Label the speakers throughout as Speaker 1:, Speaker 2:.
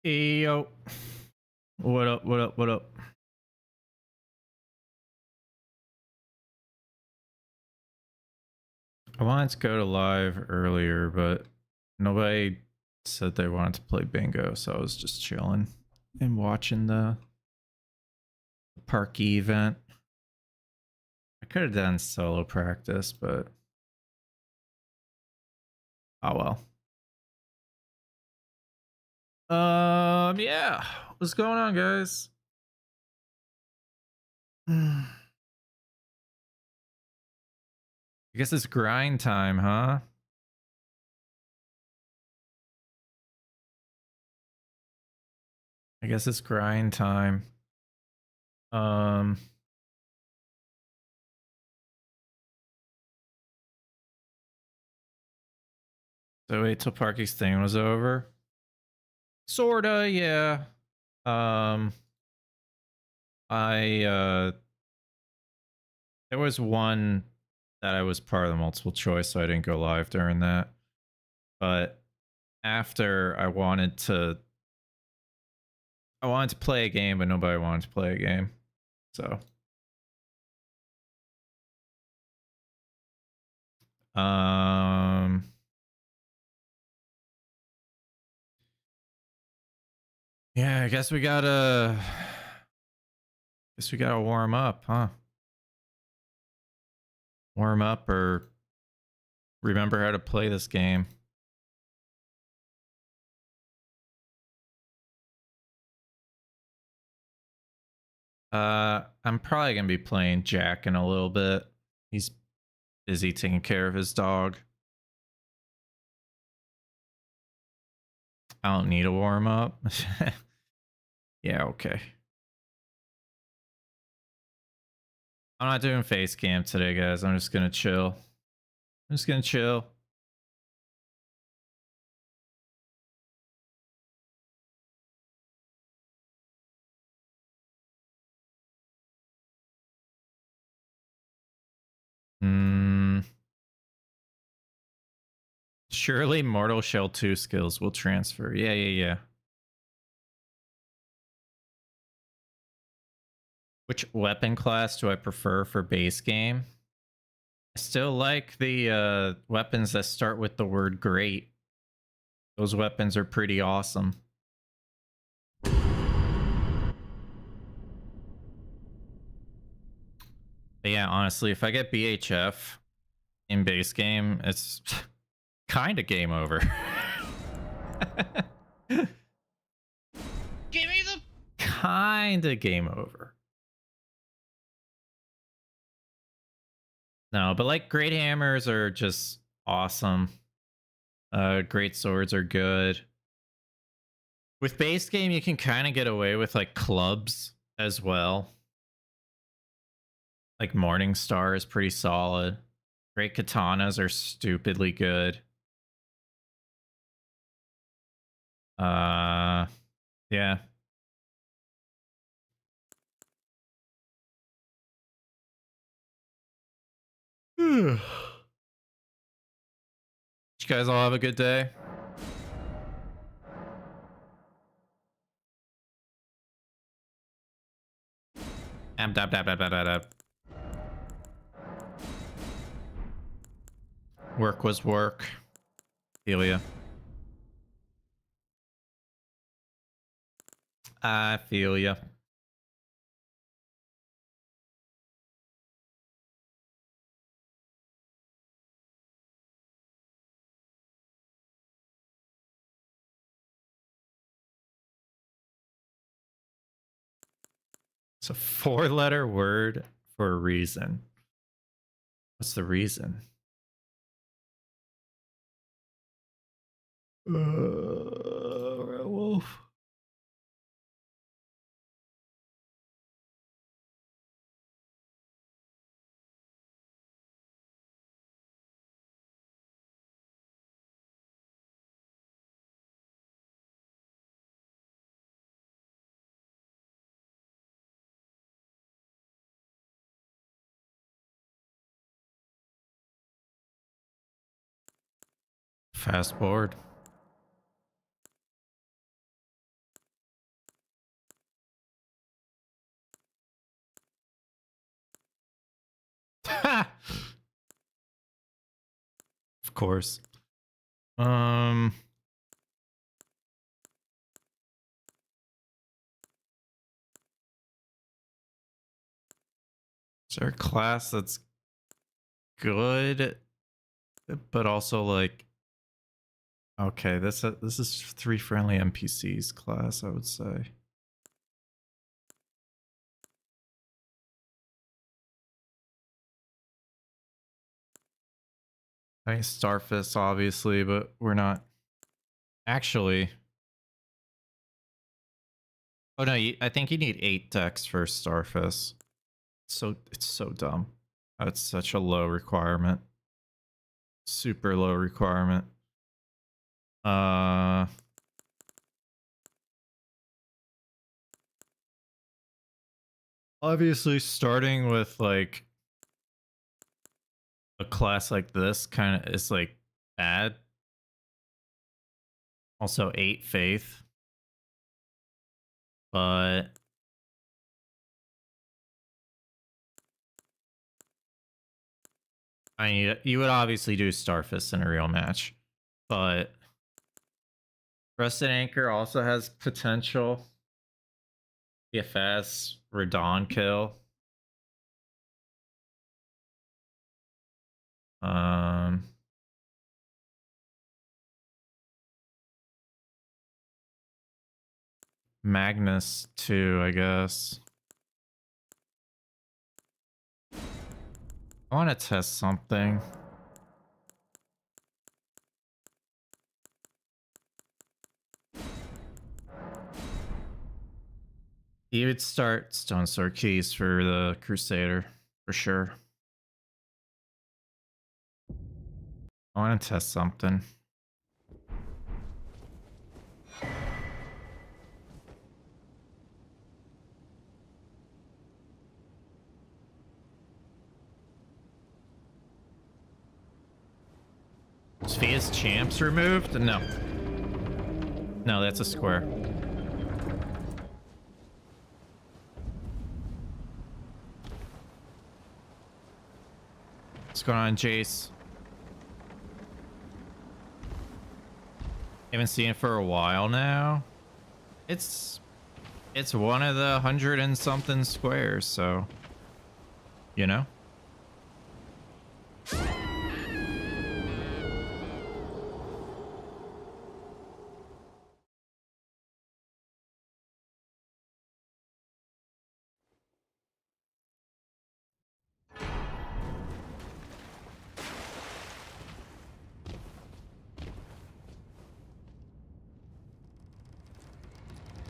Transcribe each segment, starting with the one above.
Speaker 1: Hey, yo. What up, what up, what up? I wanted to go to live earlier, but nobody said they wanted to play bingo, so I was just chilling and watching the Parky event. I could have done solo practice, but oh well. Yeah. What's going on, guys? I guess it's grind time, huh? I guess it's grind time. So wait till Parky's thing was over. Sorta, yeah. There was one that I was part of the multiple choice, so I didn't go live during that. But after I wanted to play a game, but nobody wanted to play a game. So yeah, I guess we gotta warm up, huh? Warm up or remember how to play this game. I'm probably gonna be playing Jack in a little bit. He's busy taking care of his dog. I don't need a warm up. Yeah, okay. I'm not doing face cam today, guys. I'm just gonna chill. I'm just gonna chill. Surely Mortal Shell 2 skills will transfer. Yeah. Which weapon class do I prefer for base game? I still like the weapons that start with the word great. Those weapons are pretty awesome. But yeah, honestly, if I get BHF in base game, it's kind of game over. Give me the kind of game over. No, but like great hammers are just awesome. Great swords are good. With base game, you can kind of get away with like clubs as well. Like Morning Star is pretty solid. Great katanas are stupidly good. Yeah. You guys all have a good day. Work was work. Feel ya. I feel ya. It's a 4-letter word for a reason. What's the reason? Wolf. Fast forward. Of course. Is there a class that's good, but also like, okay, this is 3 friendly NPCs class, I would say. I mean, Starfist, obviously, but we're not actually. Oh no, I think you need 8 decks for Starfist. So it's so dumb. That's such a low requirement. Super low requirement. Obviously starting with like a class like this kind of is like bad. Also 8 faith. But I mean, you would obviously do Starfist in a real match, but Rusted Anchor also has potential. PFS, Raydans kill. Magnus too, I guess. I want to test something. You would start Stone Sword Keys for the Crusader, for sure. I want to test something. Is Fia's Champs removed? No. No, that's a square. What's going on, Jace? Haven't seen it for a while now. It's one of the 100 and something squares, so you know.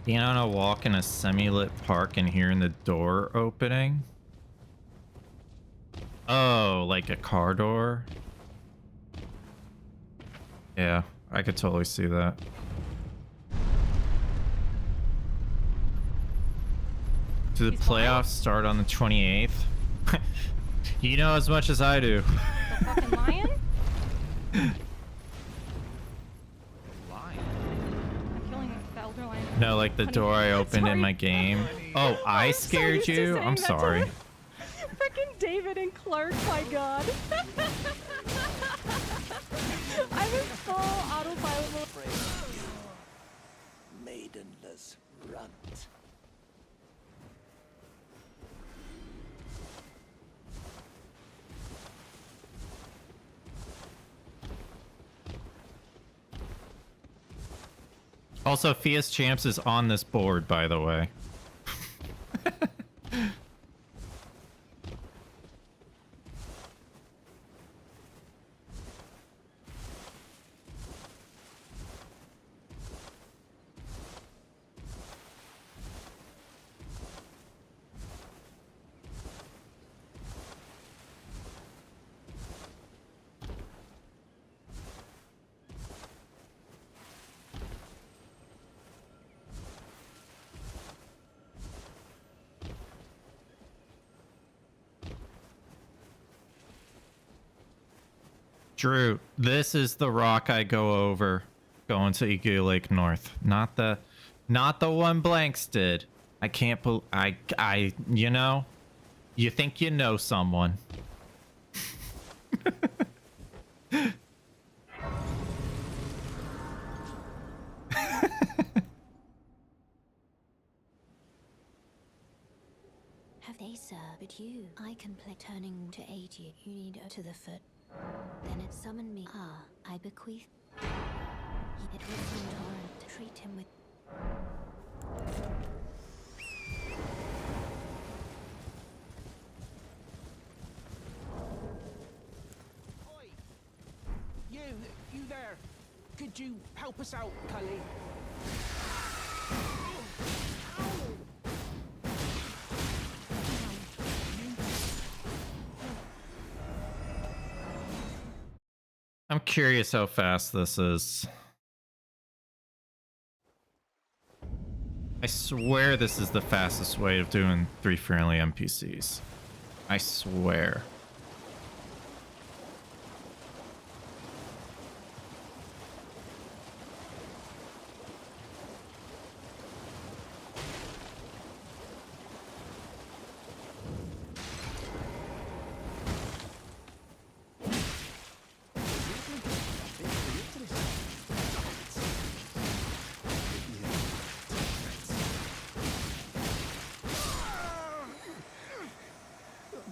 Speaker 1: Being on a walk in a semi-lit park and hearing the door opening. Oh, like a car door? Yeah, I could totally see that. Do the playoffs start on the 28th? You know as much as I do.
Speaker 2: The fucking lion?
Speaker 1: No, like the door I opened in my game. Oh, I scared you? I'm sorry.
Speaker 2: Freaking David and Clark, my god. I'm in full autopilot mode.
Speaker 3: Maidenless runt.
Speaker 1: Also, Fia's Champs is on this board, by the way. Drew, this is the rock I go over going to Eagle Lake North. Not the one Blanxz did. I can't you know, you think you know someone.
Speaker 4: Have they, sir? But you, I can play turning to aid you. You need to the foot. Then it summoned me. Ah, I bequeath. It was some torrent to treat him with.
Speaker 5: Oi! You there? Could you help us out, Cully?
Speaker 1: I'm curious how fast this is. I swear this is the fastest way of doing 3 friendly NPCs. I swear.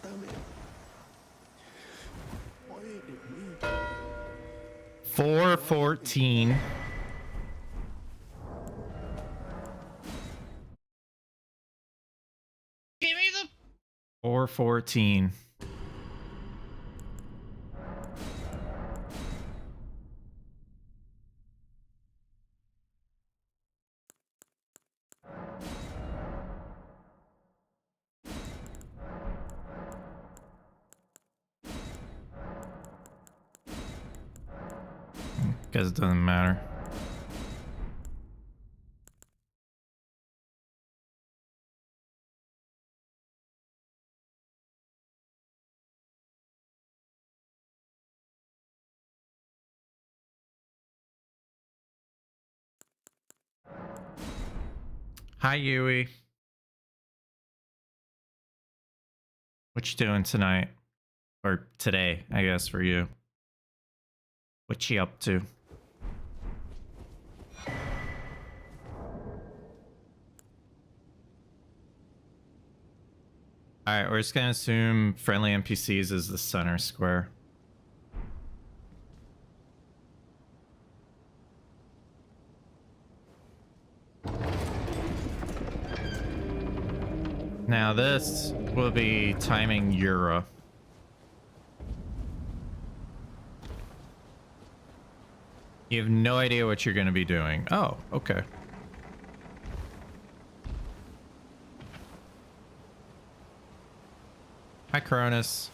Speaker 3: Damn it. Why ain't it me?
Speaker 1: 414. Give me the 414. Guess it doesn't matter. Hi, Yui. What you doing tonight? Or today, I guess, for you. What you up to? Alright, we're just gonna assume friendly NPCs is the center square. Now this will be timing Euro. You have no idea what you're going to be doing. Oh, okay. Hi, Cronus.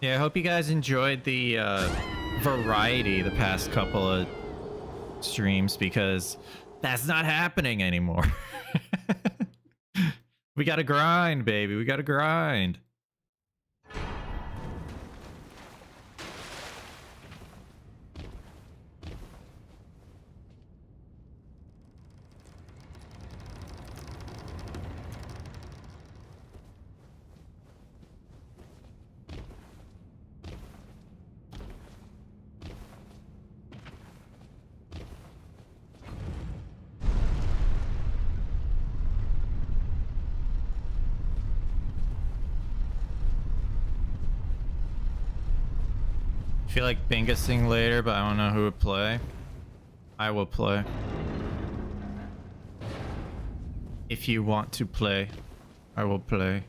Speaker 1: Yeah, I hope you guys enjoyed the variety the past couple of streams, because that's not happening anymore. We gotta grind, baby. We gotta grind. I feel like bingusing later, but I don't know who would play. I will play. If you want to play, I will play.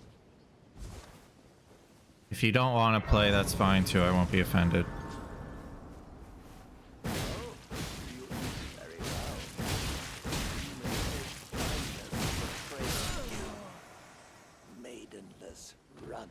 Speaker 1: If you don't want to play, that's fine too. I won't be offended.
Speaker 3: Maidenless runt.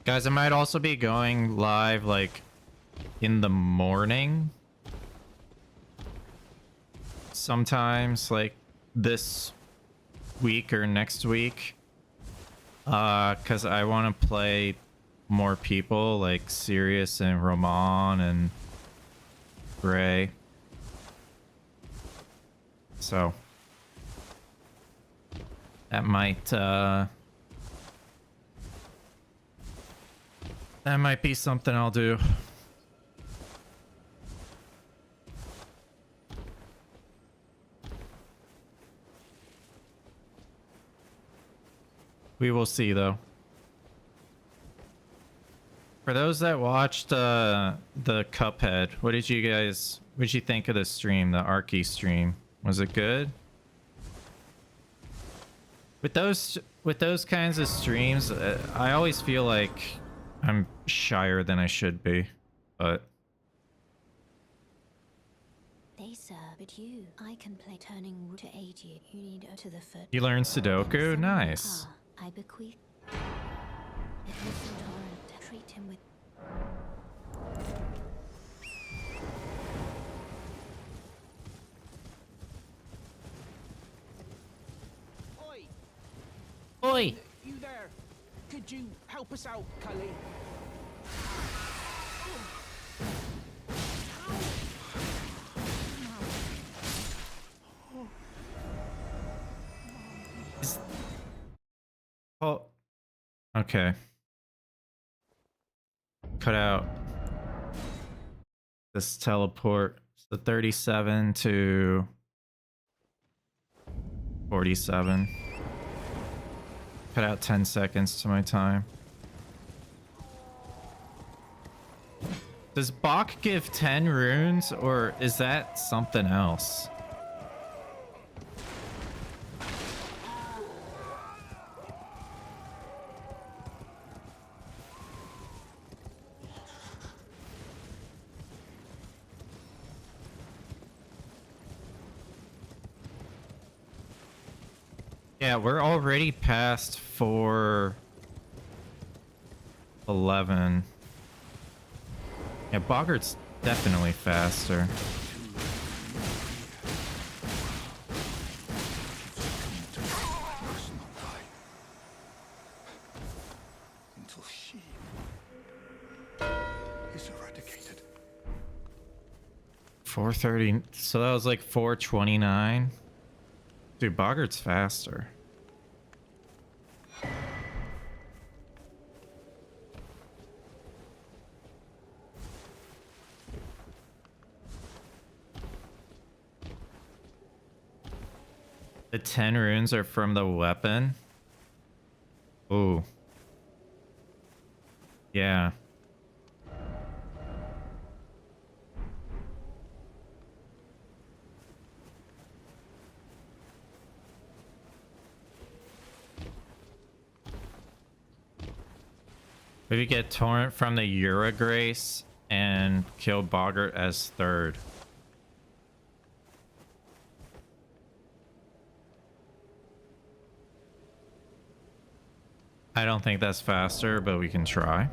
Speaker 1: Guys, I might also be going live like in the morning. Sometimes like this week or next week. Cause I want to play more people like Sirius and Romain and Grey. So that might That might be something I'll do. We will see, though. For those that watched the Cuphead, what did you think of the stream, the Arky stream? Was it good? With those kinds of streams, I always feel like I'm shyer than I should be, but
Speaker 4: They sir, but you, I can play turning to aid you. You need to the foot.
Speaker 1: you learned Sudoku? Nice.
Speaker 4: I bequeath. It was intolerant to treat him with.
Speaker 5: Oi!
Speaker 1: Oi!
Speaker 5: You there? Could you help us out, Cully?
Speaker 1: Oh, okay. Cut out this teleport. So 37 to 47. Cut out 10 seconds to my time. Does Bach give 10 runes, or is that something else? Yeah, we're already past 4:11. Yeah, Boggart's definitely faster.
Speaker 3: Until she is eradicated.
Speaker 1: 4:30. So that was like 4:29. Dude, Boggart's faster. The 10 runes are from the weapon. Ooh. Yeah. Maybe get Torrent from the Uragrace and kill Boggart as third. I don't think that's faster, but we can try.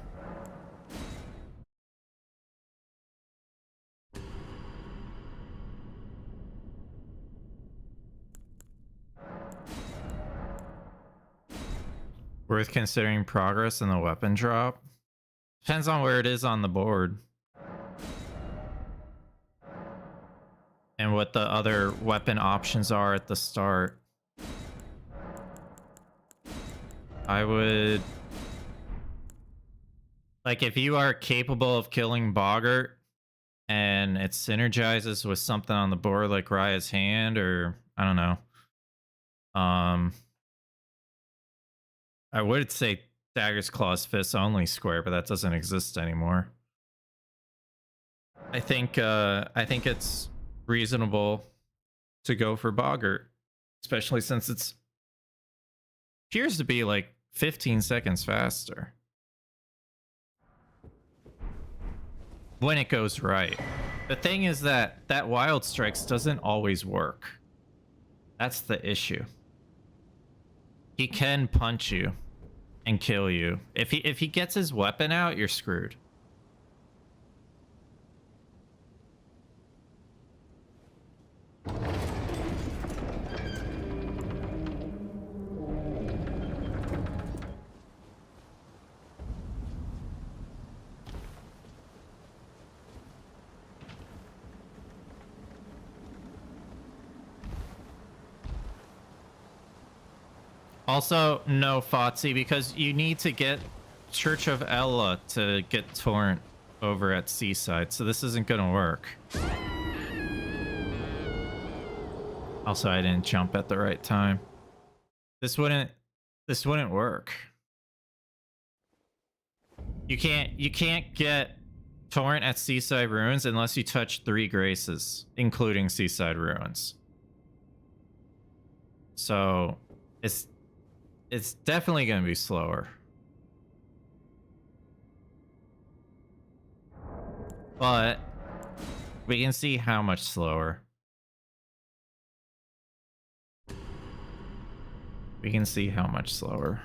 Speaker 1: Worth considering progress in the weapon drop. Depends on where it is on the board. And what the other weapon options are at the start. I would... Like, if you are capable of killing Boggart and it synergizes with something on the board like Raya's Hand or... I don't know. I would say Dagger's Claws Fist only square, but that doesn't exist anymore. I think it's reasonable to go for Boggart, especially since it's appears to be like 15 seconds faster when it goes right. The thing is that Wild Strikes doesn't always work. That's the issue. He can punch you and kill you. If he gets his weapon out, you're screwed. Also, no Fotsy, because you need to get Church of Ella to get Torrent over at Seaside, so this isn't gonna work. Also, I didn't jump at the right time. This wouldn't work. You can't get Torrent at Seaside Ruins unless you touch 3 Graces, including Seaside Ruins. So it's definitely gonna be slower. But we can see how much slower. We can see how much slower.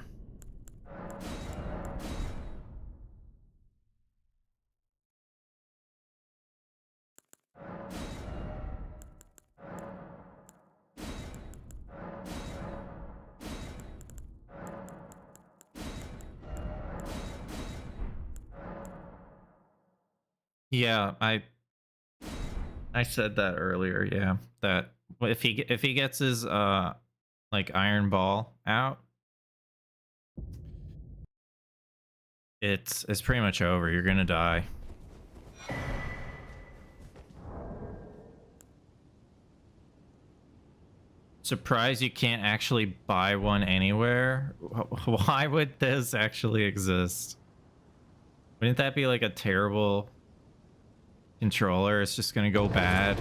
Speaker 1: Yeah, I said that earlier, yeah. That if he gets his like iron ball out, it's pretty much over. You're gonna die. Surprised you can't actually buy one anywhere. Why would this actually exist? Wouldn't that be like a terrible controller? It's just gonna go bad.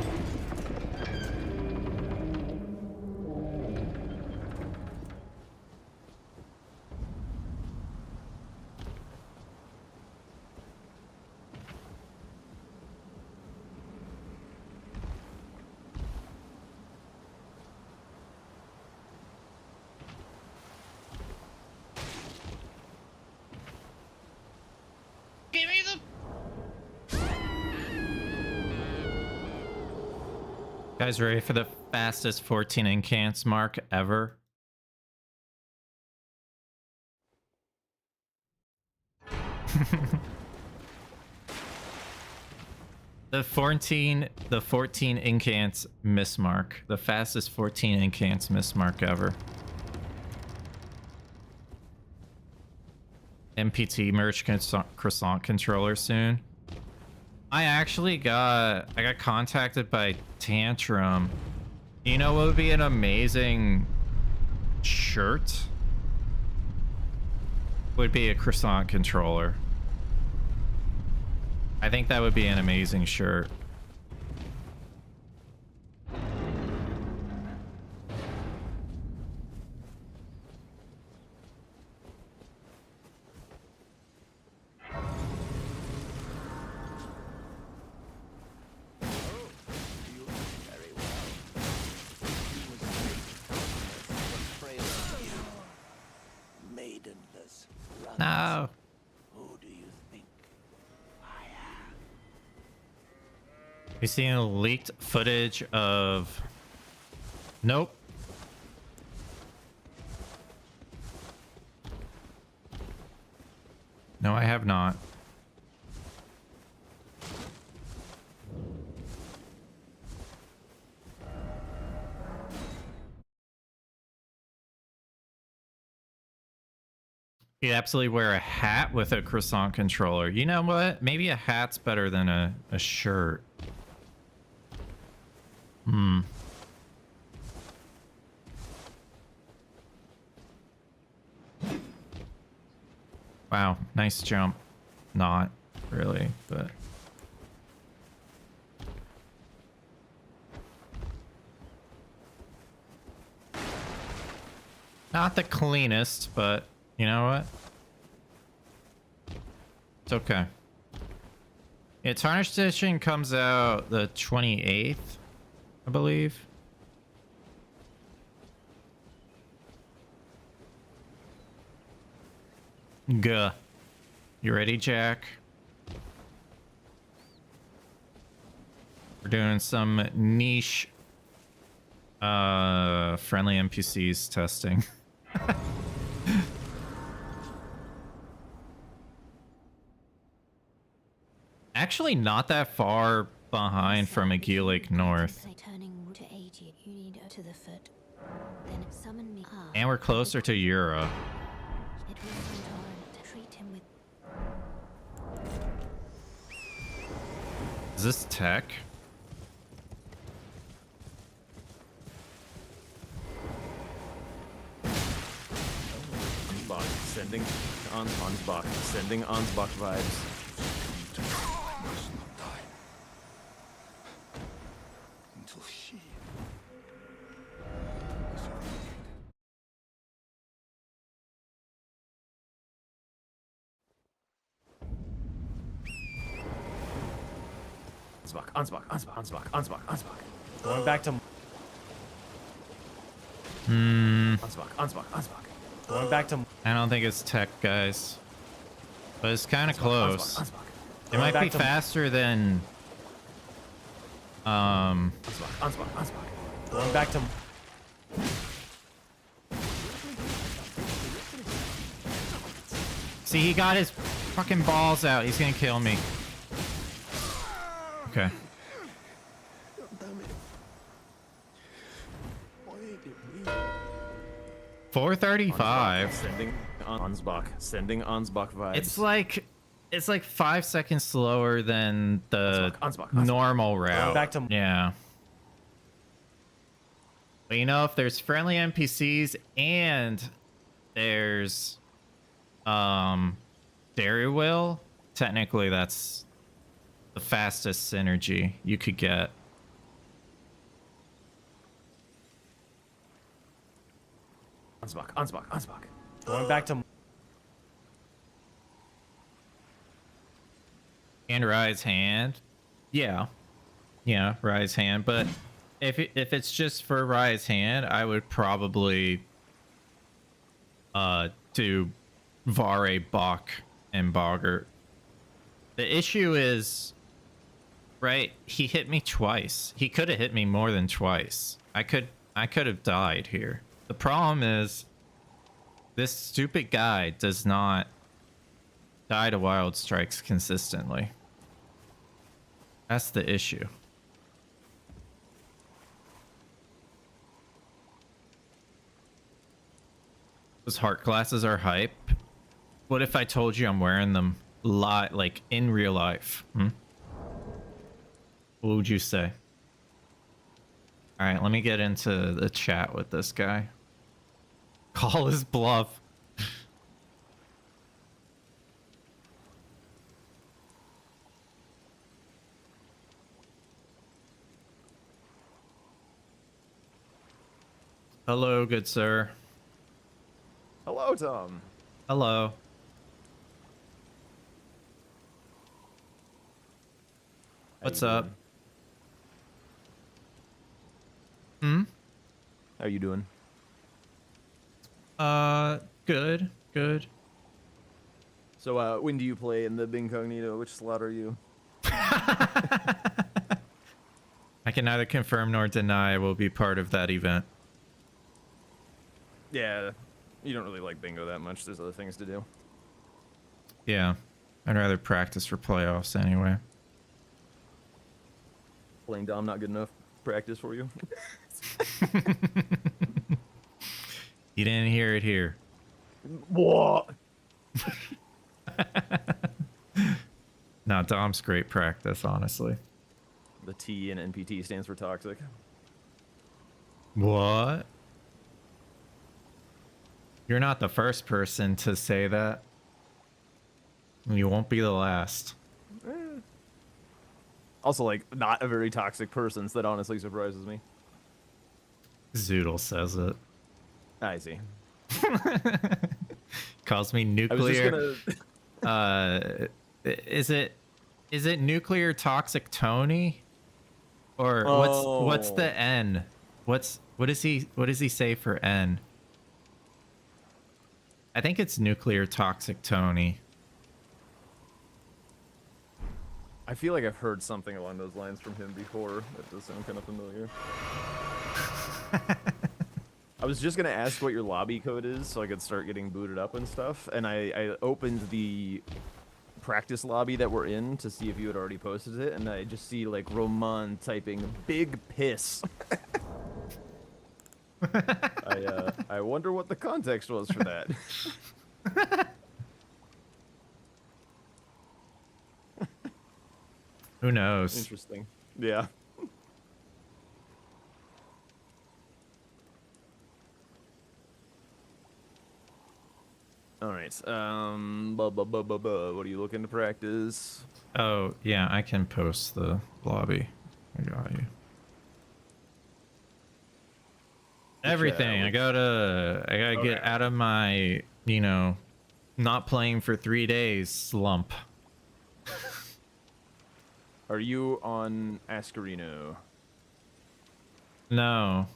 Speaker 1: Guys, ready for the fastest 14 incants mark ever? The 14 incants miss mark. The fastest 14 incants miss mark ever. MPT merch croissant controller soon. I got contacted by Tantrum. You know what would be an amazing shirt? Would be a croissant controller. I think that would be an amazing shirt. No.
Speaker 5: Who do you think I am?
Speaker 1: We seen leaked footage of. Nope. No, I have not. You'd absolutely wear a hat with a croissant controller. You know what? Maybe a hat's better than a shirt. Hmm. Wow, nice jump. Not really, but... Not the cleanest, but you know what? It's okay. Yeah, Tarnished Edition comes out the 28th, I believe. Gah. You ready, Jack? We're doing some niche friendly NPCs testing. Actually not that far behind from Aguila Lake North. And we're closer to Eura.
Speaker 4: It was treat him with
Speaker 1: Is this tech?
Speaker 6: Ansbach sending on Ansbach sending Ansbach vibes.
Speaker 3: I must not die until she is eradicated.
Speaker 6: Ansbach.
Speaker 7: Going back to.
Speaker 6: Ansbach.
Speaker 7: Going back to.
Speaker 1: I don't think it's tech, guys. But it's kind of close. It
Speaker 7: Going
Speaker 1: might
Speaker 7: back
Speaker 1: be
Speaker 7: to-
Speaker 1: faster than...
Speaker 6: Ansbach.
Speaker 7: Going back to.
Speaker 1: See, he got his fucking balls out. He's gonna kill me. Okay.
Speaker 3: Damn it. Why did we?
Speaker 1: 435.
Speaker 6: Sending Ansbach vibes.
Speaker 1: It's like 5 seconds slower than the
Speaker 6: Ansbach.
Speaker 1: normal route.
Speaker 7: back to-
Speaker 1: Yeah. But you know, if there's friendly NPCs and there's Dairy Will, technically that's the fastest synergy you could get.
Speaker 6: Ansbach.
Speaker 7: Going back to.
Speaker 1: And Rise Hand. Yeah, Rise Hand. But if it's just for Rise Hand, I would probably do Vare, Bach, and Boggart. The issue is, right, he hit me twice. He could have hit me more than twice. I could have died here. The problem is this stupid guy does not die to wild strikes consistently. That's the issue. Those heart glasses are hype. What if I told you I'm wearing them like in real life? What would you say? All right, let me get into the chat with this guy. Call his bluff. Hello, good sir.
Speaker 6: Hello, Tom.
Speaker 1: Hello. What's up?
Speaker 6: How are you doing?
Speaker 1: Good.
Speaker 6: So, when do you play in the Bingcognito? Which slot are you?
Speaker 1: I can neither confirm nor deny I will be part of that event.
Speaker 6: Yeah, you don't really like bingo that much. There's other things to do.
Speaker 1: Yeah, I'd rather practice for playoffs anyway.
Speaker 6: Playing Dom not good enough practice for you?
Speaker 1: You didn't hear it here.
Speaker 6: What?
Speaker 1: No, Dom's great practice, honestly.
Speaker 6: The T in NPT stands for toxic.
Speaker 1: What? You're not the first person to say that. You won't be the last.
Speaker 6: Also, like, not a very toxic person, so that honestly surprises me.
Speaker 1: Zoodle says it.
Speaker 6: I see.
Speaker 1: Calls me
Speaker 6: I was just
Speaker 1: nuclear.
Speaker 6: gonna...
Speaker 1: Is it nuclear toxic Tony? Or what's the N? What does he say for N? I think it's nuclear toxic Tony.
Speaker 6: I feel like I've heard something along those lines from him before. That does sound kind of familiar. I was just gonna ask what your lobby code is so I could start getting booted up and stuff, and I opened the practice lobby that we're in to see if you had already posted it, and I just see like Romain typing "big piss." I wonder what the context was for that.
Speaker 1: Who knows?
Speaker 6: Interesting. Yeah. All right. What are you looking to practice?
Speaker 1: Oh, yeah, I can post the lobby. I got you. Everything. I gotta get out of my, you know, not playing for 3 days slump.
Speaker 6: Are you on Ascarino?
Speaker 1: No.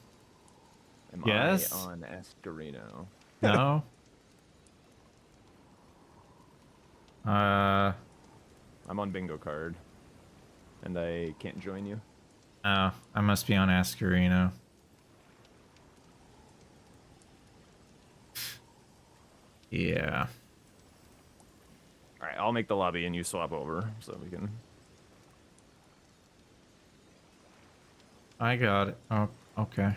Speaker 6: Am
Speaker 1: Yes?
Speaker 6: I on Ascarino?
Speaker 1: No.
Speaker 6: I'm on bingo card. And I can't join you.
Speaker 1: Oh, I must be on Ascarino. Yeah.
Speaker 6: Alright, I'll make the lobby and you swap over so we can...
Speaker 1: I got it. Oh, okay.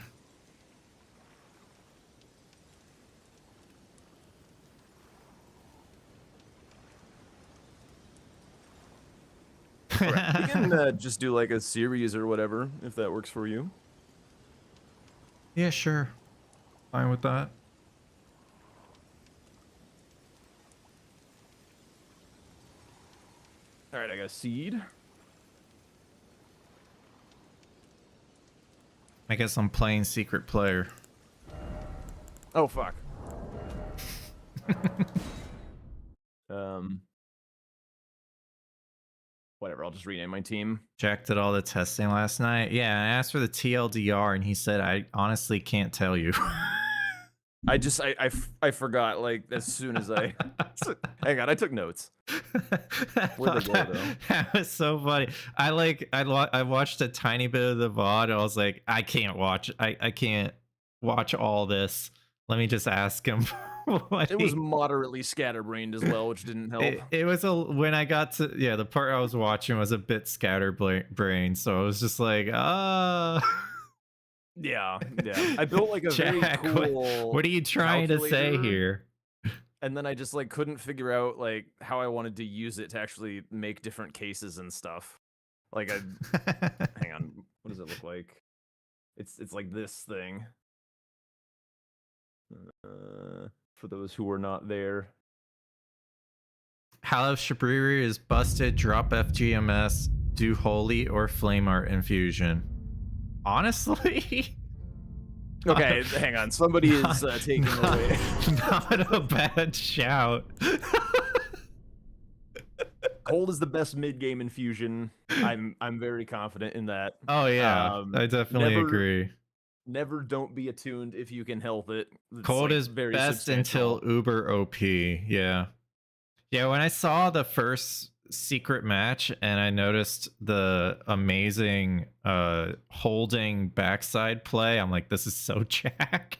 Speaker 6: Right. We can just do like a series or whatever, if that works for you.
Speaker 1: Yeah, sure. Fine with that.
Speaker 6: Alright, I got a seed.
Speaker 1: I guess I'm playing secret player.
Speaker 6: Oh, fuck. Whatever, I'll just rename my team.
Speaker 1: Jack did all the testing last night. Yeah, I asked for the TLDR and he said, I honestly can't tell you.
Speaker 6: I forgot, like, as soon as I... Hang on, I took notes. Where'd they go, though?
Speaker 1: That was so funny. I watched a tiny bit of the VOD and I was like, I can't watch all this. Let me just ask him.
Speaker 6: It was moderately scatterbrained as well, which didn't help.
Speaker 1: It was when I got to, yeah, the part I was watching was a bit scatterbrained, so I was just like,
Speaker 6: Yeah. I built like a
Speaker 1: Jack,
Speaker 6: very cool
Speaker 1: what are you trying to say
Speaker 6: calculator,
Speaker 1: here?
Speaker 6: and then I just like couldn't figure out like how I wanted to use it to actually make different cases and stuff. Like hang on, what does it look like? It's like this thing. For those who were not there.
Speaker 1: Hallow Shabriri is busted, drop FGMS, do holy or flame art infusion. Honestly?
Speaker 6: Okay, hang on. Somebody is taking away.
Speaker 1: Not a bad shout.
Speaker 6: Cold is the best mid-game infusion. I'm very confident in that.
Speaker 1: Oh yeah, I definitely agree.
Speaker 6: Never don't be attuned if you can help it. It's
Speaker 1: Cold
Speaker 6: like
Speaker 1: is
Speaker 6: very
Speaker 1: best until uber OP. Yeah. Yeah, when I saw the first secret match and I noticed the amazing holding backside play, I'm like, this is so Jack.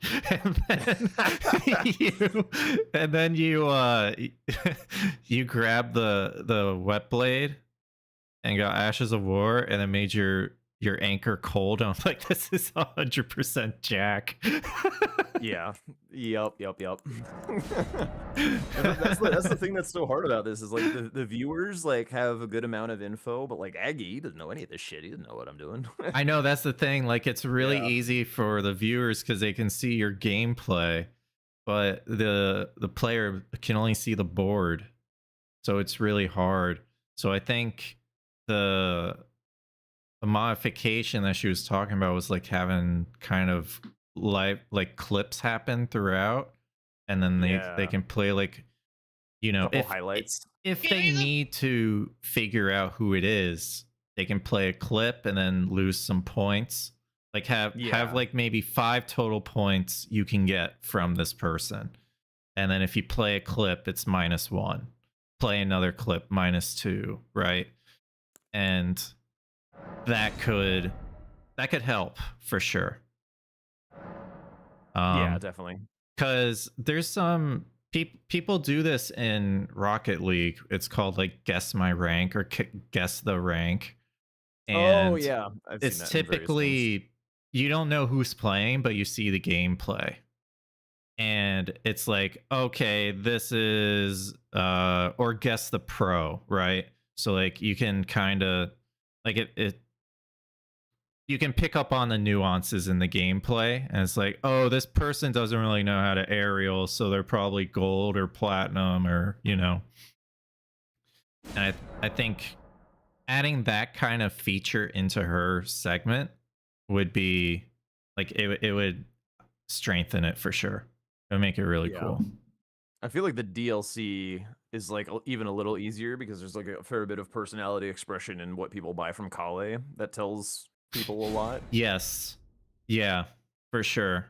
Speaker 1: And then you grab the wet blade and got Ashes of War and then made your anchor cold. And I'm like, this is 100% Jack.
Speaker 6: Yeah. Yep. That's the thing that's so hard about this is like the viewers like have a good amount of info, but like Aggie, he doesn't know any of this shit. He doesn't know what I'm doing.
Speaker 1: I know, that's the thing. Like, it's really easy for the viewers because they can see your gameplay, but the player can only see the board, so it's really hard. So I think the modification that she was talking about was like having kind of like clips happen throughout, and then they can play like, you know,
Speaker 6: couple highlights.
Speaker 1: If they need to figure out who it is, they can play a clip and then lose some points. Like have like maybe 5 total points you can get from this person, and then if you play a clip, it's -1. Play another clip, -2, right? And that could help for sure.
Speaker 6: Yeah, definitely.
Speaker 1: Because there's some people do this in Rocket League. It's called like guess my rank or guess the rank. And
Speaker 6: oh yeah,
Speaker 1: it's typically you don't know who's playing, but you see the gameplay, and it's like, okay, this is or guess the pro, right? So like you can kind of like it you can pick up on the nuances in the gameplay, and it's like, oh, this person doesn't really know how to aerial, so they're probably gold or platinum, or you know. And I think adding that kind of feature into her segment would be like it would strengthen it for sure. It would make it really
Speaker 6: Yeah.
Speaker 1: cool.
Speaker 6: I feel like the DLC is like even a little easier because there's like a fair bit of personality expression in what people buy from Kale that tells people a lot.
Speaker 1: Yes. Yeah, for sure.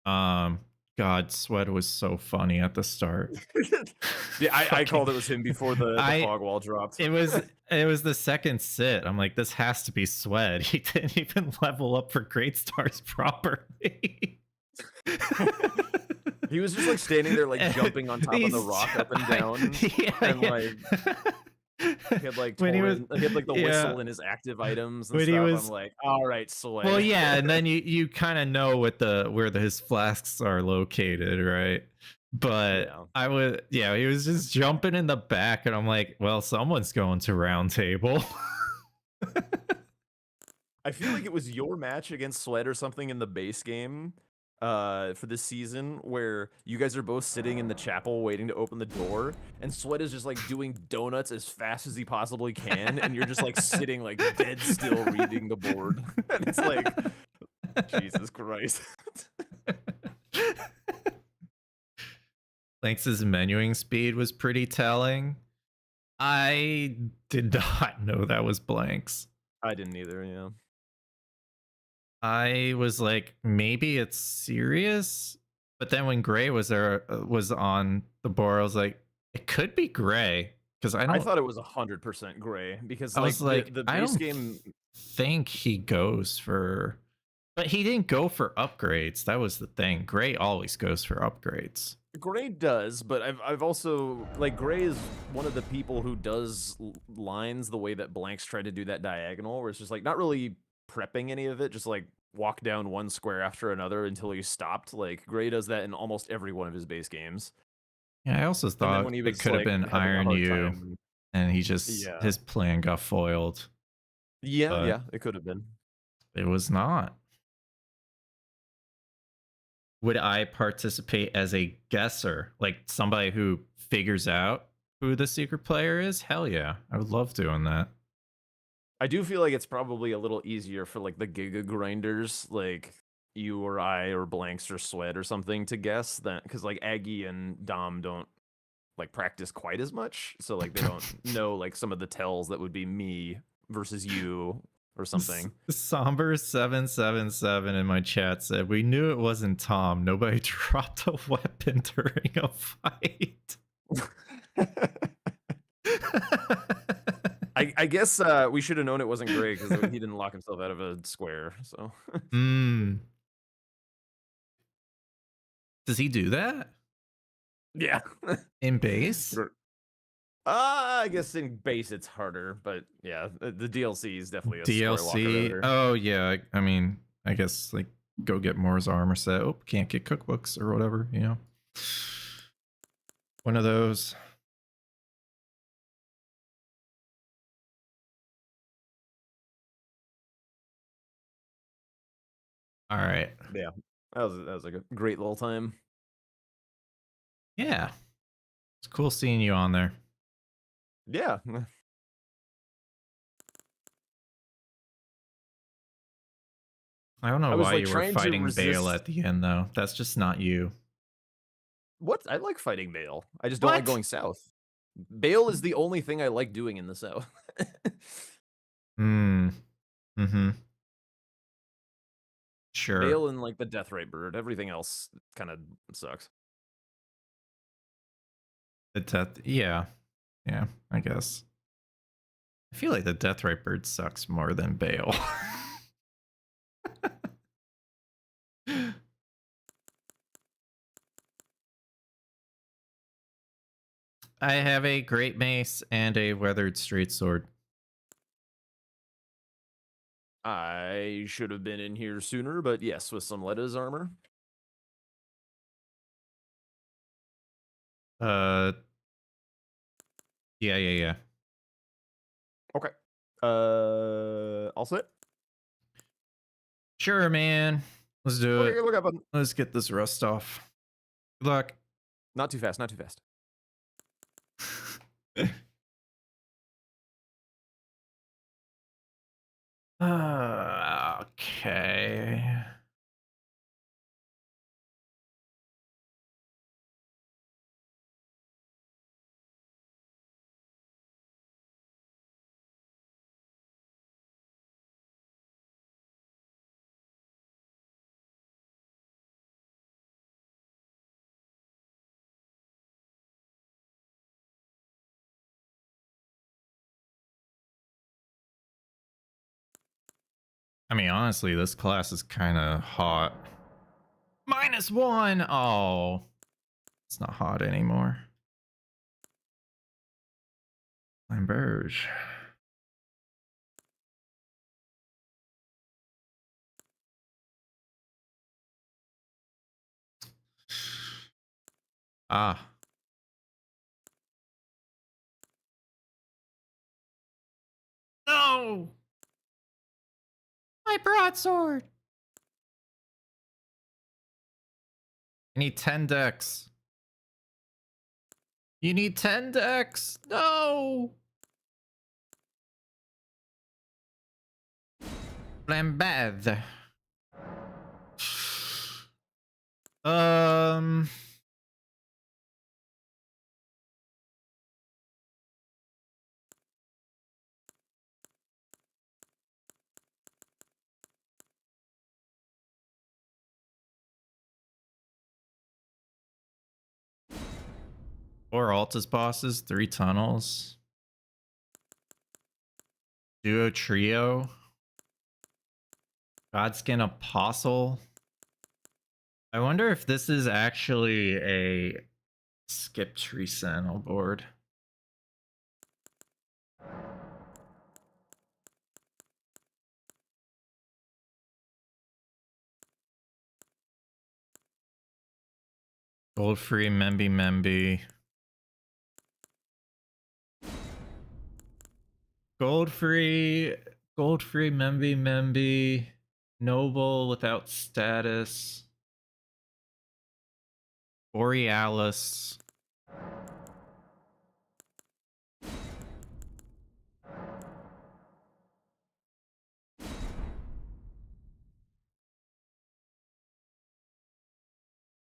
Speaker 1: God, Sweat was so funny at the start.
Speaker 6: Yeah, I called it was him before the fog wall dropped.
Speaker 1: It was the second sit. I'm like, this has to be Sweat. He didn't even level up for Great Stars properly.
Speaker 6: He was just like standing there, like jumping on top of the rock up and down, and like he had like he had like the whistle in his active items and stuff. I'm like, all right, Sweat.
Speaker 1: Well, yeah, and then you kind of know what his flasks are located, right? But yeah. He was just jumping in the back, and I'm like, well, someone's going to round table.
Speaker 6: I feel like it was your match against Sweat or something in the base game for this season where you guys are both sitting in the chapel waiting to open the door, and Sweat is just like doing donuts as fast as he possibly can, and you're just like sitting like dead still reading the board. And it's like, Jesus Christ.
Speaker 1: Blanx's menuing speed was pretty telling. I did not know that was Blanxz.
Speaker 6: I didn't either, yeah.
Speaker 1: I was like, maybe it's serious, but then when Grey was on the board, I was like, it could be Grey because I
Speaker 6: thought it was 100% Grey because
Speaker 1: I was like,
Speaker 6: the base game.
Speaker 1: Think he goes for, but he didn't go for upgrades. That was the thing. Grey always goes for upgrades.
Speaker 6: Grey does, but I've also like Grey is one of the people who does lines the way that Blanxz tried to do that diagonal, where it's just like not really prepping any of it, just like walk down one square after another until he stopped. Like Grey does that in almost every one of his base games.
Speaker 1: Yeah, I also thought it could have been Iron U, and he just his plan got foiled.
Speaker 6: Yeah, it could have been.
Speaker 1: It was not. Would I participate as a guesser, like somebody who figures out who the secret player is? Hell yeah, I would love doing that.
Speaker 6: I do feel like it's probably a little easier for like the Giga grinders, like you or I or Blanxz or Sweat or something to guess that, because like Aggie and Dom don't like practice quite as much, so like they don't know like some of the tells that would be me versus you or something.
Speaker 1: Somber 777 in my chat said, we knew it wasn't Tom. Nobody dropped a weapon during a fight.
Speaker 6: I guess we should have known it wasn't Grey because he didn't lock himself out of a square. So.
Speaker 1: Does he do that?
Speaker 6: Yeah.
Speaker 1: In base?
Speaker 6: I guess in base it's harder, but yeah, the DLC is definitely a
Speaker 1: DLC. Oh yeah, I mean, I guess like go get Moore's armor set. Oh, can't get cookbooks or whatever, you know. One of those. All right.
Speaker 6: Yeah, that was like a great little time.
Speaker 1: Yeah, it's cool seeing you on there.
Speaker 6: Yeah.
Speaker 1: I don't know why you were fighting Bale at the end, though. That's just not you.
Speaker 6: What? I like fighting Bale. I just don't like going south. Bale is the only thing I like doing in the south.
Speaker 1: Sure.
Speaker 6: Bale and like the Deathrite Bird. Everything else kind of sucks.
Speaker 1: Yeah, I guess. I feel like the Deathrite Bird sucks more than Bale. I have a great mace and a weathered straight sword.
Speaker 6: I should have been in here sooner, but yes, with some Letta's armor.
Speaker 1: Yeah.
Speaker 6: Okay. All set.
Speaker 1: Sure, man. Let's do it.
Speaker 6: Look up.
Speaker 1: Let's get this rust off. Good luck.
Speaker 6: Not too fast. Not too fast.
Speaker 1: Okay. I mean, honestly, this class is kind of hot. -1. Oh, it's not hot anymore. Lamberge. Ah. No! My broadsword! I need 10 decks. You need 10 decks! No! Flambad. Four Altus bosses, 3 tunnels. Duo trio. Godskin Apostle. I wonder if this is actually a skip tree sentinel board. Gold free Memby. Gold free Memby. Noble without status. Borealis.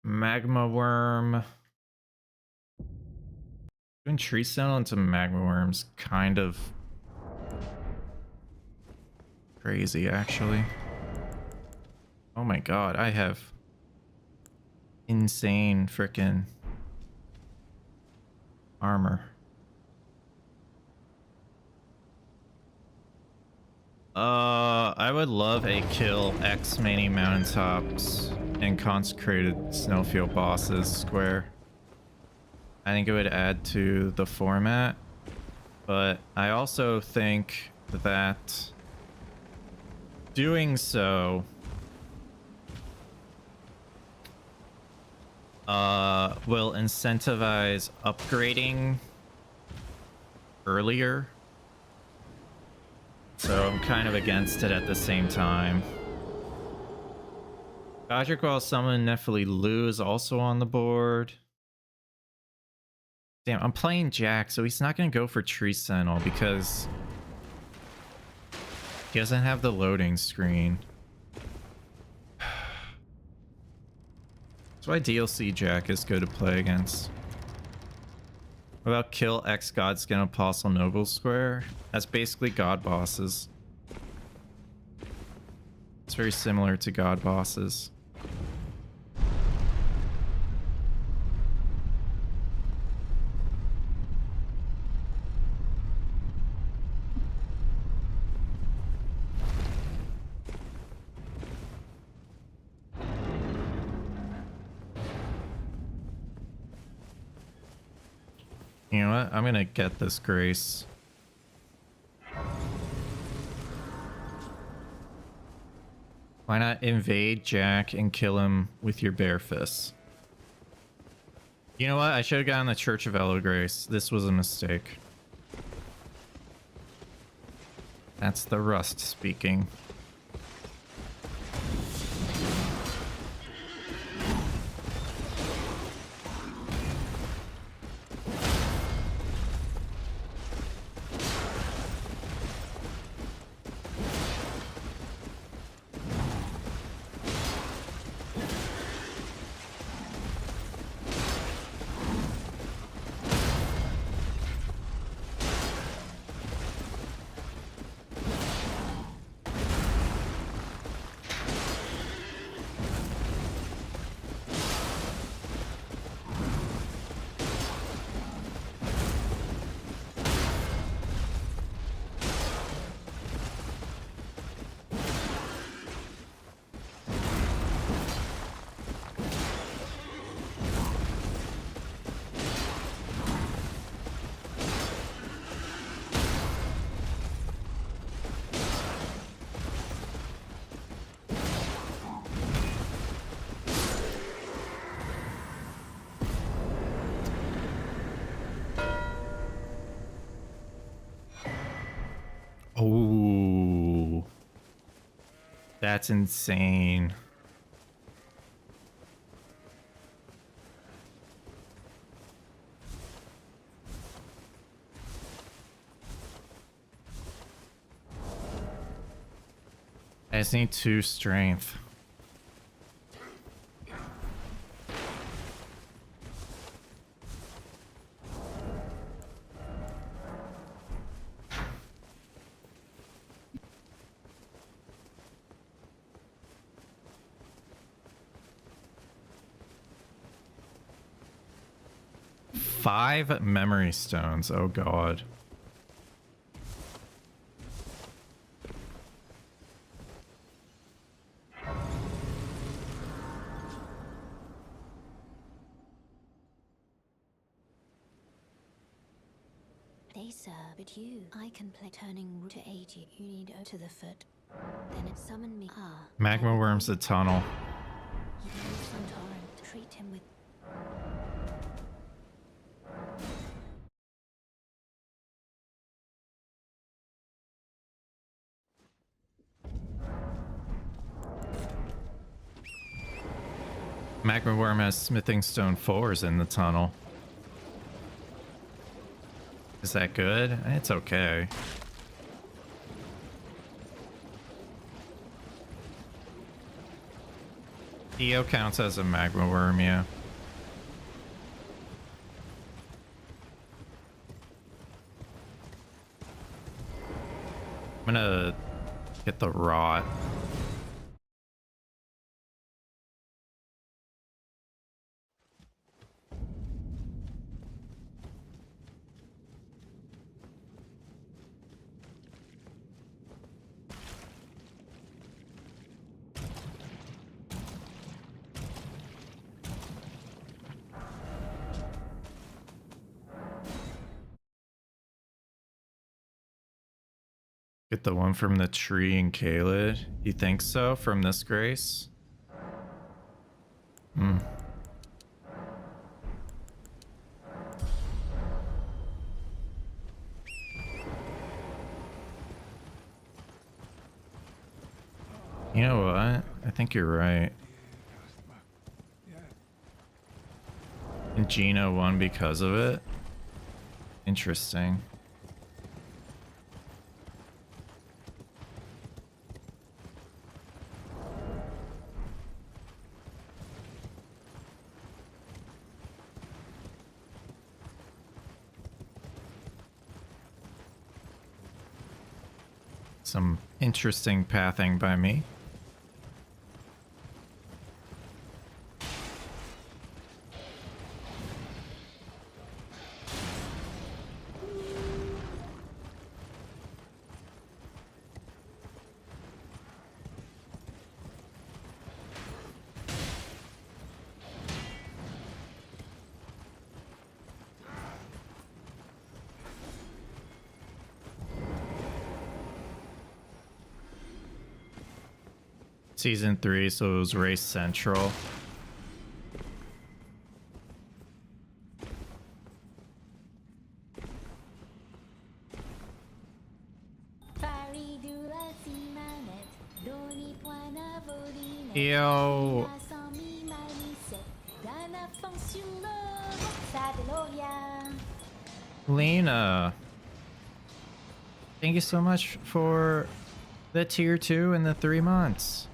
Speaker 1: Magma Worm. Doing tree sentinel into Magma Worm's kind of crazy, actually. Oh my god, I have insane frickin' armor. I would love a kill X many mountaintops and consecrated snowfield bosses square. I think it would add to the format, but I also think that doing so will incentivize upgrading earlier. So I'm kind of against it at the same time. Godric while summon Nephili Lu is also on the board. Damn, I'm playing Jacques, so he's not going to go for Tree Sentinel because he doesn't have the loading screen. That's why DLC Jack is good to play against. What about kill X Godskin Apostle Noble Square? That's basically God bosses. It's very similar to God bosses. You know what? I'm gonna get this Grace. Why not invade Jack and kill him with your bare fists? You know what? I should have gotten the Church of Elo Grace. This was a mistake. That's the Rust speaking. Oh, that's insane. I just need 2 strength. Five memory stones. Oh god.
Speaker 4: They sir, but you, I can play turning to 80. You need to the foot. Then it summon me. Ah,
Speaker 1: Magma worms the tunnel.
Speaker 4: he needs some torrent. Treat him with.
Speaker 1: Magma worm has smithing stone 4s in the tunnel. Is that good? It's okay. EO counts as a magma worm, yeah. I'm gonna get the rot. Get the one from the tree in Kaled. You think so? From this Grace? Hmm. You know what? I think you're right. And Gino won because of it? Interesting. Some interesting pathing by me. Season 3, so it was Race Central.
Speaker 4: Fairy
Speaker 1: Yo. Lena. Thank you so much for the tier 2 and the 3 months.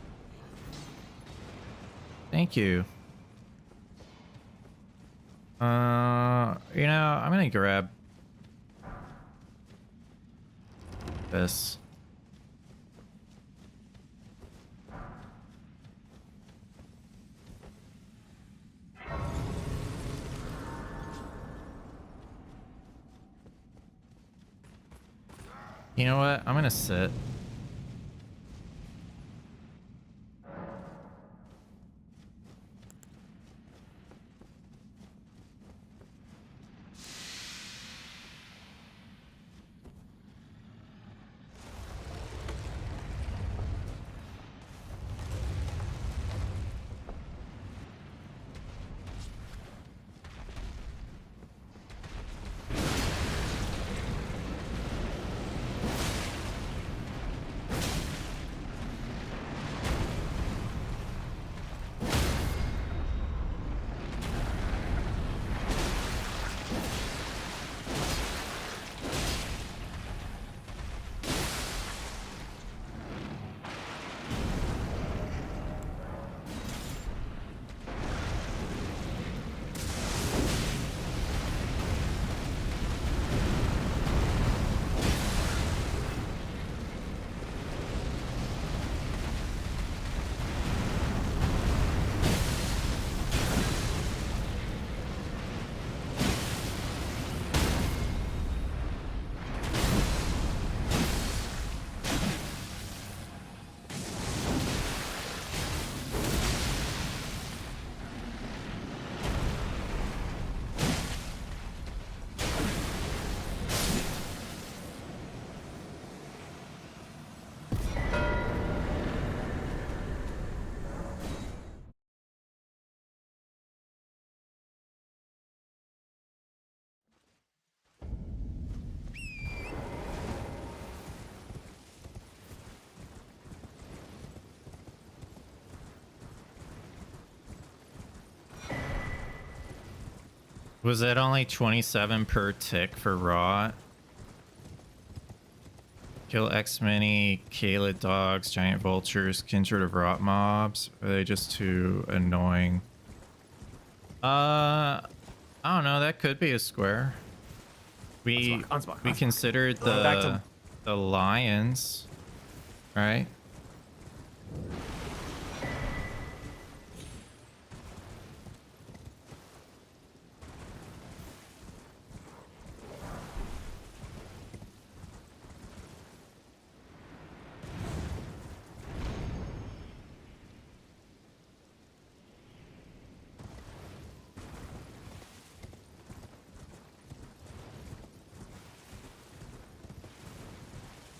Speaker 1: Thank you. You know, I'm gonna grab this. You know what? I'm gonna sit. Was it only 27 per tick for raw? Kill X many Kaled dogs, giant vultures, kindred of rot mobs. Are they just too annoying? I don't know. That could be a square. We considered the lions, right?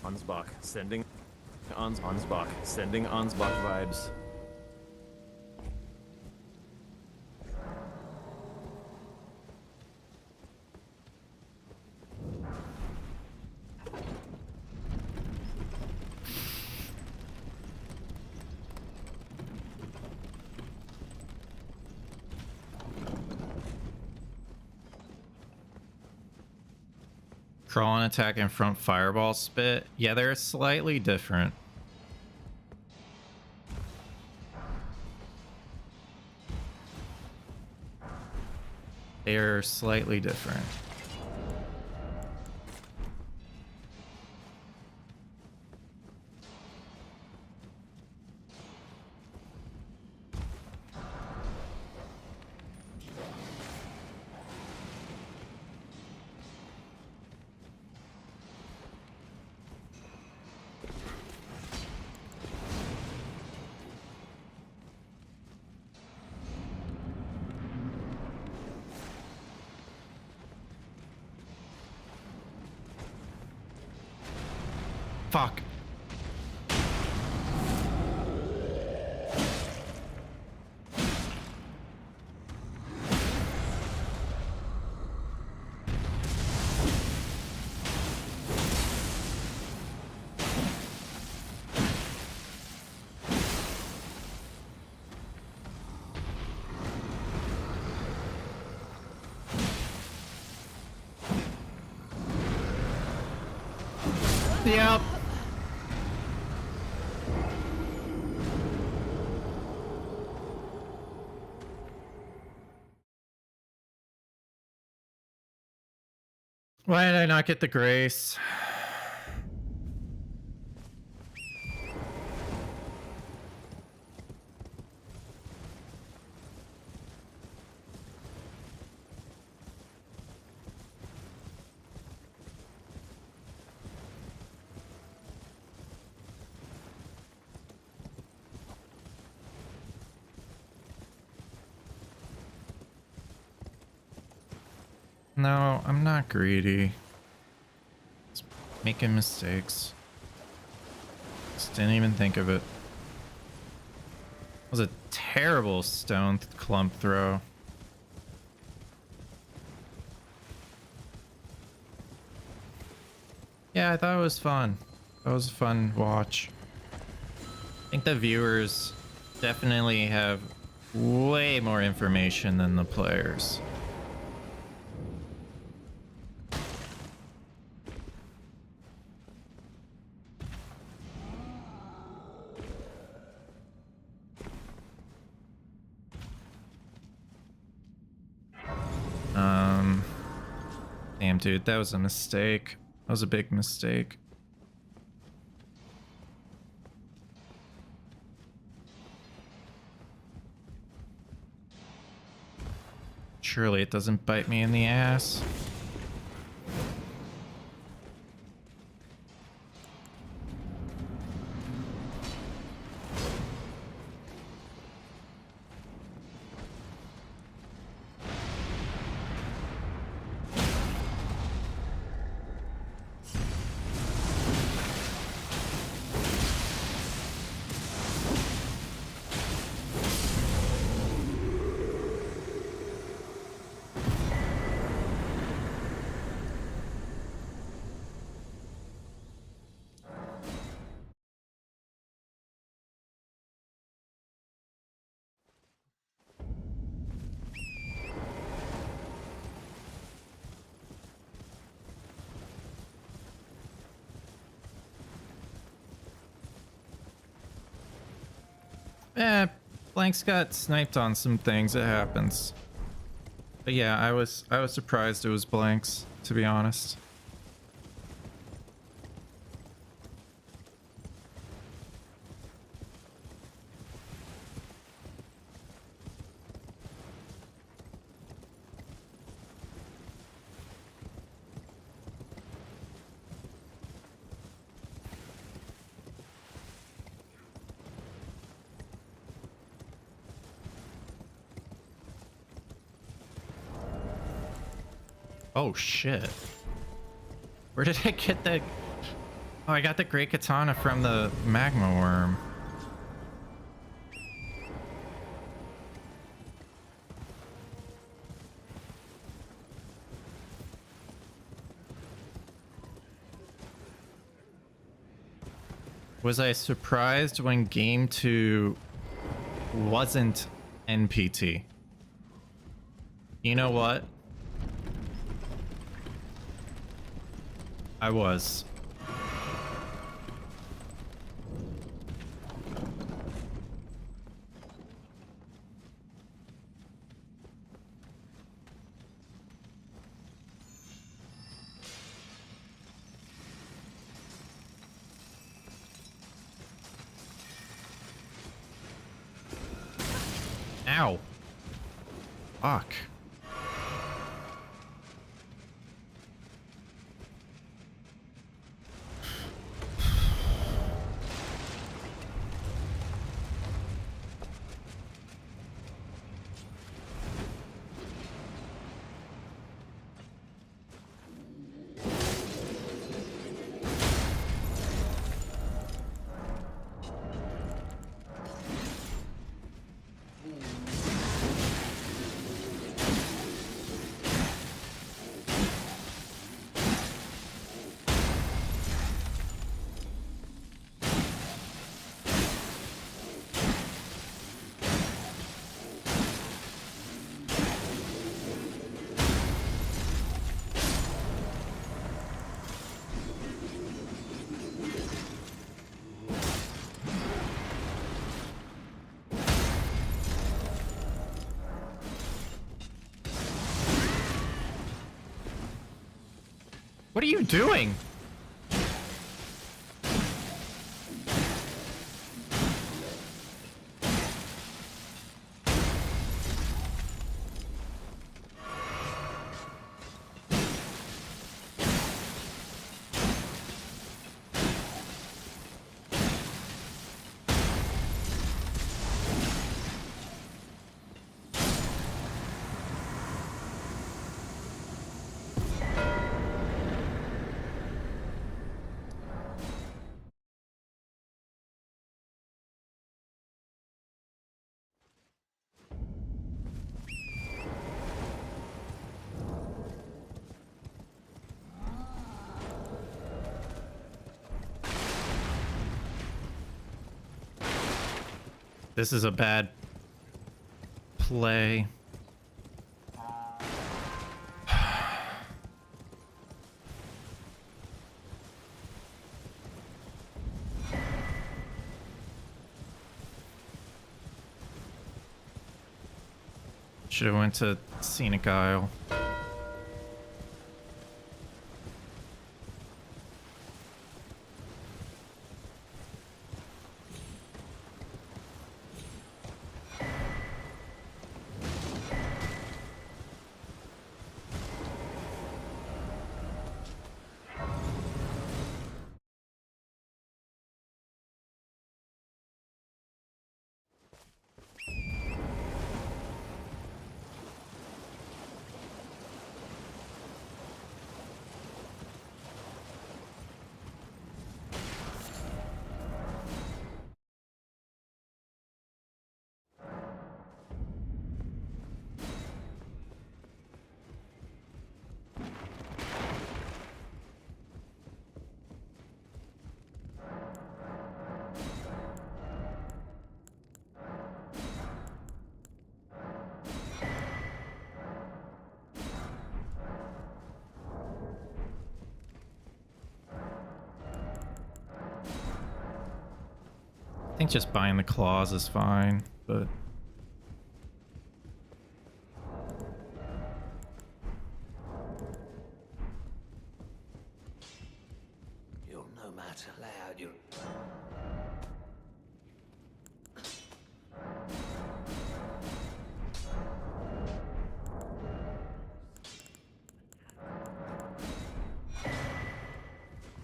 Speaker 6: Ansbach, sending Ansbach, sending Ansbach vibes.
Speaker 1: Crawl and attack and front fireball spit. Yeah, they're slightly different. They're slightly different. Fuck. Yep. Why did I not get the grace? No, I'm not greedy. Just making mistakes. Just didn't even think of it. It was a terrible stone clump throw. Yeah, I thought it was fun. That was a fun watch. I think the viewers definitely have way more information than the players. Damn, dude, that was a mistake. That was a big mistake. Surely it doesn't bite me in the ass. Blanxz got sniped on some things. It happens. But yeah, I was surprised it was Blanxz, to be honest. Oh shit. Where did I get that? Oh, I got the great katana from the magma worm. Was I surprised when game 2 wasn't NPT? You know what? I was. Ow. Fuck. What are you doing? This is a bad play. Should have went to Scenic Isle. I think just buying the claws is fine, but
Speaker 3: You're no match allowed. You're...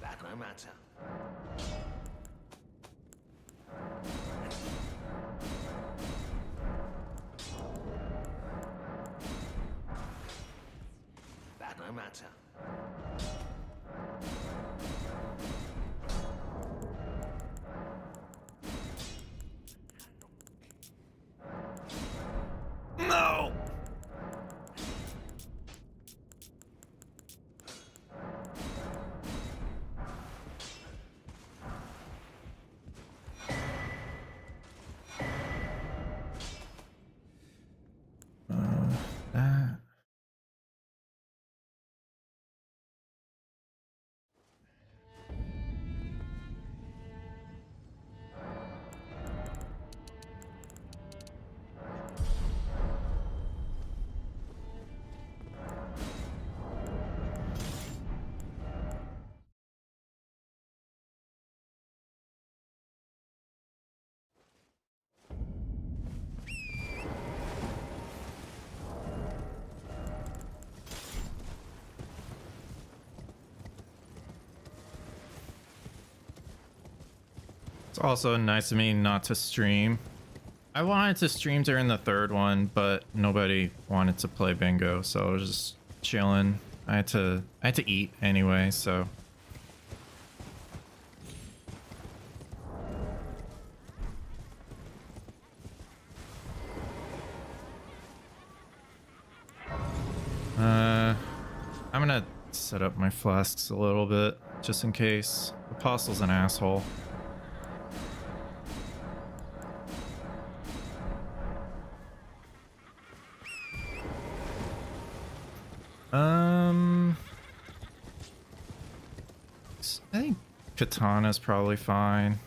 Speaker 3: That no matter. That no matter.
Speaker 1: no. That. It's also nice of me not to stream. I wanted to stream during the third one, but nobody wanted to play bingo, so I was just chilling. I had to eat anyway, so. I'm gonna set up my flasks a little bit, just in case. Apostle's an asshole. I think Katana's probably fine.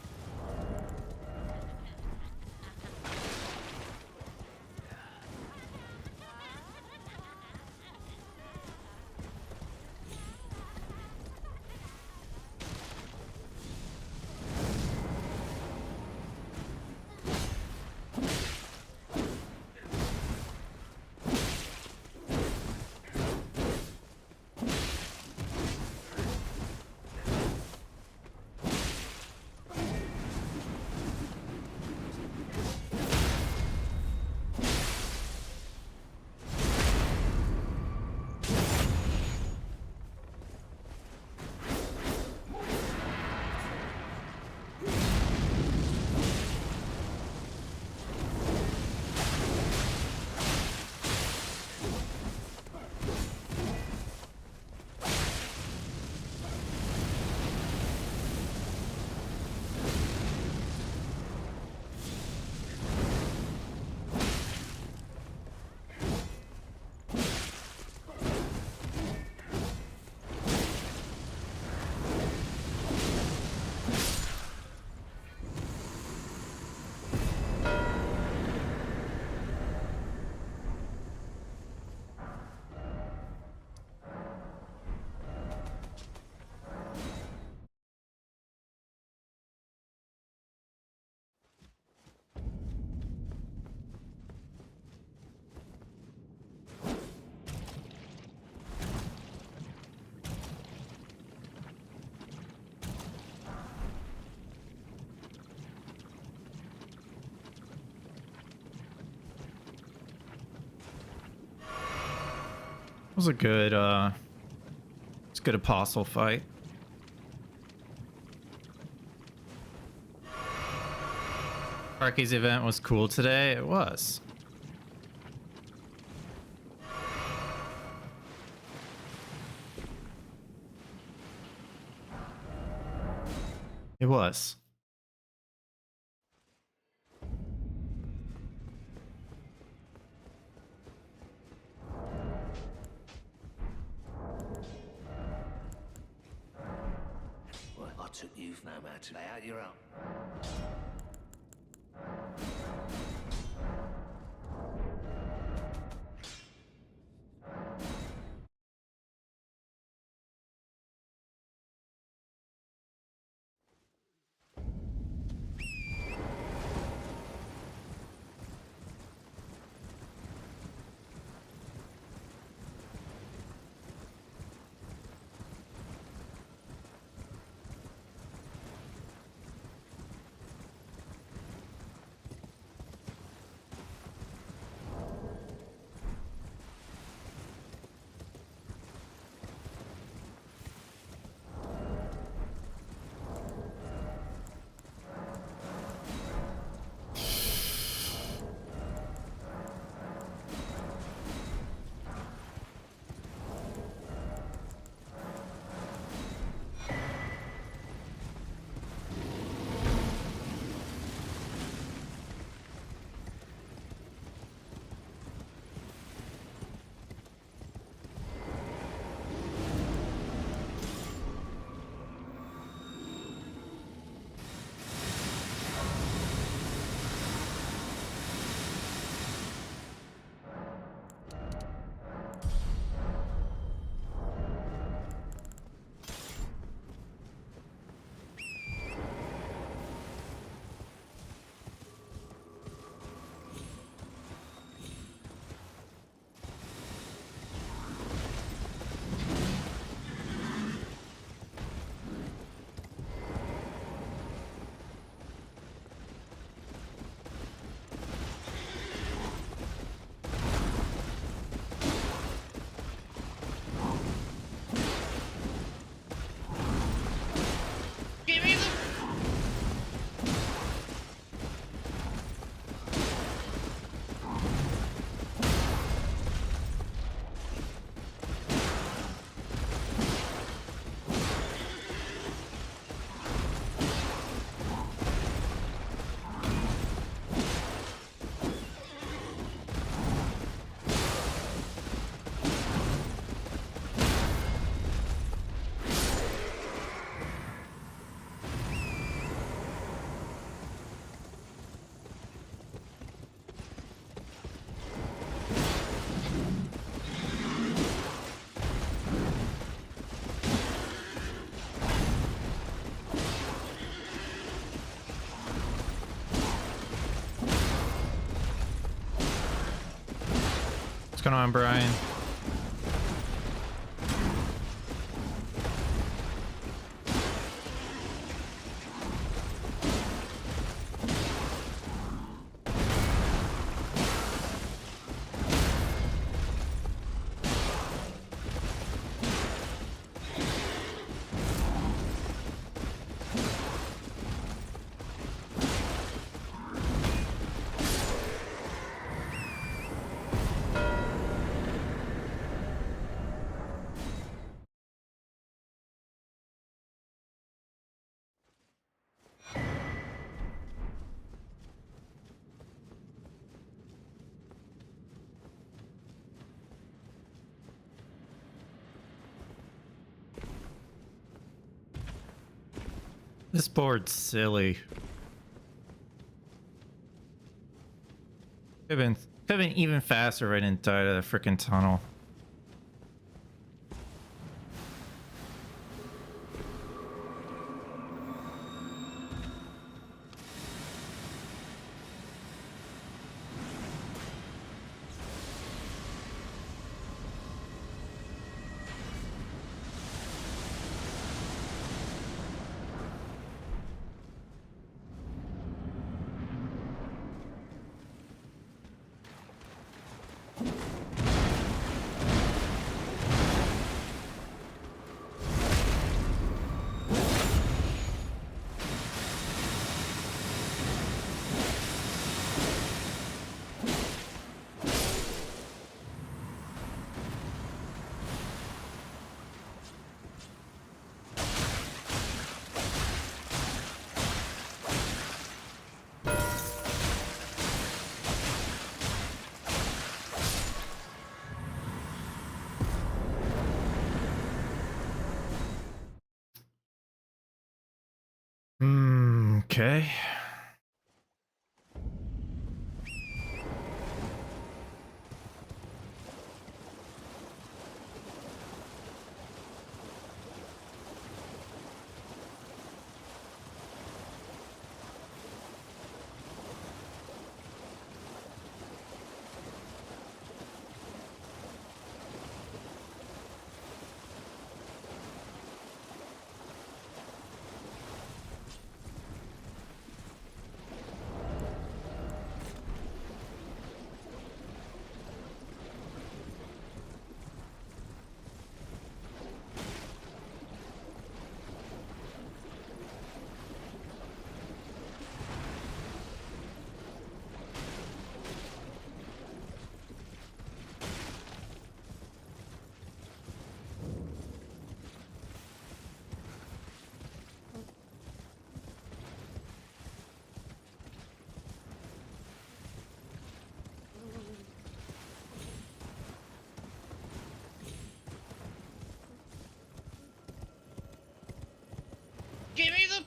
Speaker 1: was a good, it's a good apostle fight. Parky's event was cool today. It was. It was.
Speaker 3: Well, I took you no matter. Lay out your own.
Speaker 1: What's going on, Brian? This board's silly. Could've been even faster if I didn't die to the frickin' tunnel. Okay.
Speaker 8: Give me the...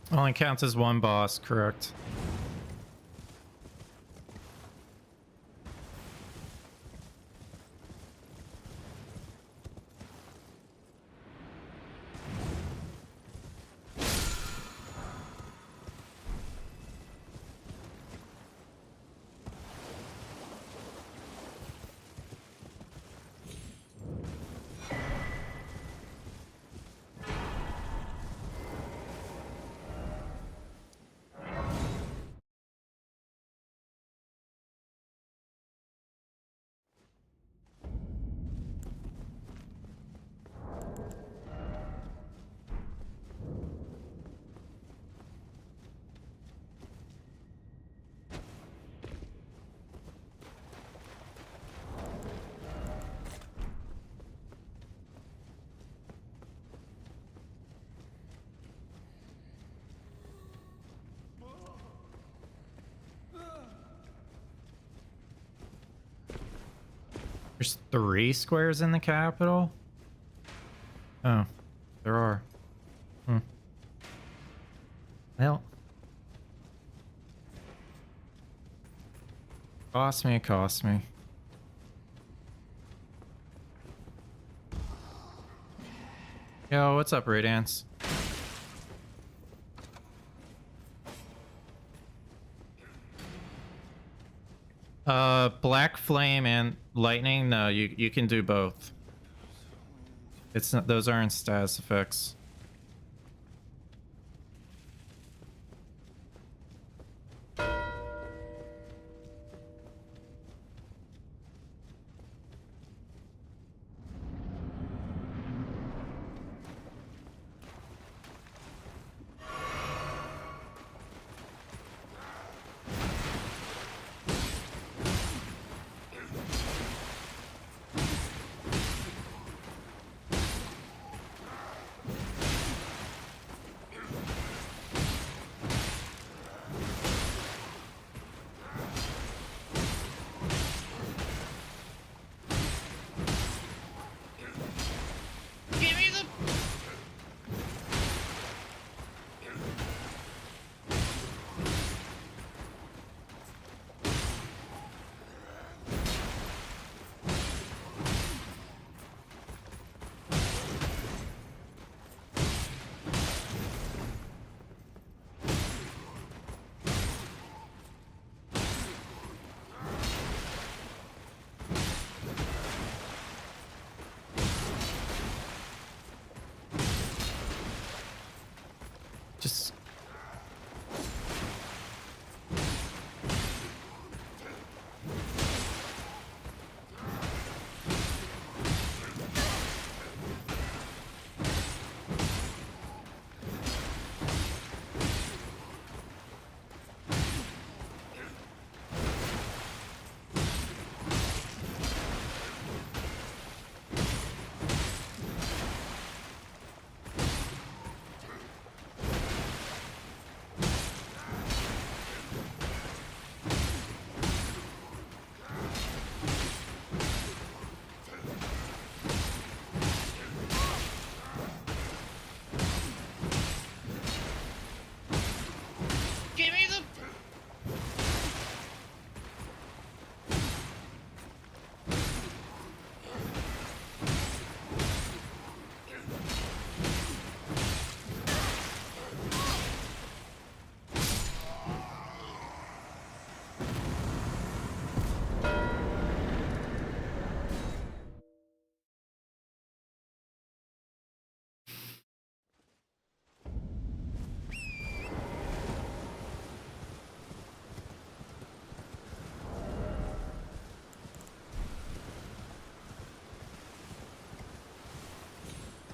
Speaker 1: Only counts as one boss, correct? There's 3 squares in the capital? Oh, there are. Well. Cost me, cost me. Yo, what's up, Raydans? Black flame and lightning. No, you can do both. It's not, those aren't status effects.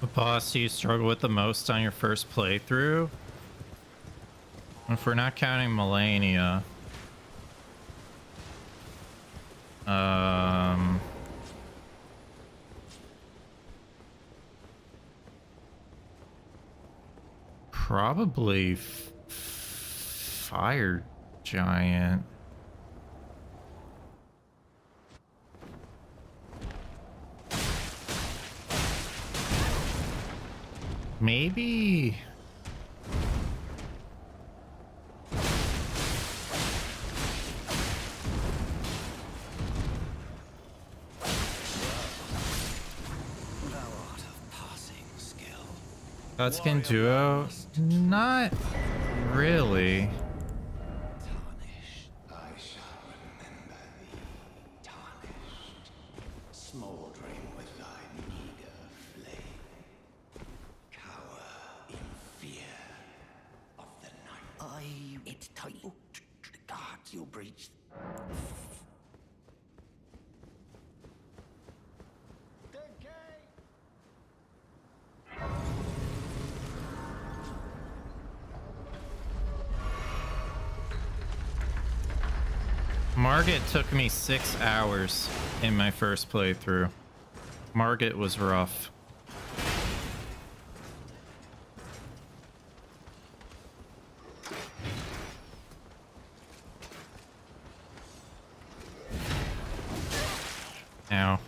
Speaker 1: The boss you struggle with the most on your first playthrough? If we're not counting Melania. Probably Fire Giant. Maybe. Godskin Duo? Not really.
Speaker 3: Tarnished, I shall remember thee. Tarnished, smouldering with thy meager flame. Cower in fear of the night. It's tight. Oh, the guards, you'll breach.
Speaker 1: Margit took me 6 hours in my first playthrough. Margit was rough. Ow.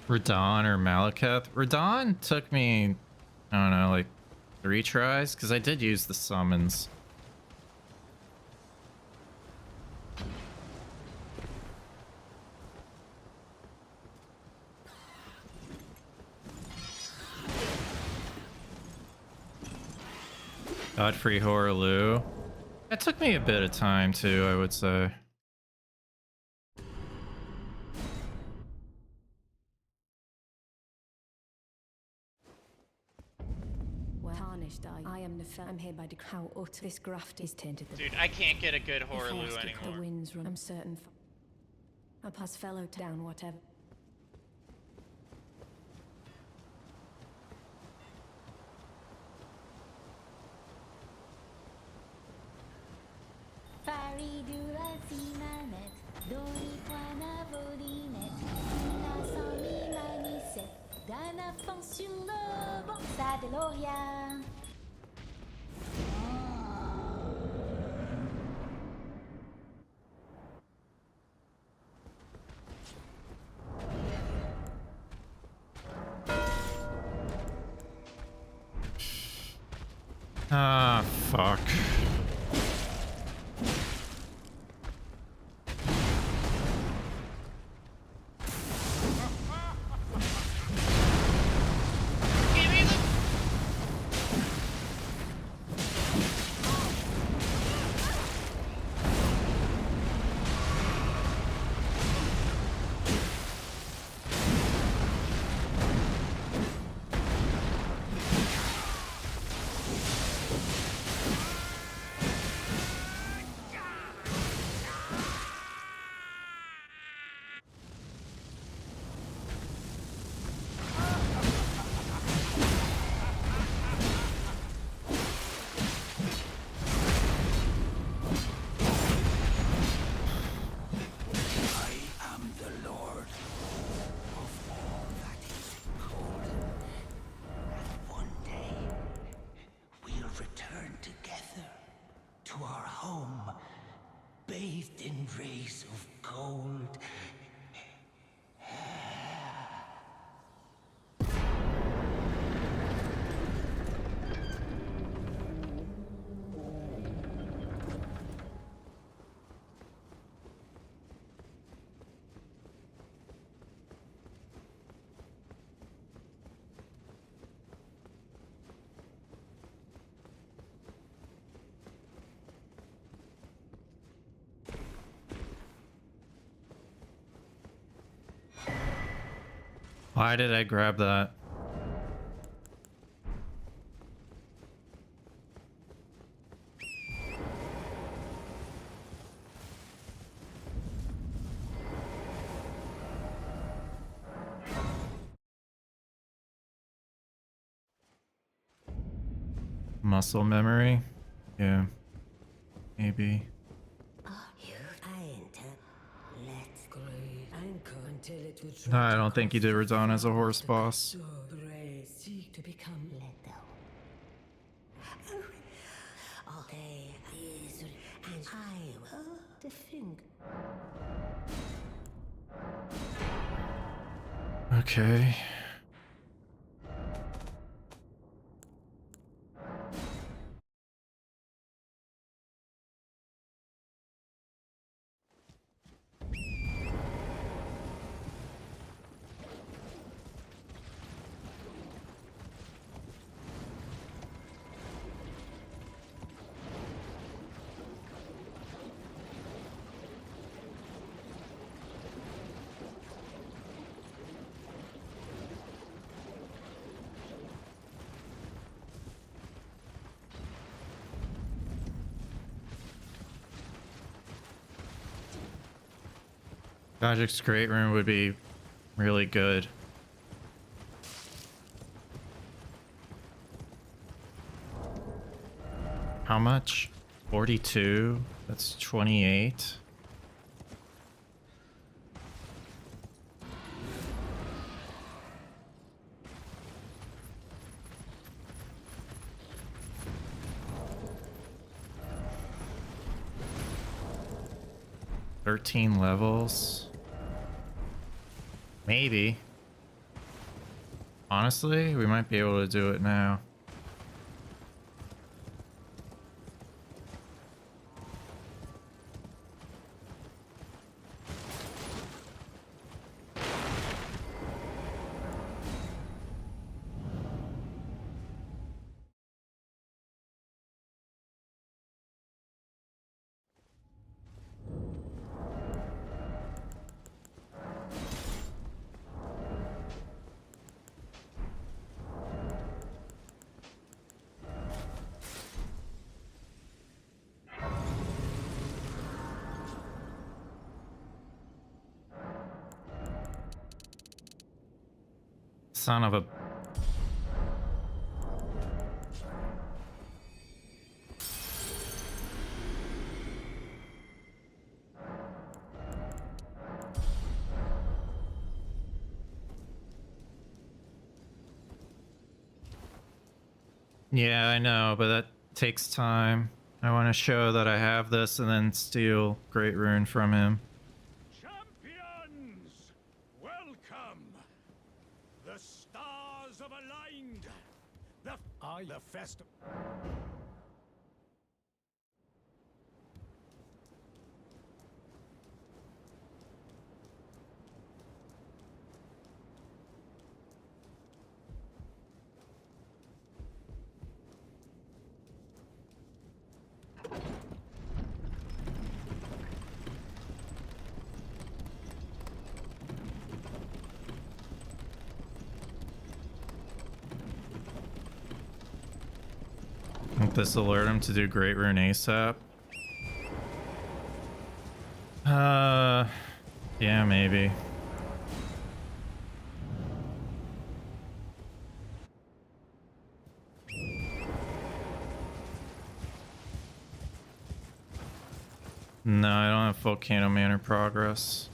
Speaker 1: Radan or Malekith. Radan took me, I don't know, like 3 tries, because I did use the summons. Godfrey Horaloo. That took me a bit of time too, I would say.
Speaker 8: Tarnished, I am the I'm here by how utter this graft is tainted.
Speaker 1: Dude, I can't get a good
Speaker 8: If I
Speaker 1: Horaloo
Speaker 8: ask if
Speaker 1: anymore.
Speaker 8: the winds run, I'm certain. I'll pass fellow down, whatever.
Speaker 4: d'un enfant sur le bon ça de l'Orient.
Speaker 1: Ah, fuck.
Speaker 3: bathed in rays of gold.
Speaker 1: Why did I grab that? Muscle memory? Yeah. Maybe. No, I don't think he did Raydans as a horse boss.
Speaker 8: Seek to become and I will defend.
Speaker 1: Okay. Project's Great Room would be really good. How much? 42? That's 28. $13 levels. Maybe. Honestly, we might be able to do it now. Son of a... Yeah, I know, but that takes time. I want to show that I have this and then steal Great Rune from him.
Speaker 9: Champions, welcome. The stars have aligned. The festival.
Speaker 1: Won't this alert him to do Great Rune ASAP? Yeah, maybe. No, I don't have Volcano Manor progress.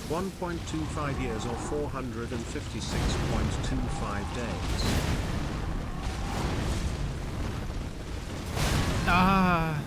Speaker 9: 1.25 years or 456.25 days.
Speaker 1: Ah.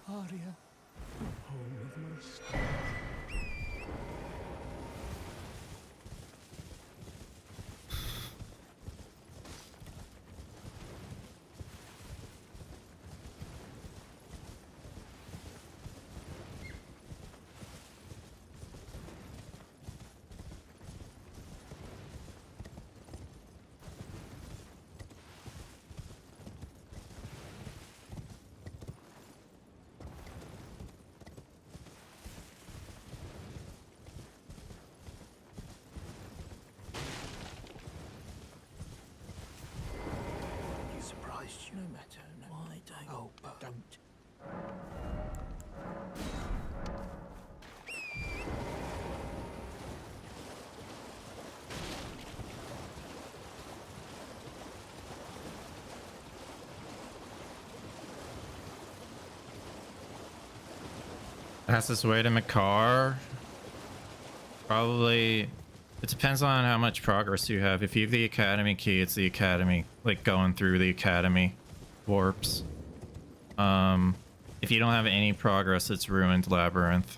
Speaker 9: Aria, home of my star.
Speaker 3: Surprised you.
Speaker 5: No matter, no. Why don't?
Speaker 3: Oh, but
Speaker 5: Don't.
Speaker 1: Fastest way to Makar? Probably. It depends on how much progress you have. If you have the academy key, it's the academy, like going through the academy warps. If you don't have any progress, it's ruined labyrinth.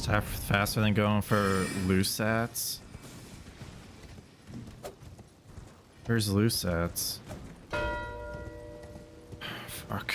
Speaker 1: It's faster than going for Lusats. Where's Lusats? Fuck.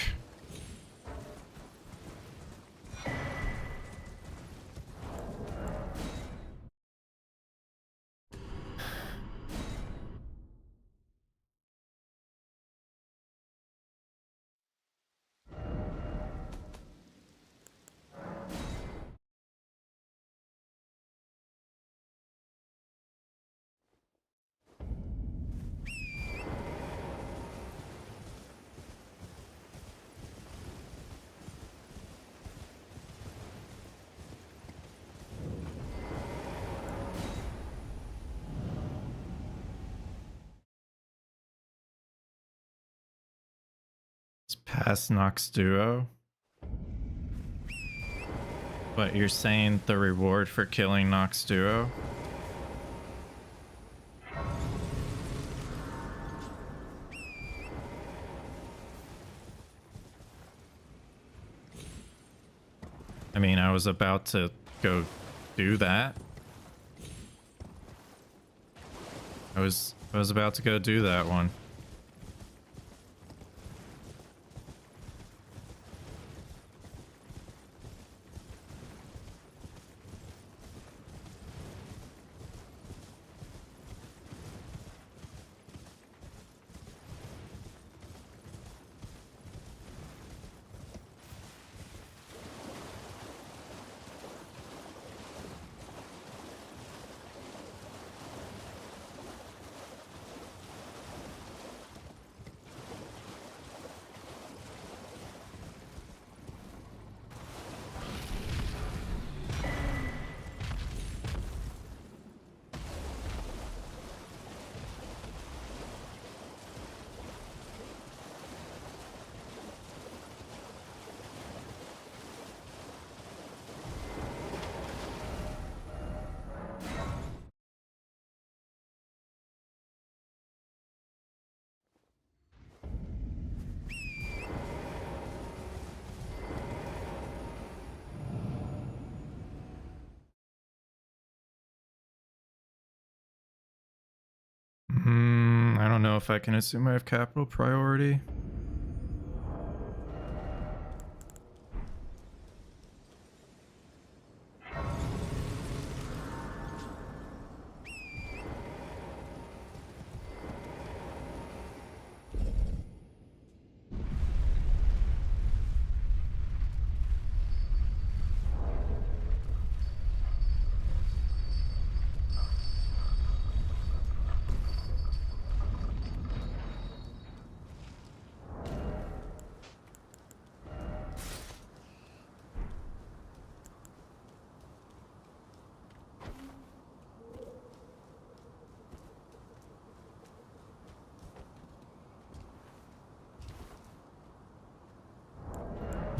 Speaker 1: It's past Nox Duo. But you're saying the reward for killing Nox Duo? I mean, I was about to go do that. I was about to go do that one. I don't know if I can assume I have capital priority.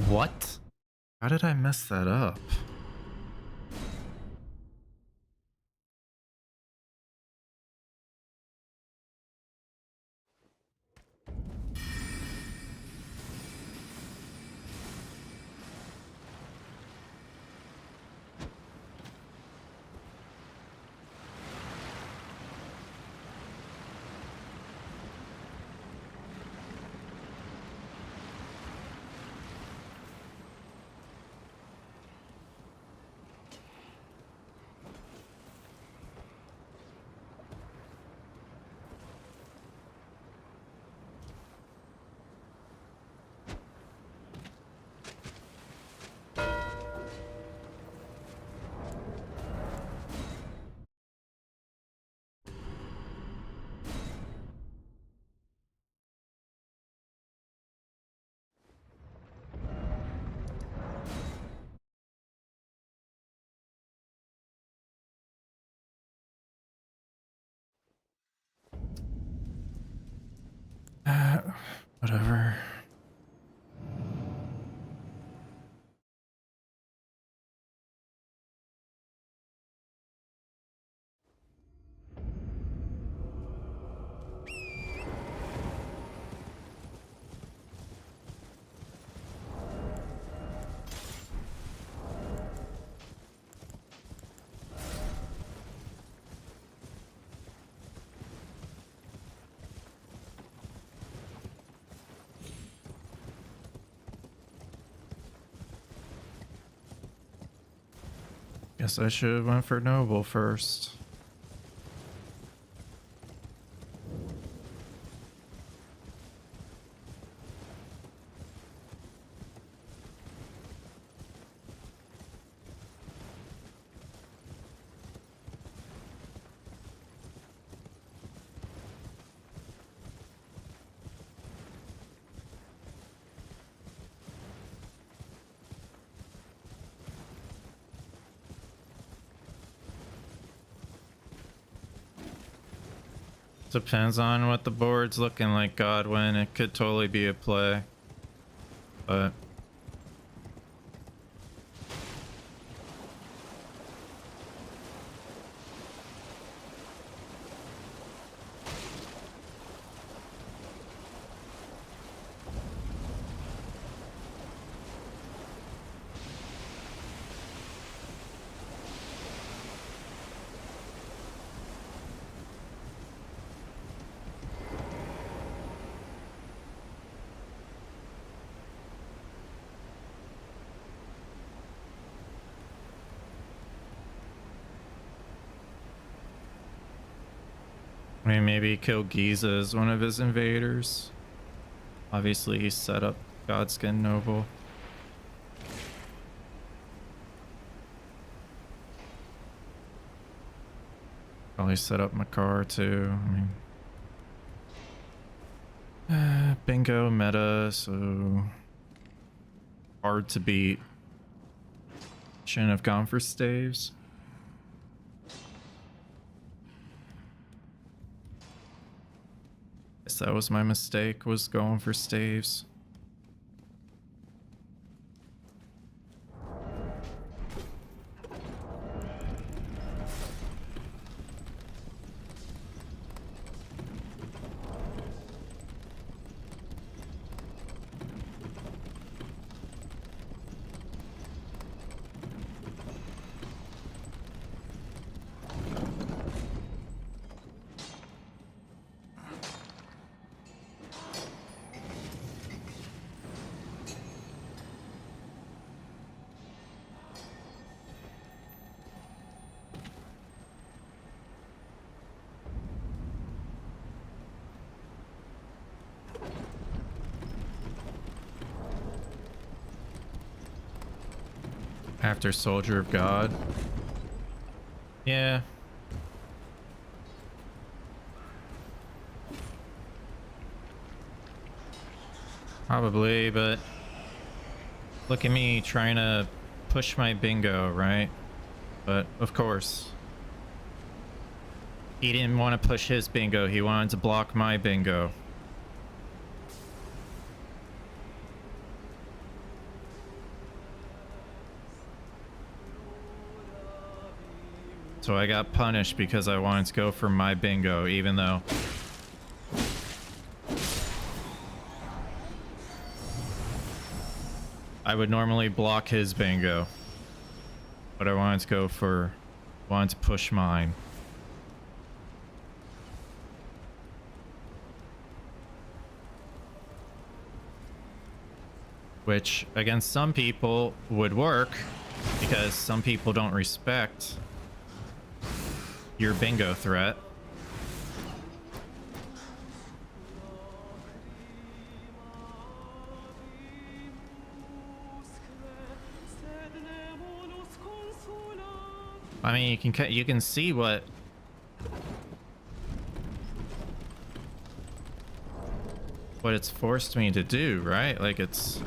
Speaker 1: What? How did I mess that up? Whatever. Guess I should have went for Noble first. Depends on what the board's looking like, Godwin. It could totally be a play. But I mean, maybe kill Giza as one of his invaders. Obviously, he set up Godskin Noble. Probably set up Makar too. I mean, bingo meta, so hard to beat. Shouldn't have gone for staves. Guess that was my mistake, was going for staves. After Soldier of God. Yeah. Probably, but look at me trying to push my bingo, right? But of course, he didn't want to push his bingo. He wanted to block my bingo. So I got punished because I wanted to go for my bingo, even though I would normally block his bingo. But I wanted to go for, wanted to push mine. Which against some people would work because some people don't respect your bingo threat. I mean, you can see what it's forced me to do, right? Like it's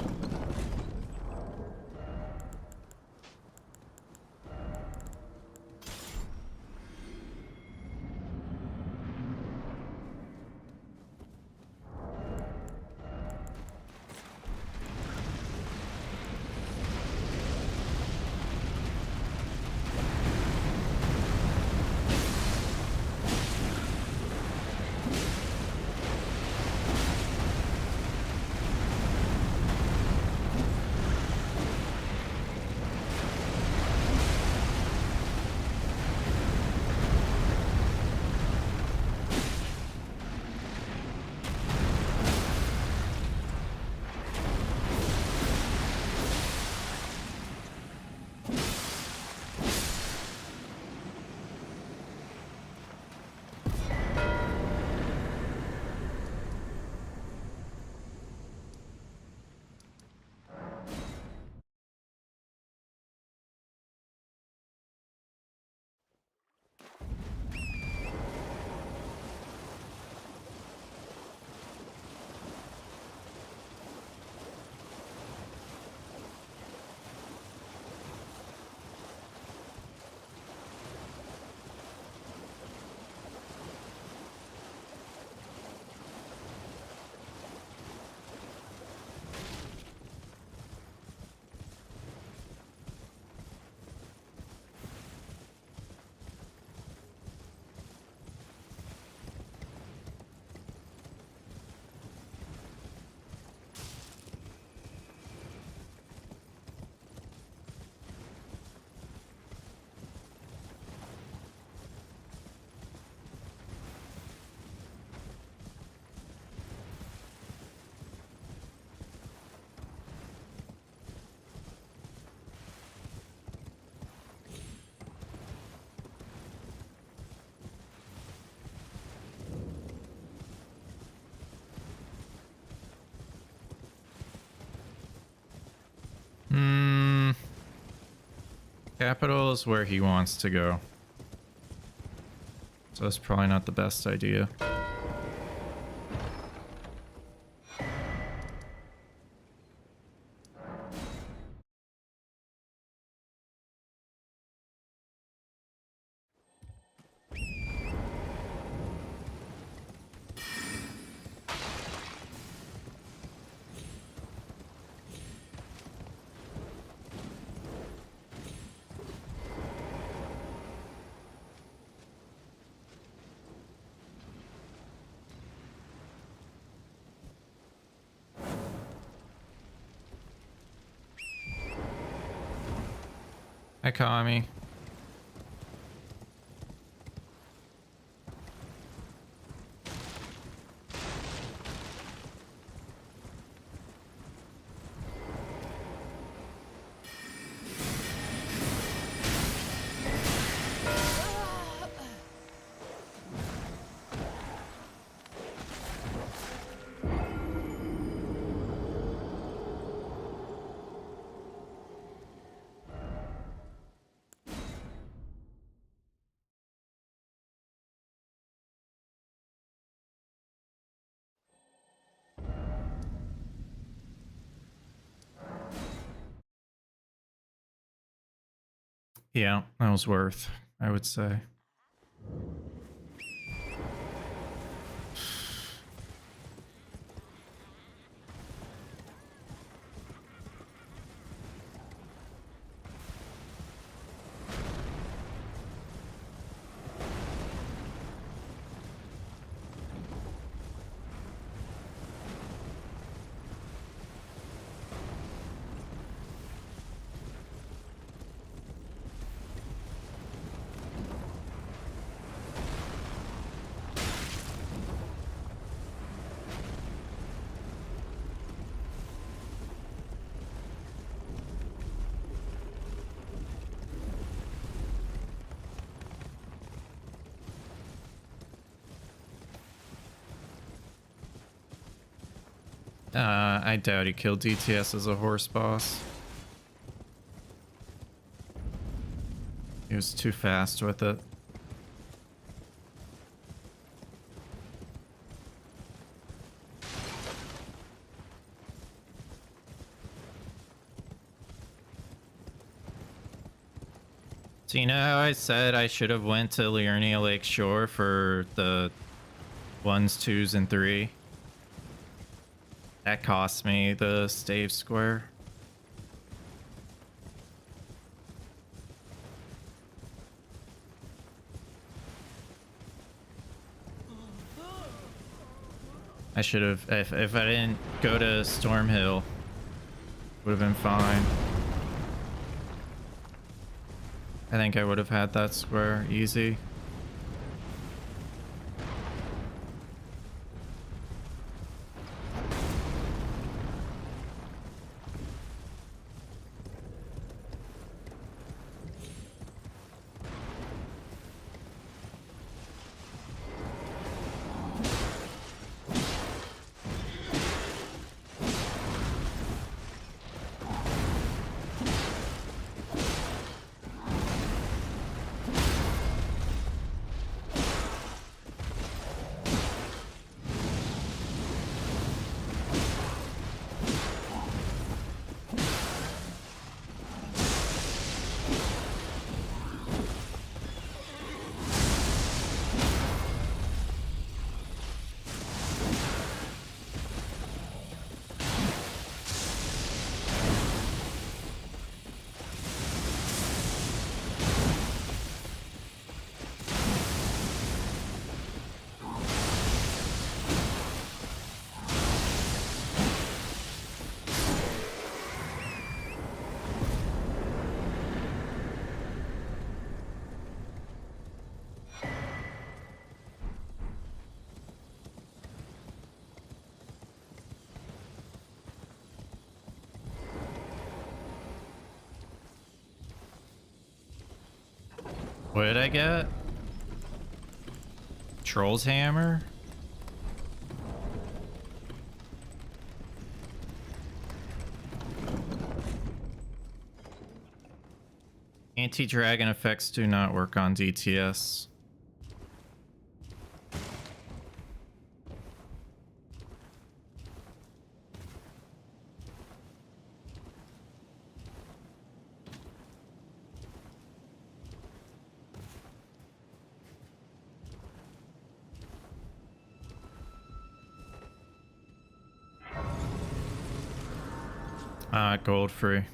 Speaker 1: Capital is where he wants to go. So it's probably not the best idea. Hi, Kami. Yeah, that was worth, I would say. I doubt he killed DTS as a horse boss. He was too fast with it. So you know how I said I should have went to Liurnia Lake Shore for the 1s, 2s, and 3? That cost me the stave square. I should have, if I didn't go to Stormhill, would have been fine. I think I would have had that square easy. What did I get? Troll's hammer? Anti-dragon effects do not work on DTS. Gold free.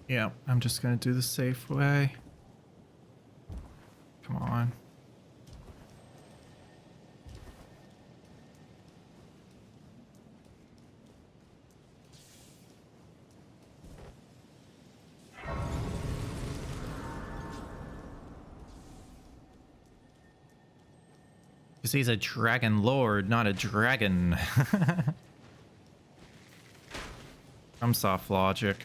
Speaker 1: Yeah, I'm just gonna do the safe way. Come on. Because he's a dragon lord, not a dragon. Some soft logic.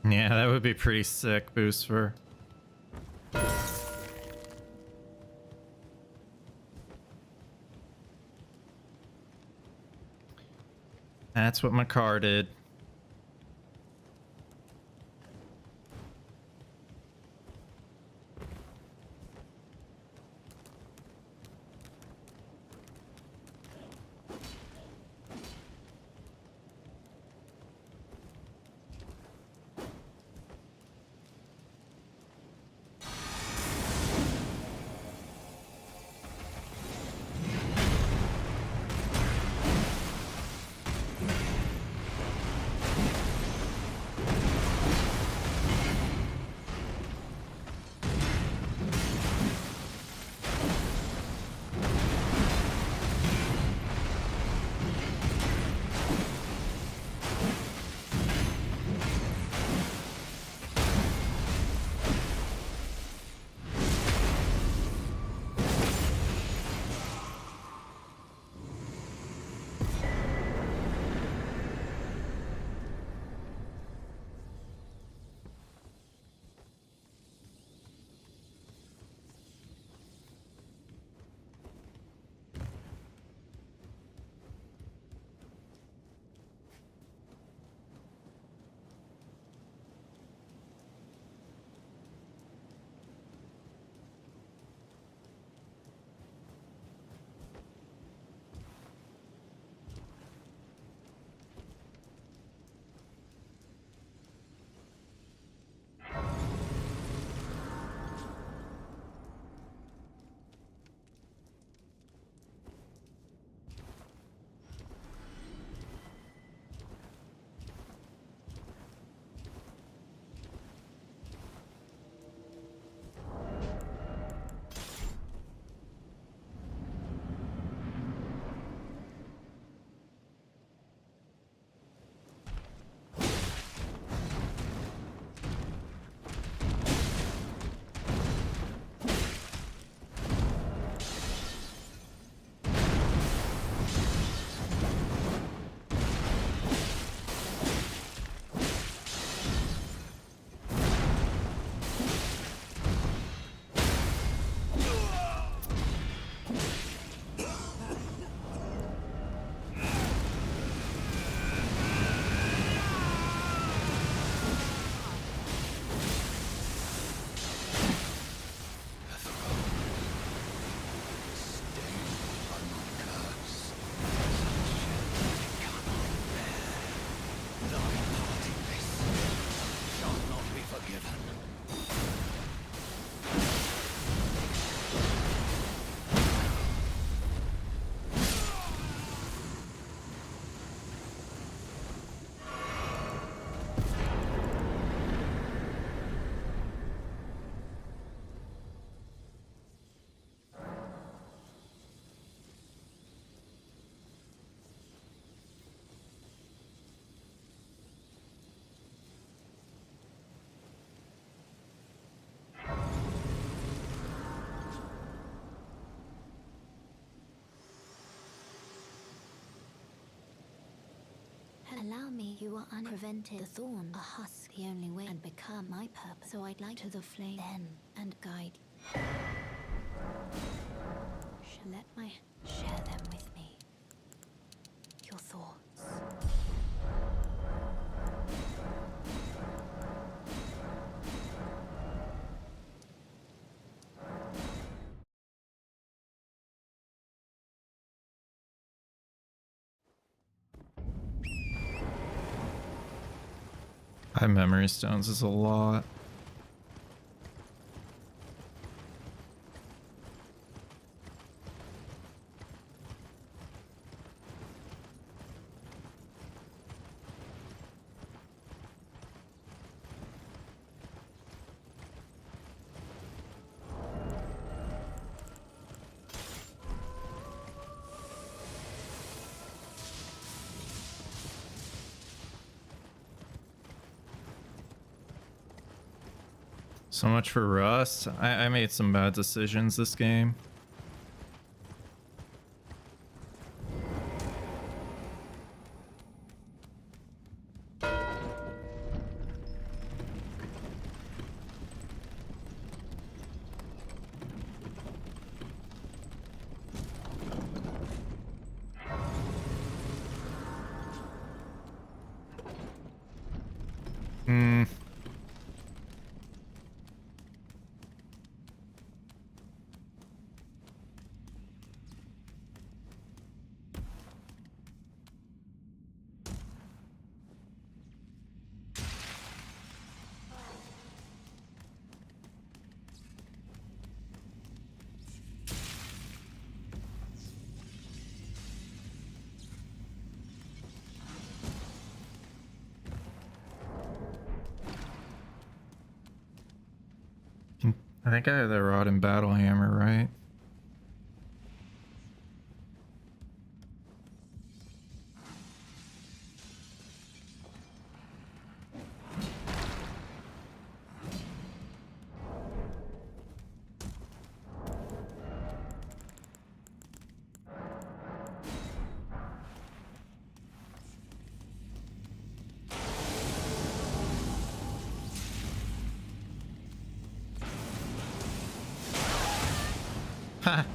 Speaker 1: Yeah, that would be pretty sick boost for. That's what my car did.
Speaker 4: allow me, you are unprevented. The thorn, a husk, the only way, and become my purpose. So I'd like to the flame then and guide. Let my share them with me. Your thoughts.
Speaker 1: High memory stones is a lot. So much for Rust. I made some bad decisions this game. I think I have the rod and battle hammer, right? Ha!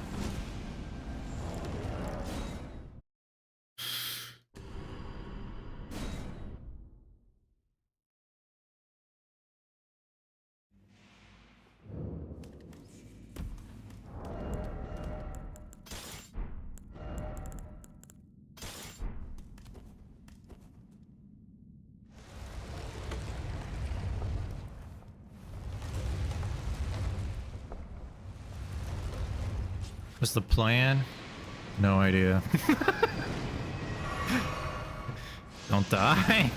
Speaker 1: What's the plan? No idea. Don't die.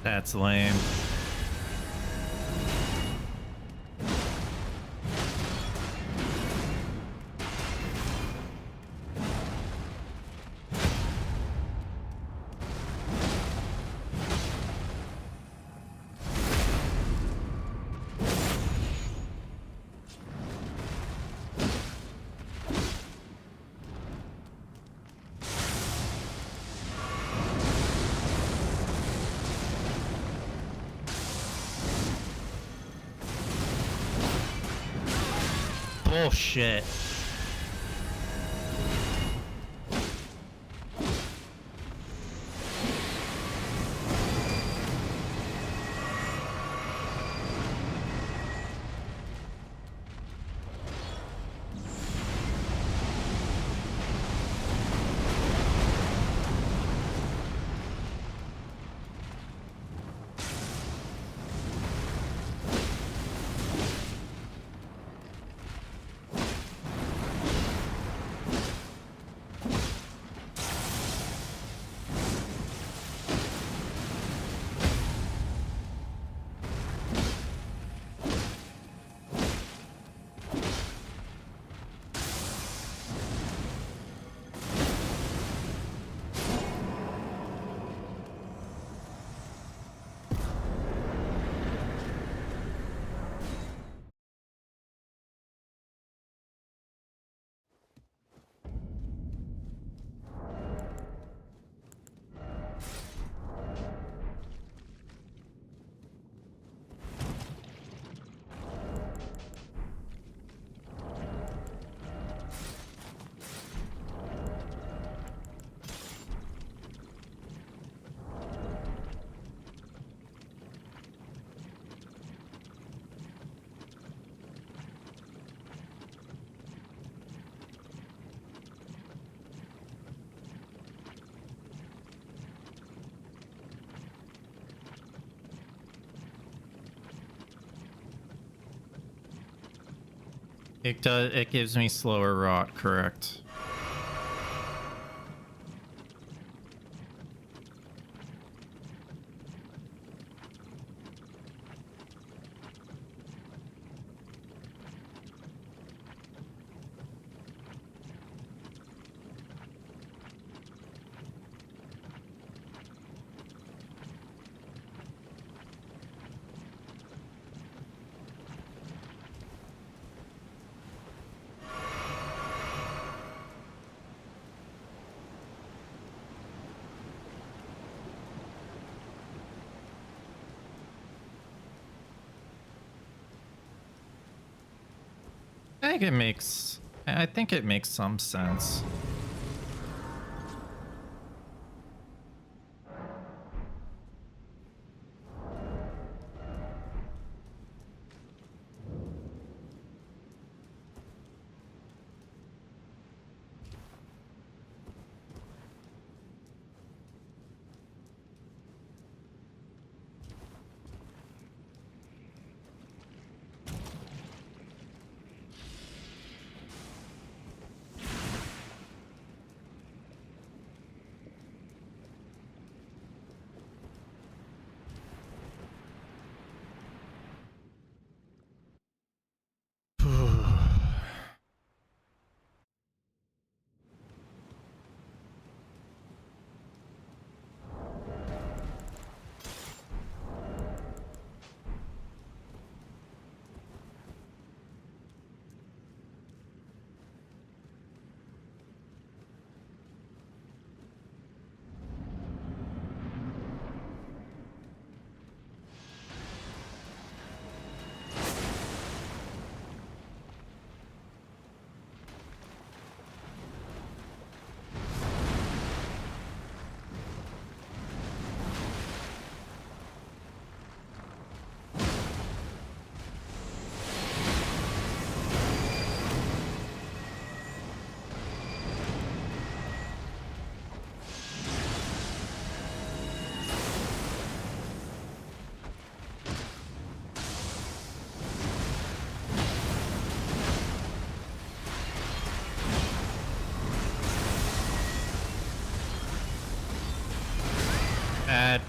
Speaker 1: That's lame. Bullshit. It does. It gives me slower rot. Correct. I think it makes some sense. Add.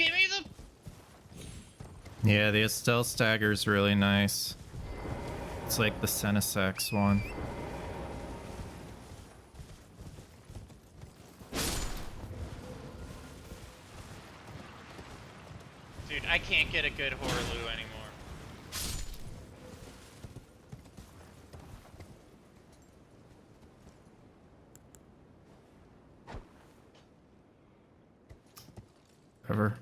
Speaker 1: Give me the. Yeah, the Estelle stagger's really nice. It's like the Senesex one.
Speaker 10: Dude, I can't get a good Horaloo anymore.
Speaker 1: Whatever.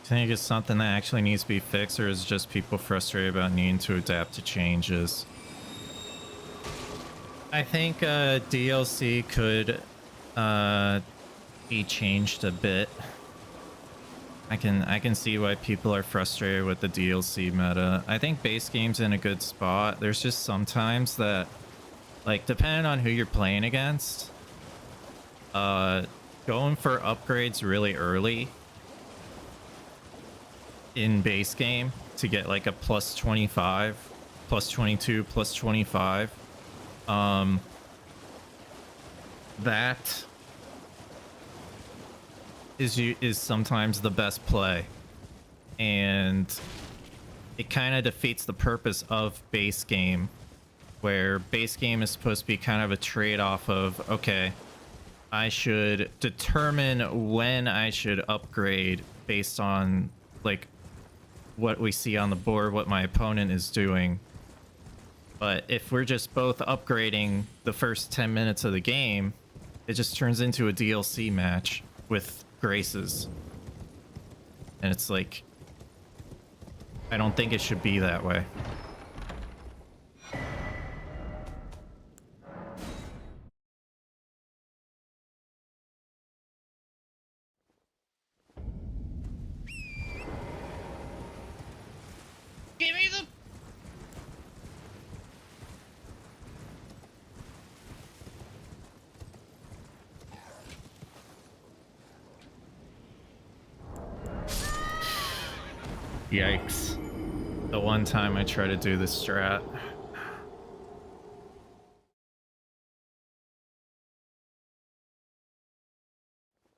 Speaker 1: I think it's something that actually needs to be fixed, or is just people frustrated about needing to adapt to changes? I think DLC could be changed a bit. I can see why people are frustrated with the DLC meta. I think base game's in a good spot. There's just sometimes that, like, depending on who you're playing against, going for upgrades really early in base game to get like a plus 25, plus 22, plus 25, that is sometimes the best play, and it kind of defeats the purpose of base game, where base game is supposed to be kind of a trade-off of, okay, I should determine when I should upgrade based on like what we see on the board, what my opponent is doing. But if we're just both upgrading the first 10 minutes of the game, it just turns into a DLC match with graces. And it's like, I don't think it should be that way.
Speaker 10: Give me the...
Speaker 1: Yikes. The one time I try to do this strat.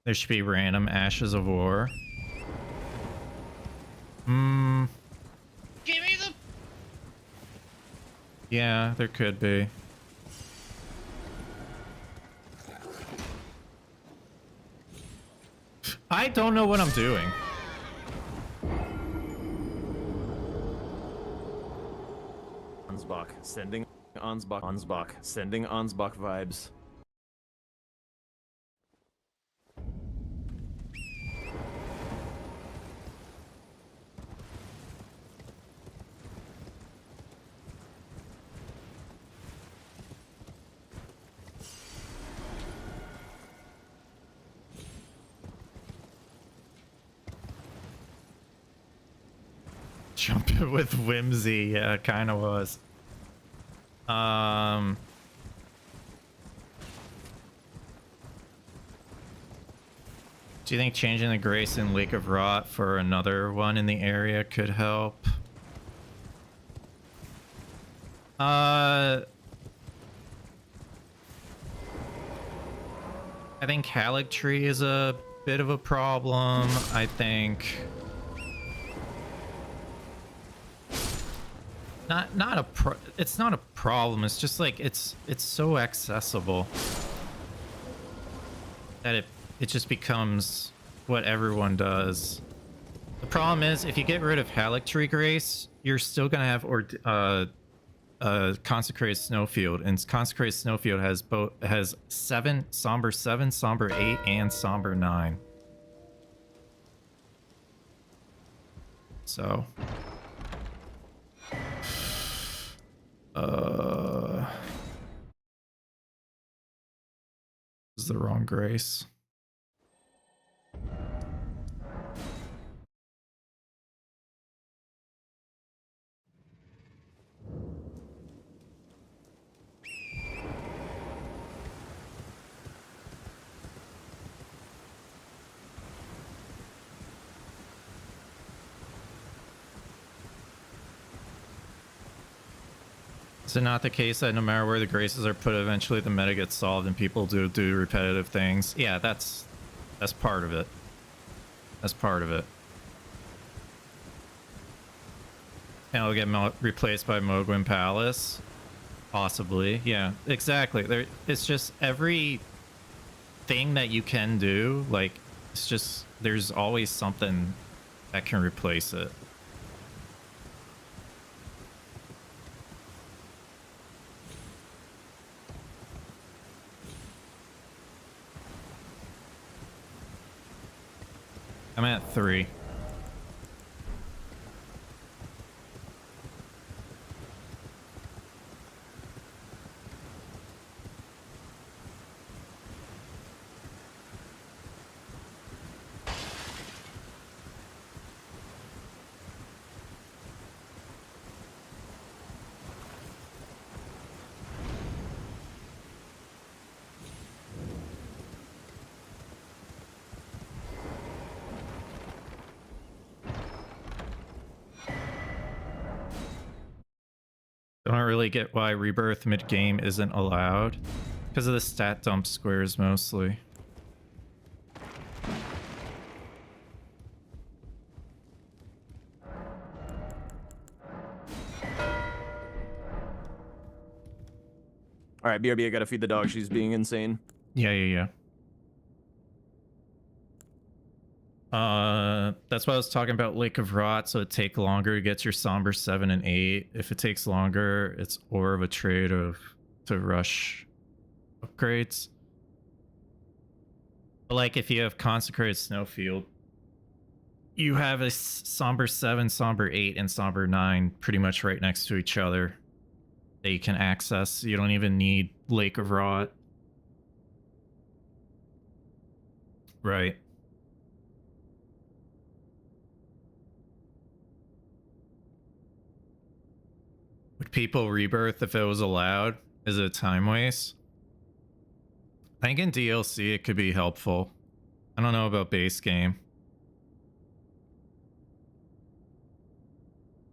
Speaker 1: There should be random Ashes of War.
Speaker 10: Give me the...
Speaker 1: Yeah, there could be. I don't know what I'm doing.
Speaker 6: Ansbach, sending Ansbach, sending Ansbach vibes.
Speaker 1: Jumping with whimsy, yeah, kind of was. Do you think changing the grace in Lake of Rot for another one in the area could help? I think Haligtree is a bit of a problem. I think it's not a problem. It's just like it's so accessible that it just becomes what everyone does. The problem is if you get rid of Haligtree Grace, you're still gonna have Consecrated Snowfield, and Consecrated Snowfield has 7, Somber 7, Somber 8, and Somber 9. So this is the wrong grace. Is it not the case that no matter where the graces are put, eventually the meta gets solved and people do repetitive things? Yeah, that's part of it. That's part of it. And it'll get replaced by Mogwin Palace. Possibly. Yeah, exactly. It's just every thing that you can do, like, it's just, there's always something that can replace it. I'm at 3. I don't really get why rebirth mid-game isn't allowed. Because of the stat dump squares, mostly.
Speaker 6: Alright, BRB, I gotta feed the dog. She's being insane.
Speaker 1: Yeah. That's why I was talking about Lake of Rot, so it take longer to get your Somber 7 and 8. If it takes longer, it's more of a trade to rush upgrades. But like if you have Consecrated Snowfield, you have a Somber 7, Somber 8, and Somber 9 pretty much right next to each other that you can access. You don't even need Lake of Rot. Right. Would people rebirth if it was allowed? Is it a time waste? I think in DLC it could be helpful. I don't know about base game.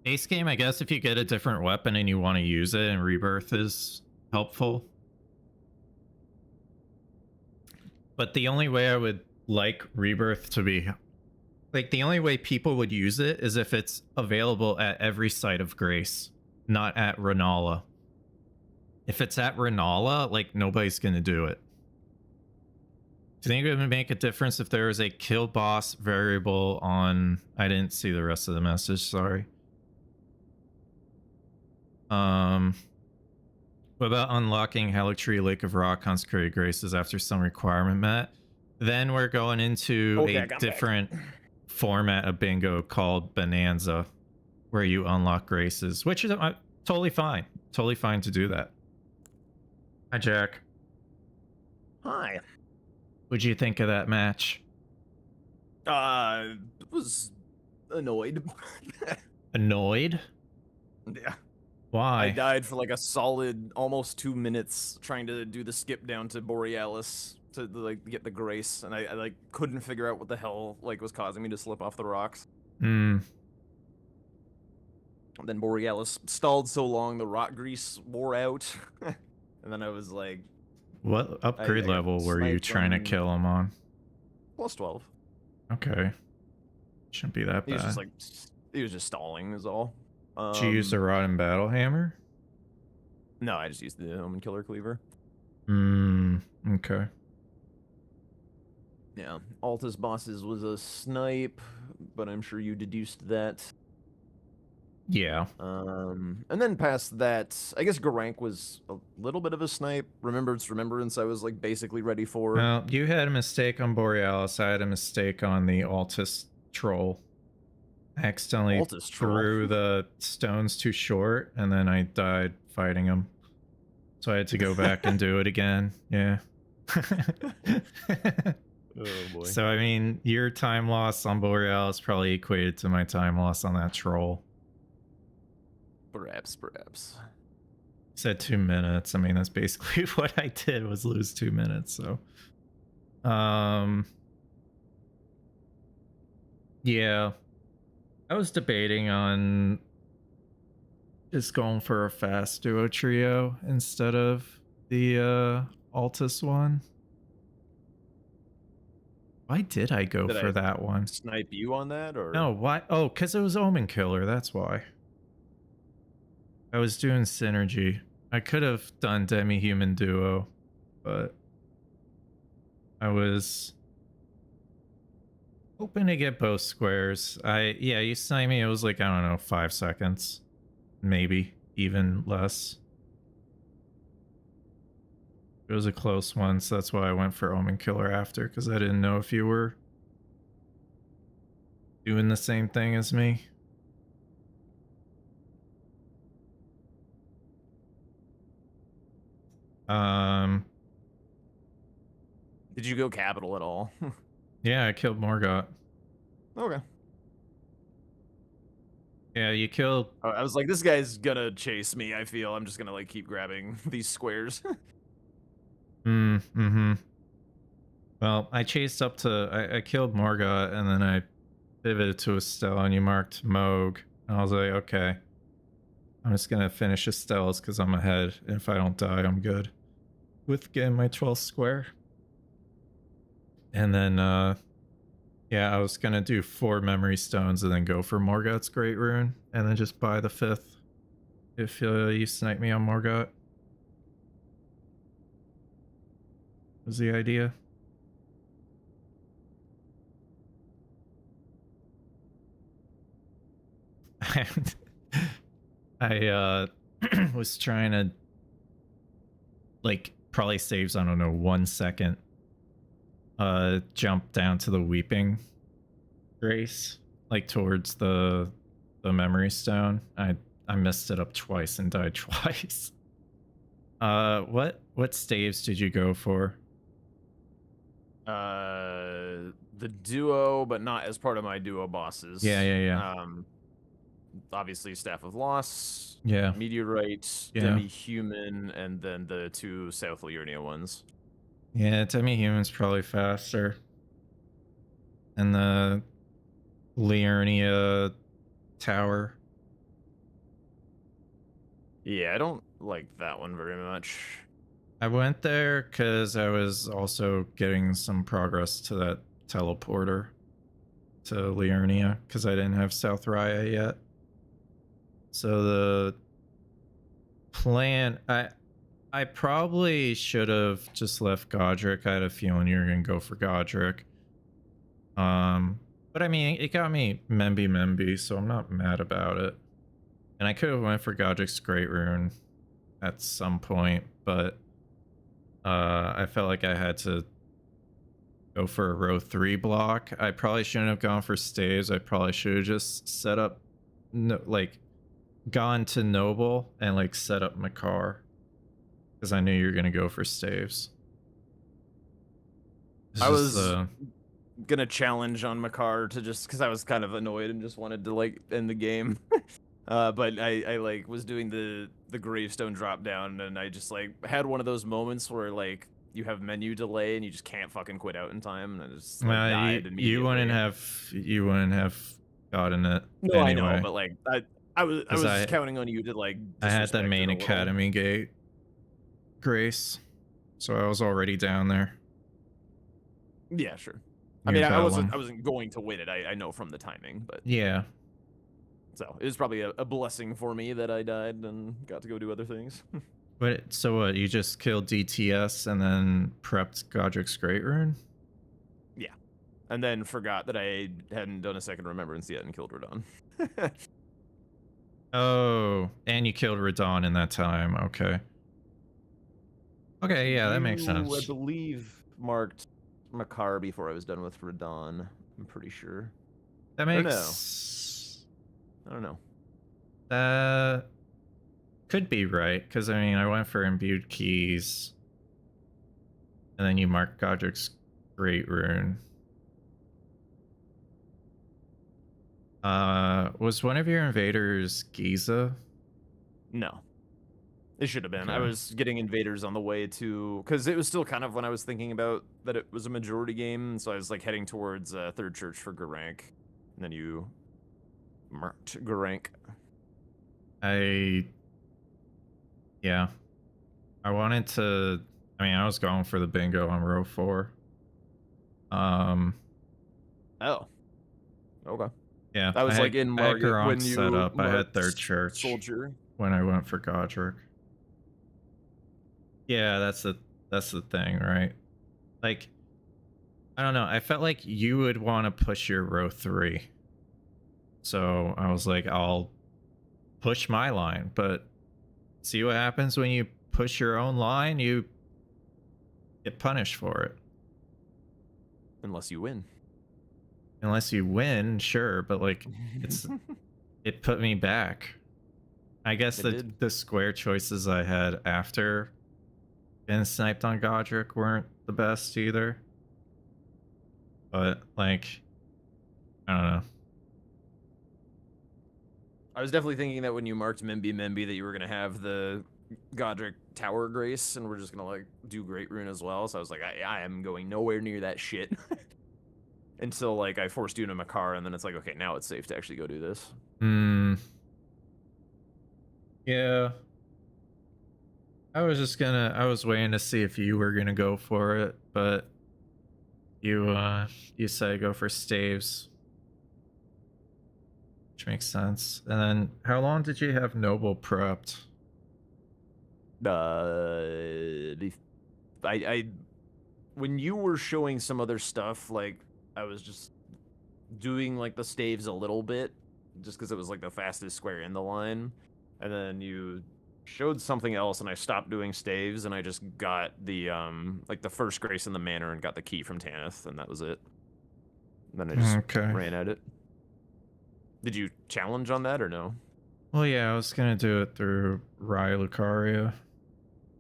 Speaker 1: Base game, I guess if you get a different weapon and you want to use it, and rebirth is helpful. But the only way I would like rebirth to be... like, the only way people would use it is if it's available at every site of grace. Not at Renala. If it's at Renala, like, nobody's gonna do it. Do you think it would make a difference if there was a kill boss variable on... I didn't see the rest of the message, sorry. What about unlocking Halictree, Lake of Rock, Consecrated Graces after some requirement met? Then we're going into a different format of bingo called Bonanza, where you unlock graces, which is totally fine. Totally fine to do that. Hi, Jack.
Speaker 6: Hi.
Speaker 1: What'd you think of that match?
Speaker 6: Was annoyed.
Speaker 1: Annoyed?
Speaker 6: Yeah.
Speaker 1: Why?
Speaker 6: I died for like a solid almost 2 minutes trying to do the skip down to Borealis to like get the grace, and I like couldn't figure out what the hell like was causing me to slip off the rocks.
Speaker 1: Hmm.
Speaker 6: Then Borealis stalled so long the rock grease wore out, and then I was like,
Speaker 1: What upgrade level were you trying to kill him on?
Speaker 6: Plus 12.
Speaker 1: Okay. Shouldn't be that bad.
Speaker 6: He was just like, he was just stalling is all.
Speaker 1: Did you use the Rod and Battle Hammer?
Speaker 6: No, I just used the Omen Killer Cleaver.
Speaker 1: Okay.
Speaker 6: Yeah, Altus bosses was a snipe, but I'm sure you deduced that.
Speaker 1: Yeah.
Speaker 6: And then past that, I guess Garank was a little bit of a snipe. Remembrance I was like basically ready for.
Speaker 1: Well, you had a mistake on Borealis. I had a mistake on the Altus Troll. I accidentally threw the stones too short, and then I died fighting him. So I had to go back and do it again. Yeah.
Speaker 6: Oh boy.
Speaker 1: So, I mean, your time loss on Borealis probably equated to my time loss on that troll.
Speaker 6: Perhaps.
Speaker 1: Said 2 minutes. I mean, that's basically what I did, was lose 2 minutes, so. Yeah. I was debating on Just going for a fast duo trio instead of the Altus one. Why did I go for that one?
Speaker 6: Snipe you on that, or
Speaker 1: No, why? Oh, because it was Omen Killer. That's why. I was doing synergy. I could have done Demi-Human Duo, but I was hoping to get both squares. Yeah, you sniped me. It was like, I don't know, 5 seconds. Maybe even less. It was a close one, so that's why I went for Omen Killer after, because I didn't know if you were doing the same thing as me.
Speaker 6: did you go capital at all?
Speaker 1: Yeah, I killed Morgott.
Speaker 6: Okay.
Speaker 1: Yeah, you killed...
Speaker 6: I was like, this guy's gonna chase me, I feel. I'm just gonna, like, keep grabbing these squares.
Speaker 1: Mm-hmm. Well, I chased up to... I killed Morgott, and then I pivoted to Estelle, and you marked Moog. And I was like, okay. I'm just gonna finish Estelle's, because I'm ahead. And if I don't die, I'm good. With getting my 12th square. And then, yeah, I was gonna do 4 memory stones and then go for Morgott's Great Rune, and then just buy the 5th if you snipe me on Morgott. Was the idea. I was trying to, like, probably saves, I don't know, 1 second. Jump down to the Weeping Grace, like towards the memory stone. I messed it up twice and died twice. What staves did you go for?
Speaker 6: The duo, but not as part of my duo bosses.
Speaker 1: Yeah.
Speaker 6: Obviously, Staff of Loss.
Speaker 1: Yeah.
Speaker 6: Meteorite,
Speaker 1: Yeah.
Speaker 6: Demi-Human, and then the 2 South Liurnia ones.
Speaker 1: Yeah, Demi-Human's probably faster. And the Liurnia tower.
Speaker 6: Yeah, I don't like that one very much.
Speaker 1: I went there because I was also getting some progress to that teleporter to Liurnia, because I didn't have South Raya yet. So the plan... I probably should have just left Godric. I had a feeling you were going to go for Godric. But I mean, it got me Memby, so I'm not mad about it. And I could have went for Godric's Great Rune at some point, but I felt like I had to go for a row 3 block. I probably shouldn't have gone for staves. I probably should have just set up, gone to Noble and, like, set up Makar. Because I knew you were going to go for staves.
Speaker 6: I was gonna challenge on Makar to just because I was kind of annoyed and just wanted to, like, end the game. But I like was doing the gravestone drop down, and I just, like, had one of those moments where, like, you have menu delay and you just can't fucking quit out in time, and I just, like, died immediately. You
Speaker 1: wouldn't have gotten it.
Speaker 6: No,
Speaker 1: anyway.
Speaker 6: I know, but, like, I was counting on you to, like,
Speaker 1: I had that main academy gate grace, so I was already down there.
Speaker 6: Yeah, sure. I mean, I wasn't going to win it. I know from the timing, but
Speaker 1: yeah.
Speaker 6: So it was probably a blessing for me that I died and got to go do other things.
Speaker 1: But so what? You just killed DTS and then prepped Godric's Great Rune?
Speaker 6: Yeah, and then forgot that I hadn't done a second remembrance yet and killed Raydans.
Speaker 1: Oh, and you killed Raydans in that time. Okay. Okay, yeah, that makes sense.
Speaker 6: I believe marked Makar before I was done with Raydans. I'm pretty sure.
Speaker 1: That makes...
Speaker 6: I don't know.
Speaker 1: That could be right, because I mean, I went for imbued keys, and then you marked Godric's Great Rune. Was one of your invaders Giza?
Speaker 6: No. It should have been.
Speaker 1: Okay.
Speaker 6: I was getting invaders on the way to... Because it was still kind of when I was thinking about that it was a majority game, so I was, like, heading towards Third Church for Garank. And then you marked Garank.
Speaker 1: Yeah. I wanted to, I mean, I was going for the bingo on row 4.
Speaker 6: Oh. Okay.
Speaker 1: Yeah.
Speaker 6: I was like in
Speaker 1: I had
Speaker 6: Market when
Speaker 1: Garant
Speaker 6: you
Speaker 1: set up. I had their
Speaker 6: marked
Speaker 1: church
Speaker 6: soldier.
Speaker 1: when I went for Godric. Yeah, that's the thing, right? Like, I don't know. I felt like you would want to push your row 3. So I was like, I'll push my line, but see what happens when you push your own line, you get punished for it.
Speaker 6: Unless you win.
Speaker 1: Unless you win, sure, but like it put me back. I guess the square choices I had after getting sniped on Godric weren't the best either. But like, I don't know.
Speaker 6: I was definitely thinking that when you marked Memby that you were gonna have the Godric Tower Grace, and we're just gonna like do Great Rune as well. So I was like, I am going nowhere near that shit until like I forced you into Makar, and then it's like, okay, now it's safe to actually go do this.
Speaker 1: Yeah. I was waiting to see if you were gonna go for it, but you said go for staves. Which makes sense. And then how long did you have Noble prepped?
Speaker 6: When you were showing some other stuff, like I was just doing like the staves a little bit, just because it was like the fastest square in the line, and then you showed something else, and I stopped doing staves, and I just got the like the first grace in the manor and got the key from Tanith, and that was it. And then I just ran at it. Did you challenge on that or no?
Speaker 1: Well, yeah, I was gonna do it through Rye Lucaria.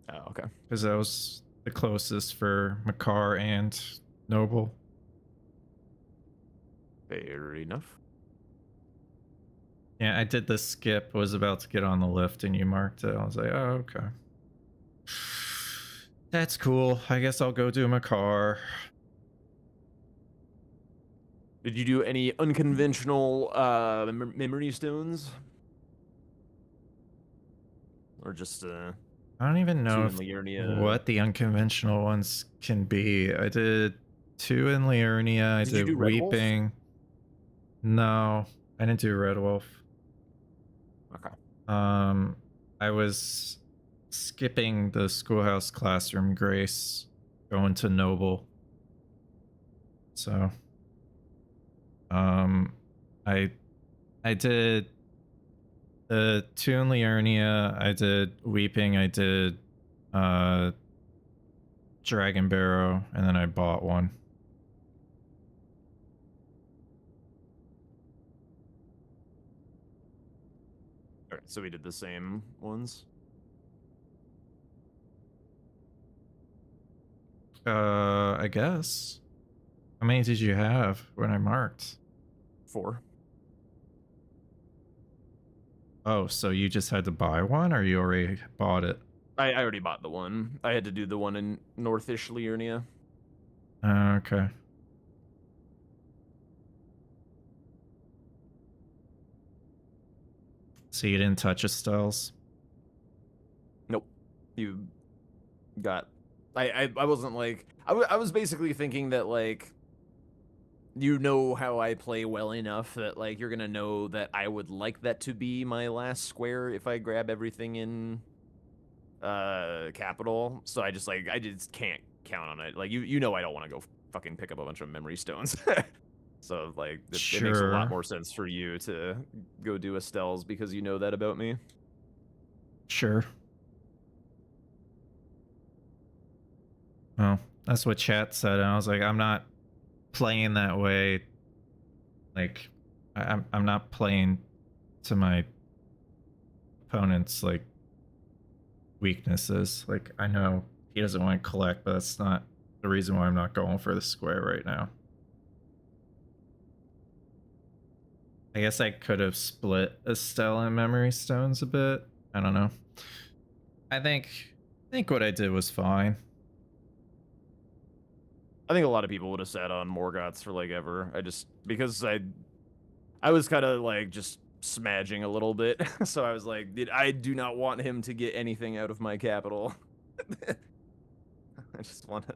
Speaker 6: Oh, okay.
Speaker 1: Because that was the closest for Makar and Noble.
Speaker 6: Fair enough.
Speaker 1: Yeah, I did the skip, was about to get on the lift, and you marked it. I was like, oh, okay. That's cool. I guess I'll go do Makar.
Speaker 6: Did you do any unconventional memory stones? Or just
Speaker 1: I don't even know what the
Speaker 6: the
Speaker 1: unconventional ones can be. I did 2 in Liurnia. I did Weeping. No, I didn't do Red Wolf.
Speaker 6: Okay.
Speaker 1: I was skipping the Schoolhouse Classroom Grace, going to Noble. So, I did the 2 in Liurnia, I did Weeping, I did Dragon Barrow, and then I bought one.
Speaker 6: Alright, so we did the same ones?
Speaker 1: I guess. How many did you have when I marked?
Speaker 6: 4.
Speaker 1: Oh, so you just had to buy one, or you already bought it?
Speaker 6: I already bought the one. I had to do the one in Northish Liurnia.
Speaker 1: Okay. So you didn't touch Estelle's?
Speaker 6: Nope. You got... I wasn't like... I was basically thinking that, like... You know how I play well enough that, like, you're gonna know that I would like that to be my last square if I grab everything in Capital. So I just can't count on it. Like, you know I don't want to go fucking pick up a bunch of memory stones. So, like, it makes a lot more sense for you to go do Estelle's because you know that about me.
Speaker 1: Sure. Well, that's what chat said, and I was like, I'm not playing that way. Like, I'm not playing to my opponent's, like, weaknesses. Like, I know he doesn't want to collect, but that's not the reason why I'm not going for the square right now. I guess I could have split Estelle and Memory Stones a bit. I don't know. I think what I did was fine.
Speaker 6: I think a lot of people would have sat on Morgoth's for like ever. Because I was kind of like just smudging a little bit. So I was like, I do not want him to get anything out of my capital. I just want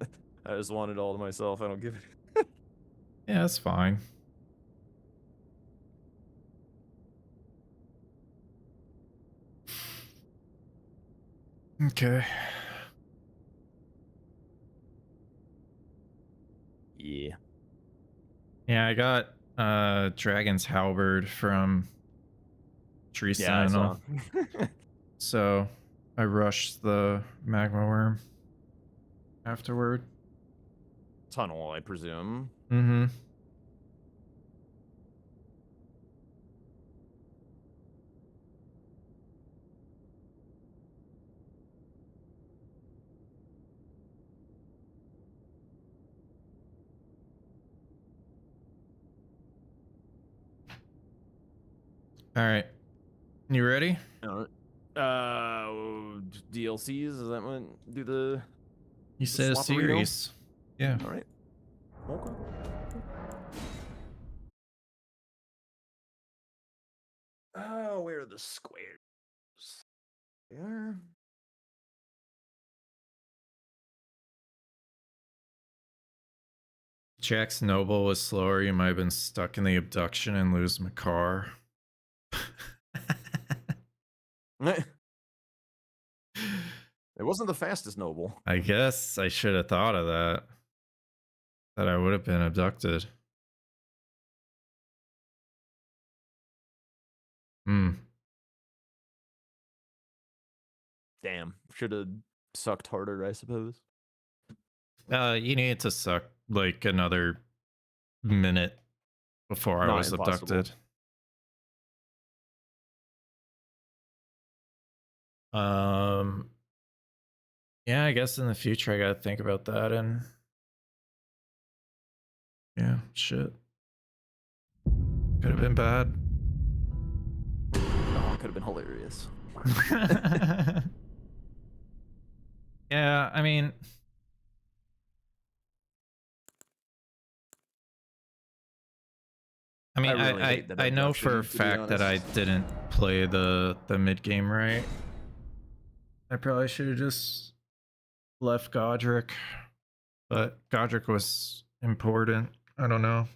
Speaker 6: it all to myself. I don't give it.
Speaker 1: Yeah, that's fine. Okay.
Speaker 6: Yeah.
Speaker 1: Yeah, I got Dragon's Halberd from Tree
Speaker 6: Yeah, I
Speaker 1: Sentinel.
Speaker 6: saw.
Speaker 1: So I rushed the magma worm afterward.
Speaker 6: Tunnel, I presume.
Speaker 1: Mm-hmm. All right. You ready?
Speaker 6: DLCs, is that what do the
Speaker 1: You said a
Speaker 6: Swapperino?
Speaker 1: series. Yeah.
Speaker 6: All right. Okay. Oh, where are the squares? There.
Speaker 1: Jack's noble was slower. You might have been stuck in the abduction and lose my car.
Speaker 6: It wasn't the fastest noble.
Speaker 1: I guess I should have thought of that. That I would have been abducted. Hmm.
Speaker 6: Damn. Should have sucked harder, I suppose.
Speaker 1: You needed to suck like another minute before I
Speaker 6: Not
Speaker 1: was
Speaker 6: impossible.
Speaker 1: abducted. Yeah, I guess in the future I gotta think about that and yeah, shit. Could have been bad.
Speaker 6: Oh, could have been hilarious.
Speaker 1: Yeah, I mean,
Speaker 6: really hate that
Speaker 1: I know for a
Speaker 6: abduction, to be
Speaker 1: fact that I
Speaker 6: honest.
Speaker 1: didn't play the mid game right. I probably should have just left Godric, but Godric was important. I don't know.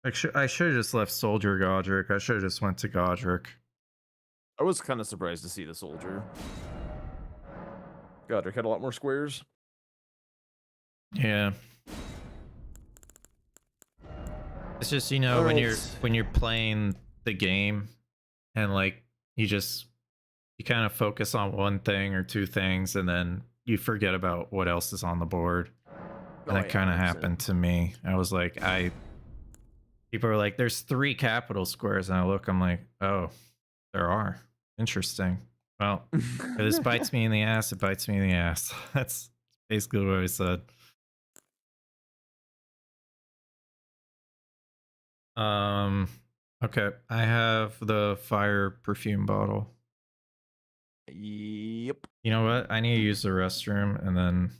Speaker 1: I should have just left Soldier Godric. I should have just went to Godric.
Speaker 6: I was kind of surprised to see the soldier. Godric had a lot more squares.
Speaker 1: Yeah. It's just, you know, when you're playing the game and like you kind of focus on one thing or two things and then you forget about what else is on the board. And that kind of happened to me. I was like, people are like, there's 3 capital squares, and I look, I'm like, oh, there are. Interesting. Well, if this bites me in the ass, it bites me in the ass. That's basically what I said. Okay, I have the fire perfume bottle.
Speaker 6: Yep.
Speaker 1: You know what? I need to use the restroom and then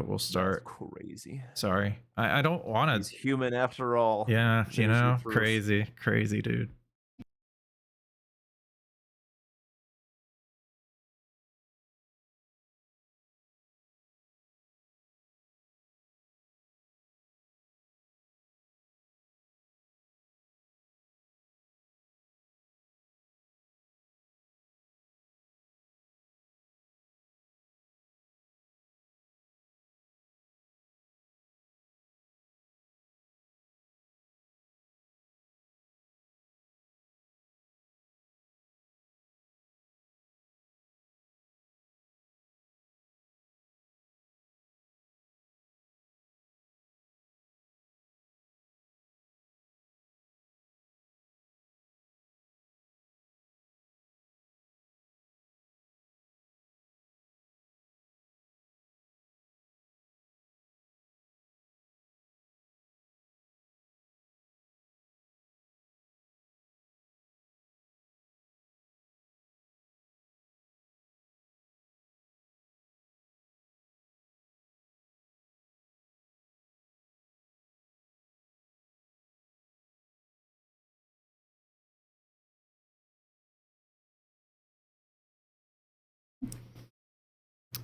Speaker 1: we'll start.
Speaker 6: That's crazy.
Speaker 1: Sorry. I don't want to.
Speaker 6: He's human after all.
Speaker 1: Yeah, you know,
Speaker 6: proof.
Speaker 1: crazy dude.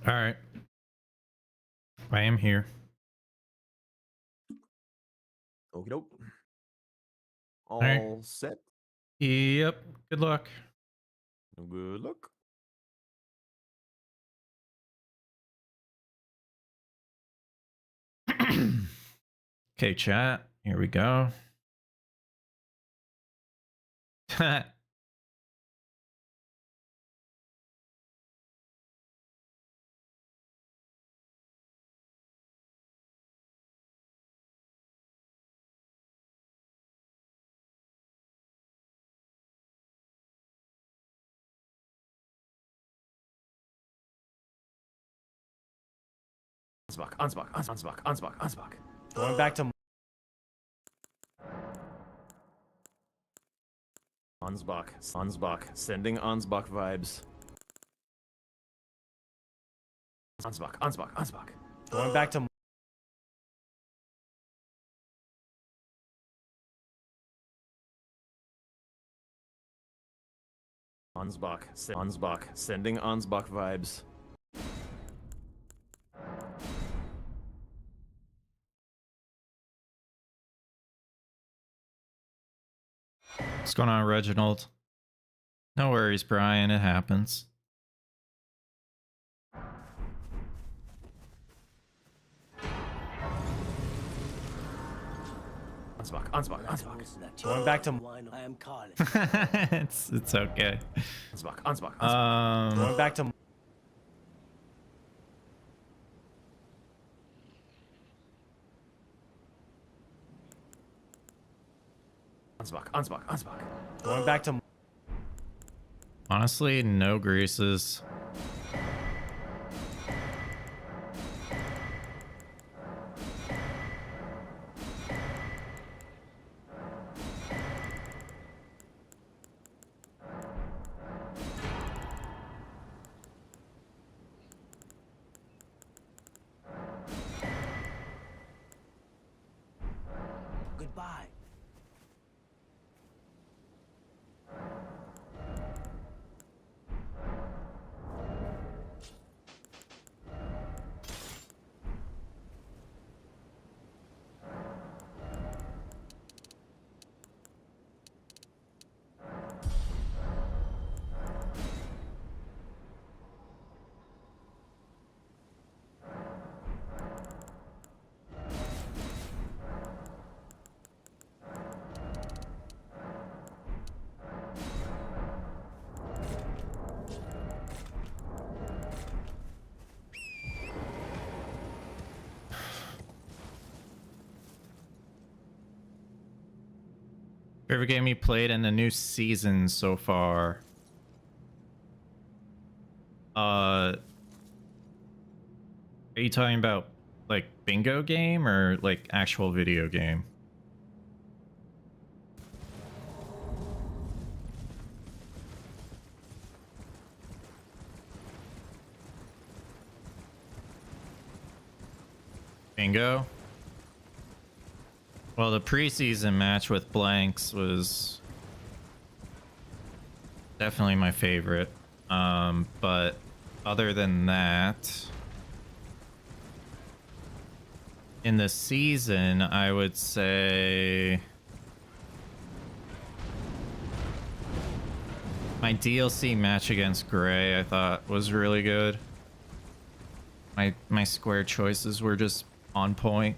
Speaker 1: All right. I am here.
Speaker 6: Okie doke. All
Speaker 1: right.
Speaker 6: set.
Speaker 1: Yep. Good luck.
Speaker 6: Good luck.
Speaker 1: Okay, chat. Here we go.
Speaker 6: Ansbach.
Speaker 7: Going back to
Speaker 6: Ansbach. Sending Ansbach vibes. Ansbach.
Speaker 7: going back to
Speaker 6: Ansbach. Sending Ansbach vibes.
Speaker 1: What's going on, Reginald? No worries, Brian. It happens.
Speaker 6: Ansbach.
Speaker 7: going back to
Speaker 3: I am Carly.
Speaker 1: It's okay.
Speaker 6: Ansbach.
Speaker 7: going back to
Speaker 6: Ansbach.
Speaker 7: going back to
Speaker 1: Honestly, no greases.
Speaker 3: Goodbye.
Speaker 1: Favorite game you played in the new season so far? Are you talking about like bingo game or like actual video game? Bingo? Well, the preseason match with Blanxz was definitely my favorite. But other than that, in the season, I would say my DLC match against Grey, I thought was really good. My square choices were just on point.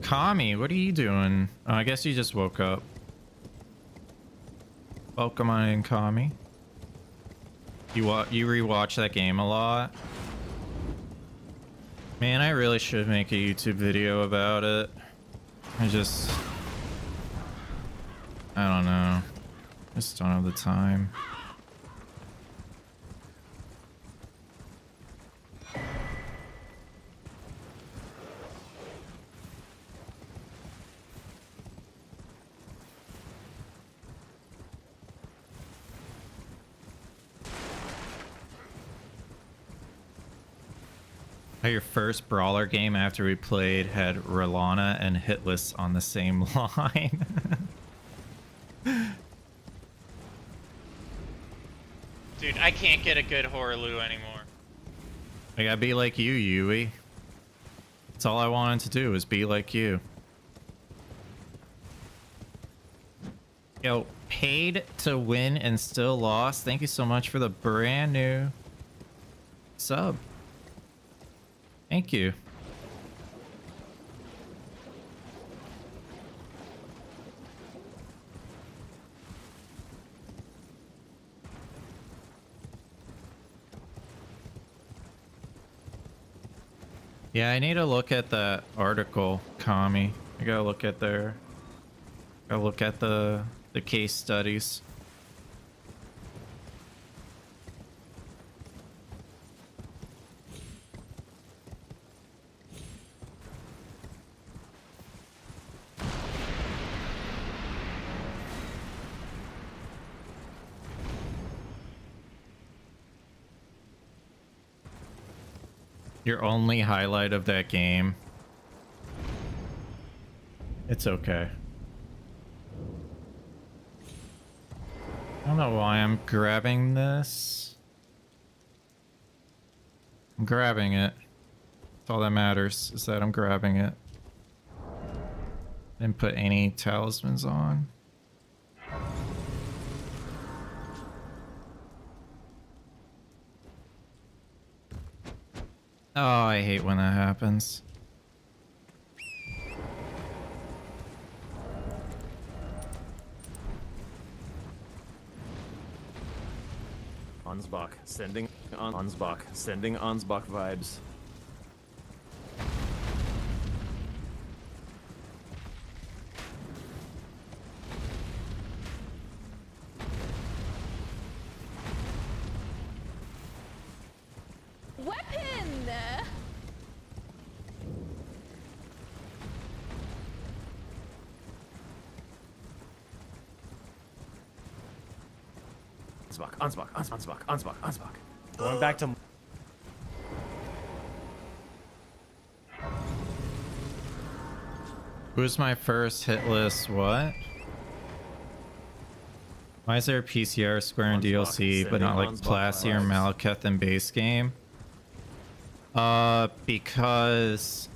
Speaker 1: Kami, what are you doing? Oh, I guess you just woke up. Welcome on in, Kami. You rewatch that game a lot? Man, I really should make a YouTube video about it. I just I don't know. Just don't have the time. Your first brawler game after we played had Rolana and Hitless on the same line.
Speaker 10: Dude, I can't get a good Horaloo anymore.
Speaker 1: I gotta be like you, Yui. That's all I wanted to do was be like you. Yo, paid to win and still lost. Thank you so much for the brand new sub. Thank you. Yeah, I need to look at that article, Kami. I gotta look at the case studies. Your only highlight of that game. It's okay. I don't know why I'm grabbing this. I'm grabbing it. That's all that matters, is that I'm grabbing it. Didn't put any talismans on. Oh, I hate when that happens.
Speaker 6: Ansbach, sending Ansbach, sending Ansbach vibes.
Speaker 2: Weapon!
Speaker 6: Ansbach.
Speaker 7: Going back to...
Speaker 1: Who's my first hitless what? Why is there a PCR square in DLC but not like Plasty or Malekith in base game? Because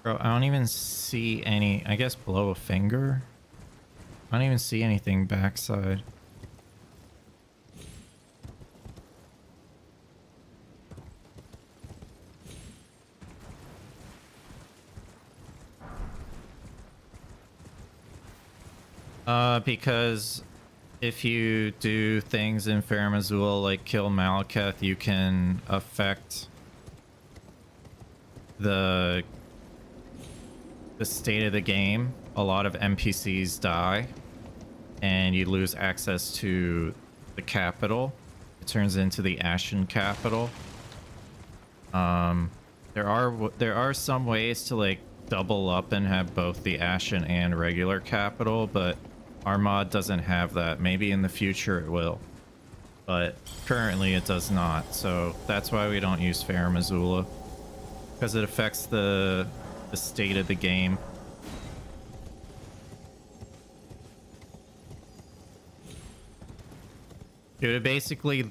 Speaker 1: bro, I don't even see any. I guess blow a finger. I don't even see anything backside. Because if you do things in Farum Azula like kill Malekith, you can affect the state of the game. A lot of NPCs die and you lose access to the capital. It turns into the Ashen capital. There are some ways to like double up and have both the Ashen and regular capital, but our mod doesn't have that. Maybe in the future it will, but currently it does not. So that's why we don't use Farum Azula, because it affects the state of the game. It would basically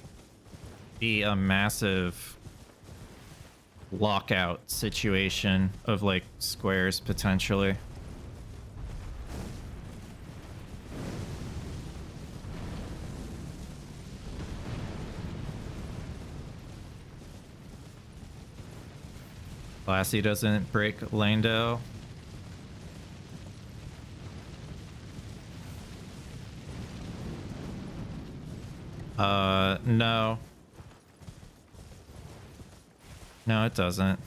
Speaker 1: be a massive lockout situation of like squares potentially. Lassie doesn't break Langdale. No. No, it doesn't.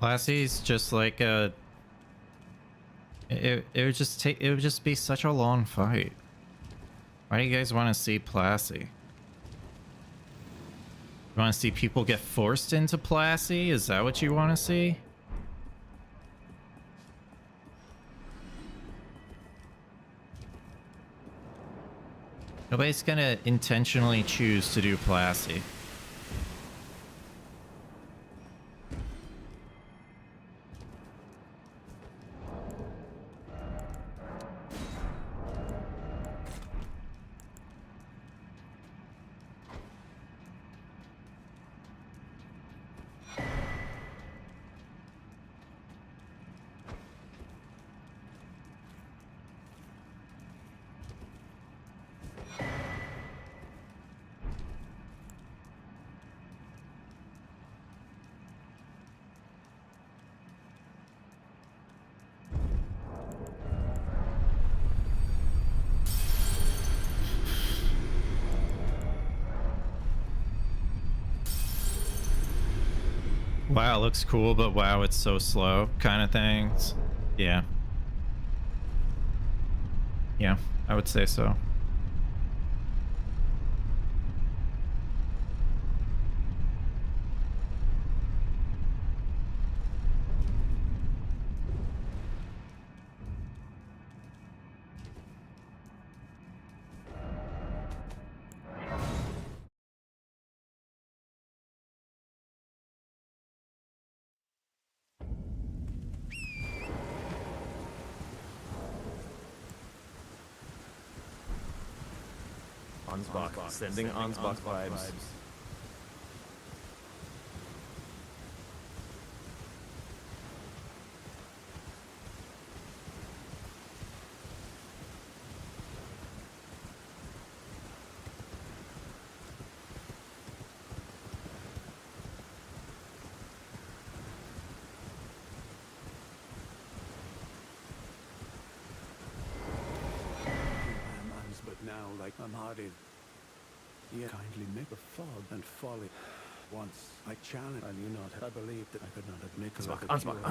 Speaker 1: Classy's just like a. It would just take. It would just be such a long fight. Why do you guys want to see Plassy? You want to see people get forced into Plassy? Is that what you want to see? Nobody's gonna intentionally choose to do Plassy. Wow, it looks cool, but wow, it's so slow kind of things. Yeah. Yeah, I would say so.
Speaker 6: Ansbach, sending Ansbach vibes.
Speaker 9: But now, like I'm hardy. Yeah, kindly make the fog and folly. Once I challenged, I knew not. I believed that I could not admit.
Speaker 6: Ansbach.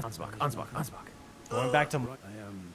Speaker 7: Going back to.
Speaker 9: I am.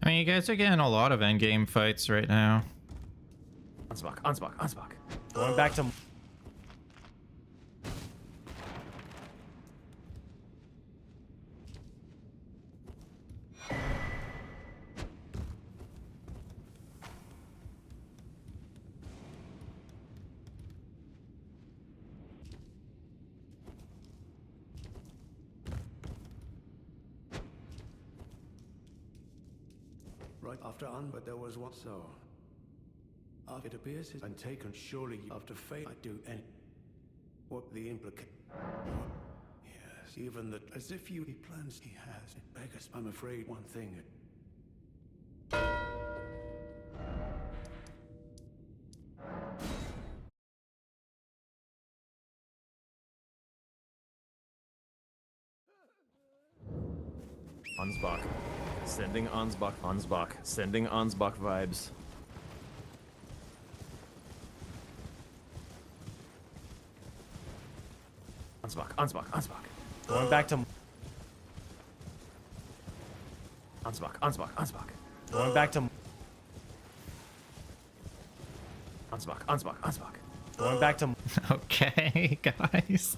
Speaker 1: I mean, you guys are getting a lot of endgame fights right now.
Speaker 6: Ansbach.
Speaker 7: Going back to.
Speaker 9: Right after but there was one. So, it appears and taken. Surely, after fate, I do any. What the implication? Yes, even that, as if he plans he has. It beggars. I'm afraid one thing.
Speaker 6: Ansbach, sending Ansbach, sending Ansbach vibes. Ansbach.
Speaker 7: Going back to.
Speaker 6: Ansbach.
Speaker 7: Going back to.
Speaker 6: Ansbach.
Speaker 7: Going back to.
Speaker 1: Okay, guys.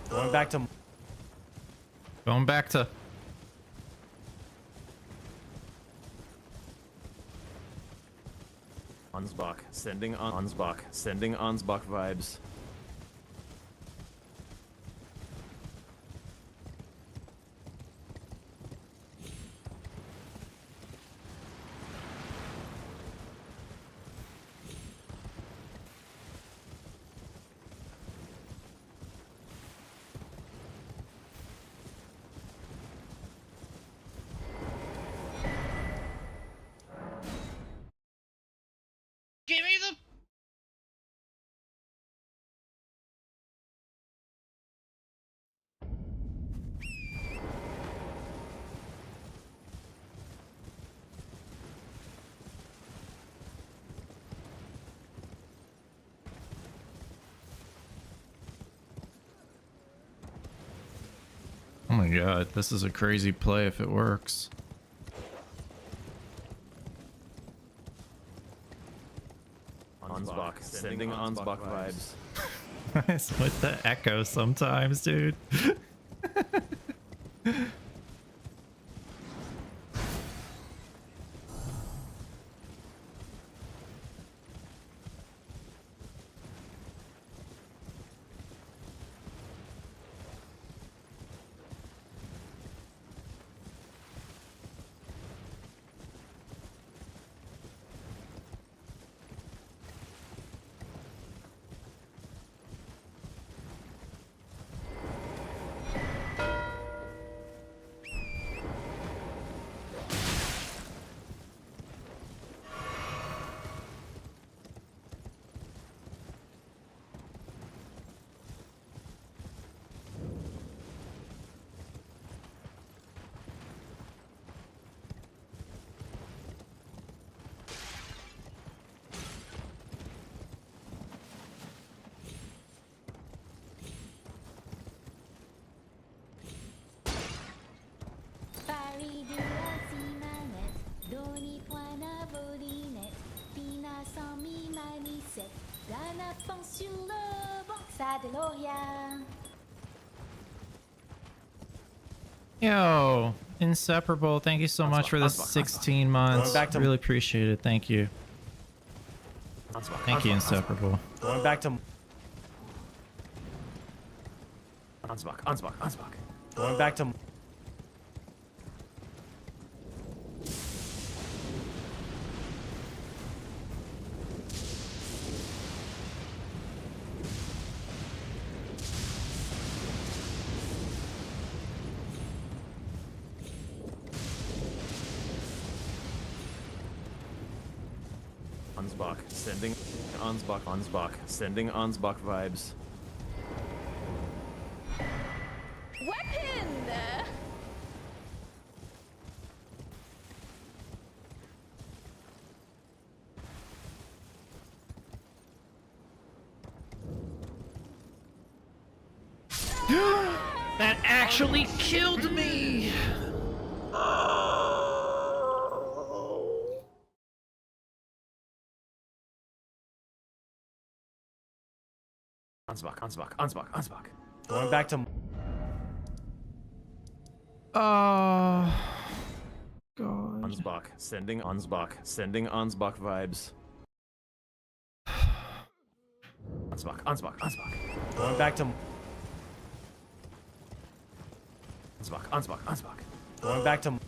Speaker 7: Going back to.
Speaker 1: Going back to.
Speaker 6: Ansbach, sending Ansbach, sending Ansbach vibes.
Speaker 10: Give me the.
Speaker 1: Oh my god, this is a crazy play if it works.
Speaker 6: Ansbach, sending Ansbach vibes.
Speaker 1: I split the echo sometimes, dude. Yo, Inseparable, thank you so much for the 16 months. Really appreciate it. Thank you. Thank you, Inseparable.
Speaker 7: Going back to.
Speaker 6: Ansbach.
Speaker 7: Going back to.
Speaker 6: Ansbach, sending Ansbach, sending Ansbach vibes.
Speaker 2: Weapon!
Speaker 1: That actually killed me!
Speaker 6: Ansbach.
Speaker 7: Going back to.
Speaker 1: Oh, God.
Speaker 6: Ansbach, sending Ansbach vibes. Ansbach.
Speaker 7: Going back to.
Speaker 6: Ansbach.
Speaker 7: Going back to.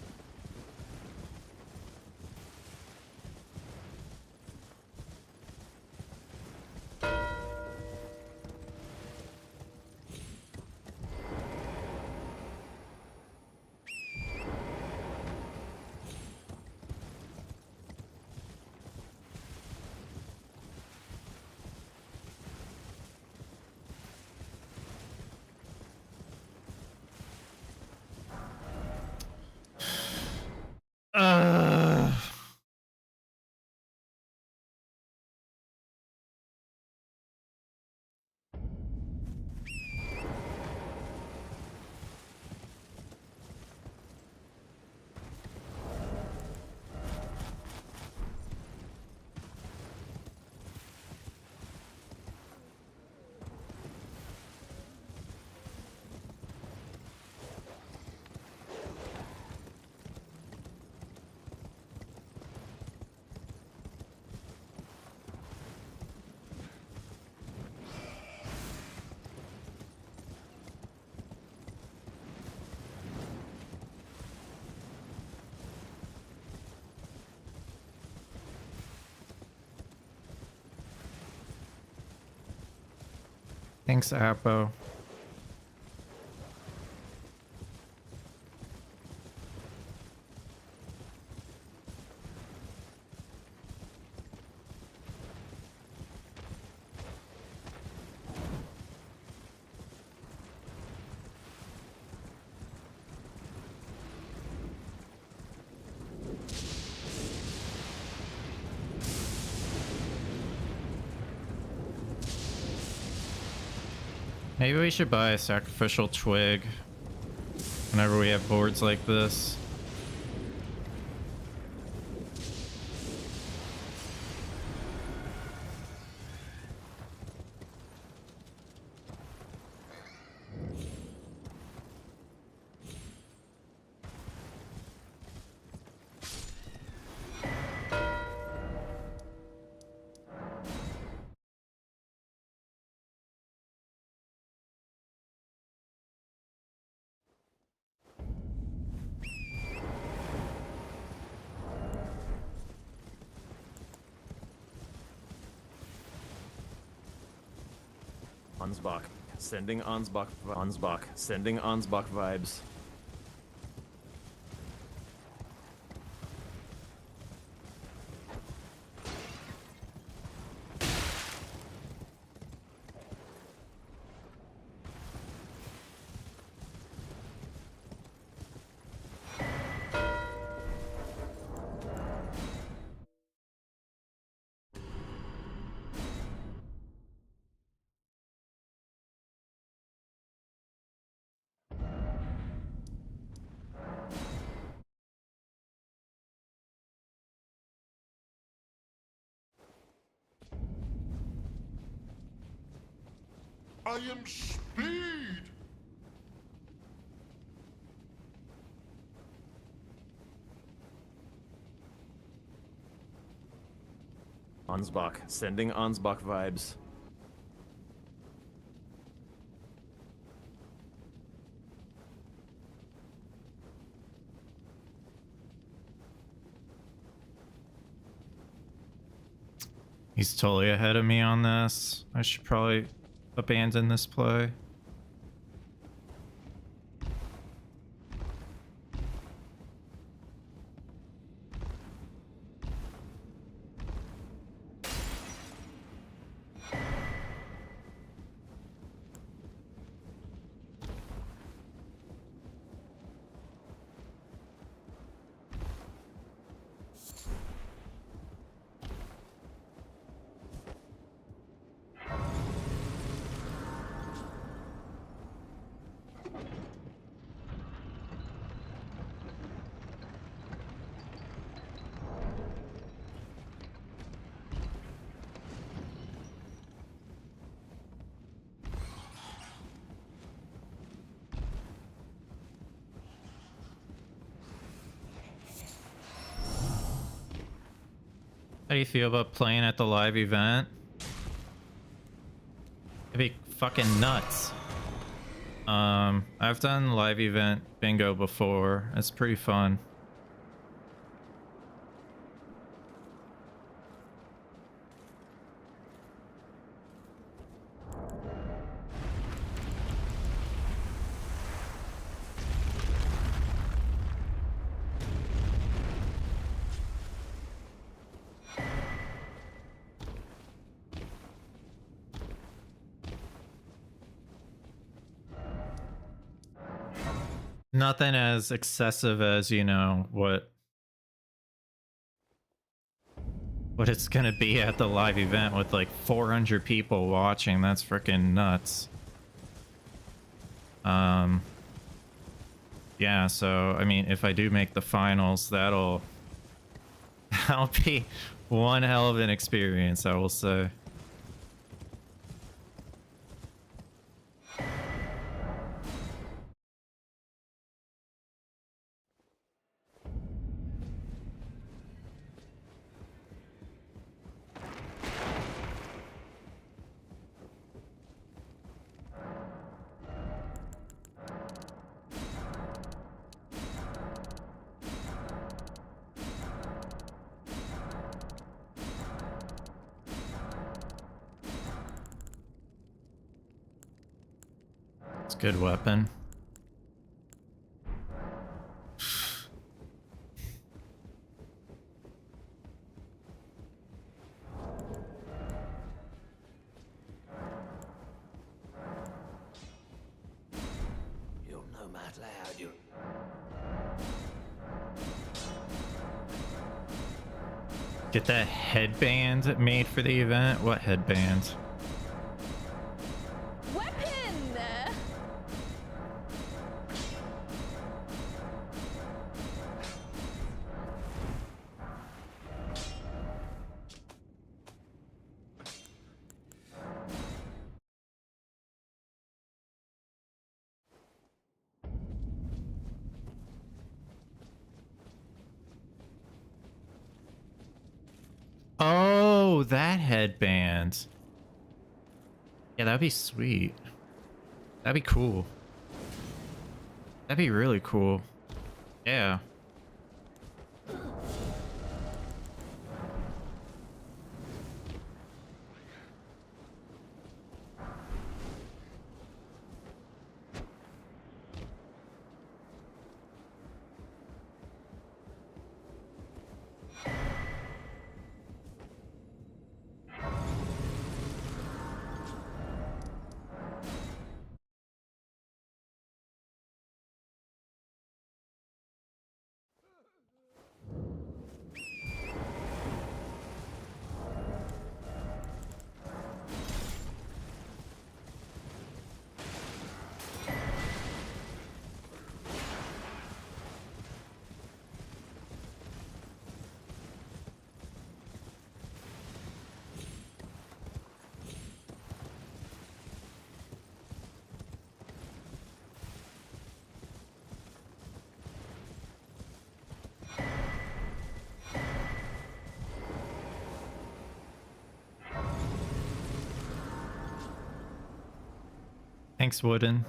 Speaker 1: Thanks, Appo. Maybe we should buy a sacrificial twig whenever we have boards like this.
Speaker 6: Ansbach. Sending Ansbach. Ansbach. Sending Ansbach vibes.
Speaker 11: I am speed!
Speaker 6: Ansbach. Sending Ansbach vibes.
Speaker 1: He's totally ahead of me on this. I should probably abandon this play. How do you feel about playing at the live event? It'd be fucking nuts. I've done live event bingo before. It's pretty fun. Nothing as excessive as, you know, what it's gonna be at the live event with like 400 people watching. That's freaking nuts. Yeah, so I mean, if I do make the finals, that'll be one hell of an experience, I will say. It's a good weapon.
Speaker 3: You're no matter how you.
Speaker 1: Get that headband made for the event. What headband?
Speaker 2: Weapon!
Speaker 1: Oh, that headband. Yeah, that'd be sweet. That'd be cool. That'd be really cool. Yeah. Thanks, Wooden.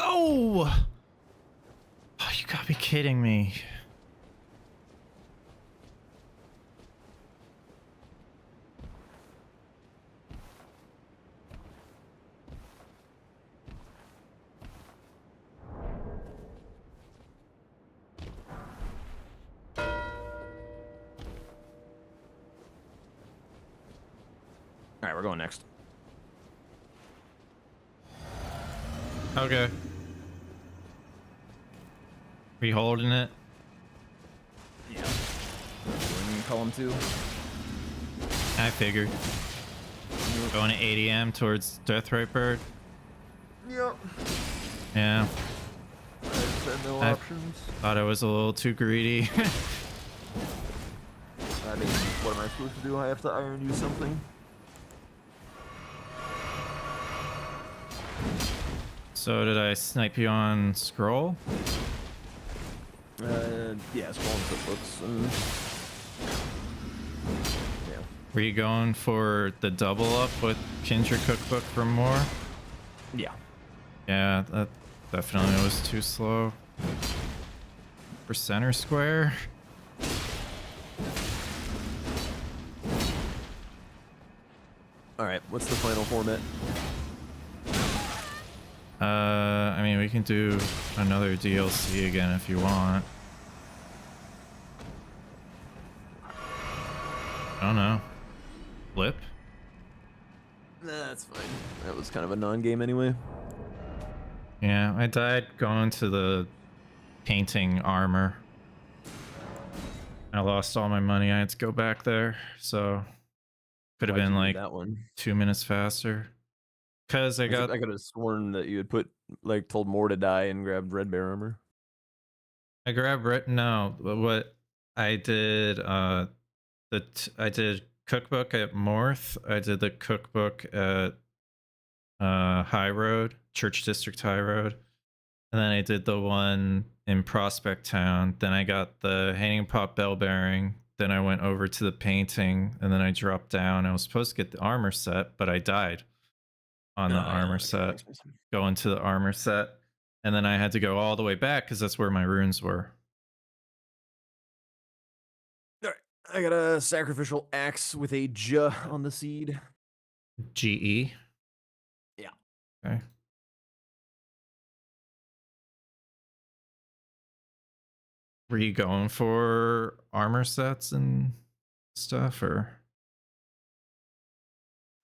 Speaker 1: Oh! Oh, you gotta be kidding me.
Speaker 6: All right, we're going next.
Speaker 1: Okay. Are you holding it?
Speaker 6: Yeah. Column 2.
Speaker 1: I figured. Going to ADM towards Deathright Bird.
Speaker 6: Yep.
Speaker 1: Yeah.
Speaker 6: I just had no options.
Speaker 1: Thought I was a little too greedy.
Speaker 6: I mean, what am I supposed to do? I have to iron you something.
Speaker 1: So did I snipe you on scroll?
Speaker 6: Yeah, scroll and cookbooks. Yeah.
Speaker 1: Were you going for the double up with Kindred Cookbook for more?
Speaker 6: Yeah.
Speaker 1: Yeah, that definitely was too slow. For center square?
Speaker 6: All right, what's the final format?
Speaker 1: I mean, we can do another DLC again if you want. I don't know. Flip?
Speaker 6: Nah, that's fine. That was kind of a non-game anyway.
Speaker 1: Yeah, I died going to the painting armor. I lost all my money. I had to go back there, so could have
Speaker 6: Why'd
Speaker 1: been
Speaker 6: you do
Speaker 1: like
Speaker 6: that one?
Speaker 1: 2 minutes faster. Cause I
Speaker 6: could have sworn that you had told Moore to die and grabbed Red Bear armor.
Speaker 1: I grabbed no. What I did, I did cookbook at Morth. I did the cookbook at High Road, Church District High Road, and then I did the one in Prospect Town. Then I got the hanging pop bell bearing. Then I went over to the painting, and then I dropped down. I was supposed to get the armor set, but I died on the armor set, going to the armor set, and then I had to go all the way back because that's where my runes were.
Speaker 6: All right, I got a sacrificial axe with a J on the seed.
Speaker 1: GE.
Speaker 6: Yeah.
Speaker 1: Okay. Were you going for armor sets and stuff, or?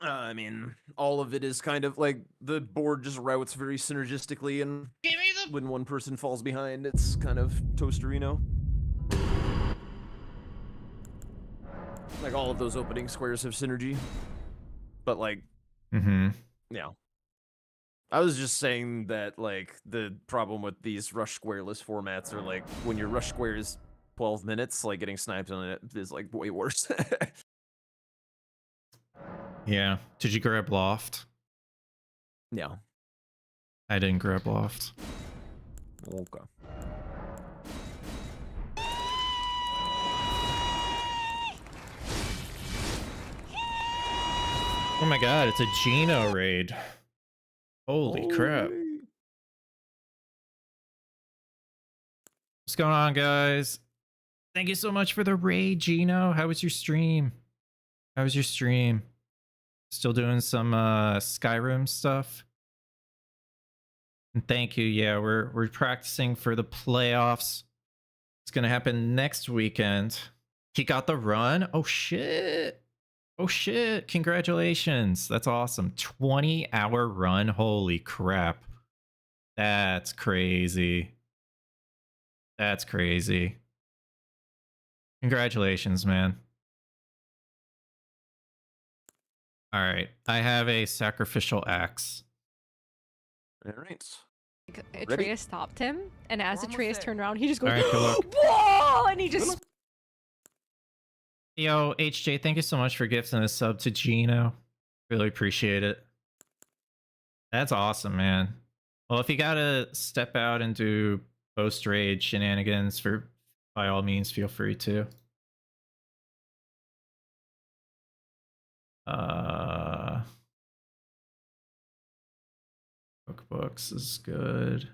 Speaker 6: I mean, all of it is kind of like the board just routes very synergistically, and when one person falls behind, it's kind of toasterino. Like all of those opening squares have synergy, but like, yeah. I was just saying that like the problem with these rush squareless formats are like when your rush square is 12 minutes, like getting sniped on it is like way worse.
Speaker 1: Yeah. Did you grab Loft?
Speaker 6: Yeah.
Speaker 1: I didn't grab Loft.
Speaker 6: Okay.
Speaker 1: Oh my god, it's a Geno raid. Holy crap. What's going on, guys? Thank you so much for the raid, Geno. How was your stream? How was your stream? Still doing some Skyrim stuff? And thank you. Yeah, we're practicing for the playoffs. It's gonna happen next weekend. He got the run. Oh shit. Oh shit. Congratulations. That's awesome. 20-hour run. Holy crap. That's crazy. That's crazy. Congratulations, man. All right. I have a sacrificial axe.
Speaker 6: All right.
Speaker 2: Atreus stopped him, and as Atreus turned around, he just goes,
Speaker 1: All right, good luck.
Speaker 2: "Whoa!" And he just.
Speaker 1: Yo, HJ, thank you so much for gifting a sub to Geno. Really appreciate it. That's awesome, man. Well, if you gotta step out and do post raid shenanigans, by all means, feel free to. Cookbooks is good.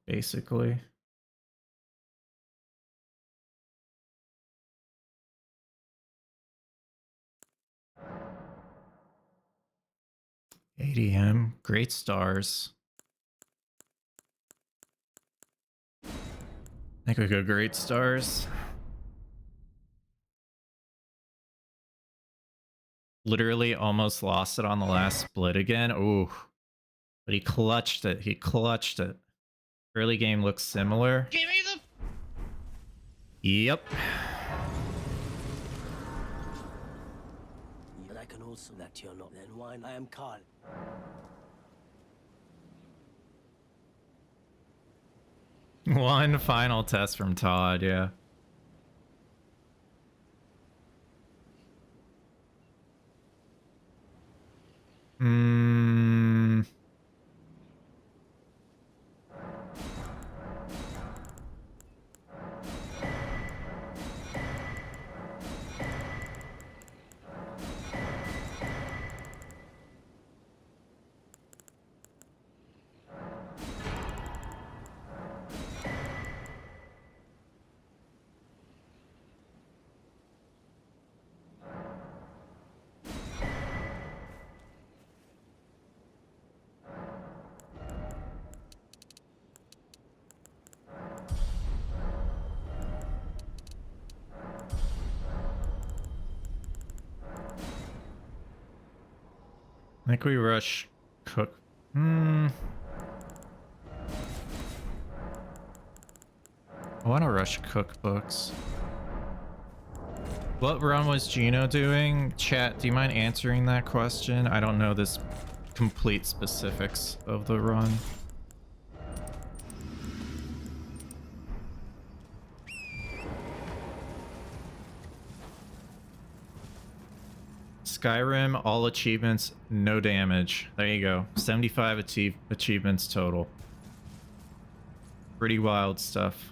Speaker 1: Basically. ADM, great stars. I think we go great stars. Literally almost lost it on the last split again. Ooh. But he clutched it. He clutched it. Early game looks similar.
Speaker 10: Give me the...
Speaker 1: Yep.
Speaker 3: And I can also that you're not. Then why I am Carl.
Speaker 1: One final test from Todd, yeah. think we rush cook. I want to rush cookbooks. What run was Gino doing? Chat, do you mind answering that question? I don't know this complete specifics of the run. Skyrim, all achievements, no damage. There you go. 75 achievements total. Pretty wild stuff.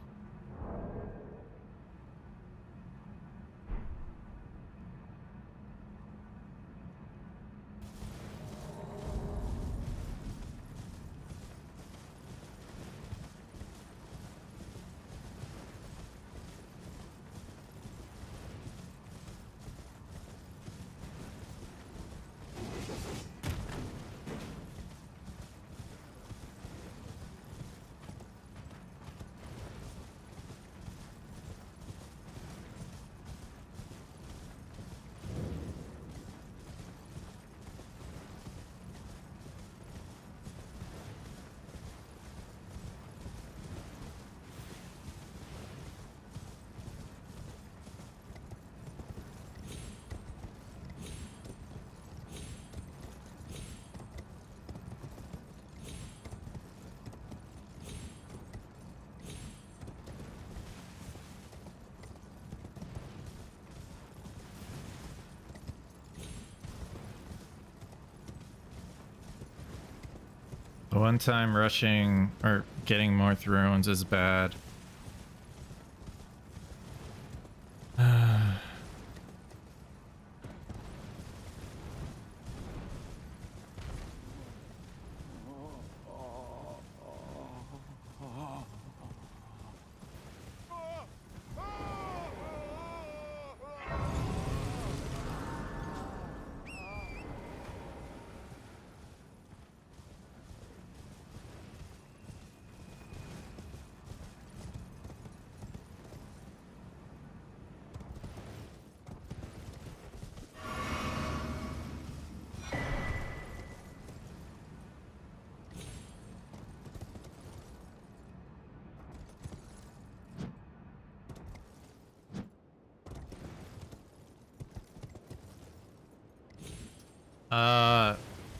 Speaker 1: The one time rushing or getting more thrones is bad.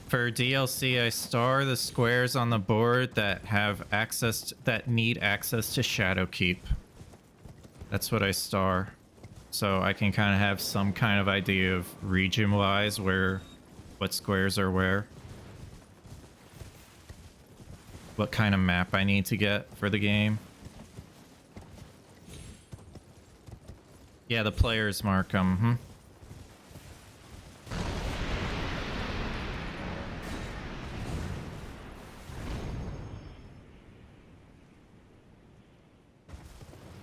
Speaker 1: For DLC, I star the squares on the board that have access that need access to Shadowkeep. That's what I star, so I can kind of have some kind of idea of region-wise what squares are where, what kind of map I need to get for the game. Yeah, the players mark them.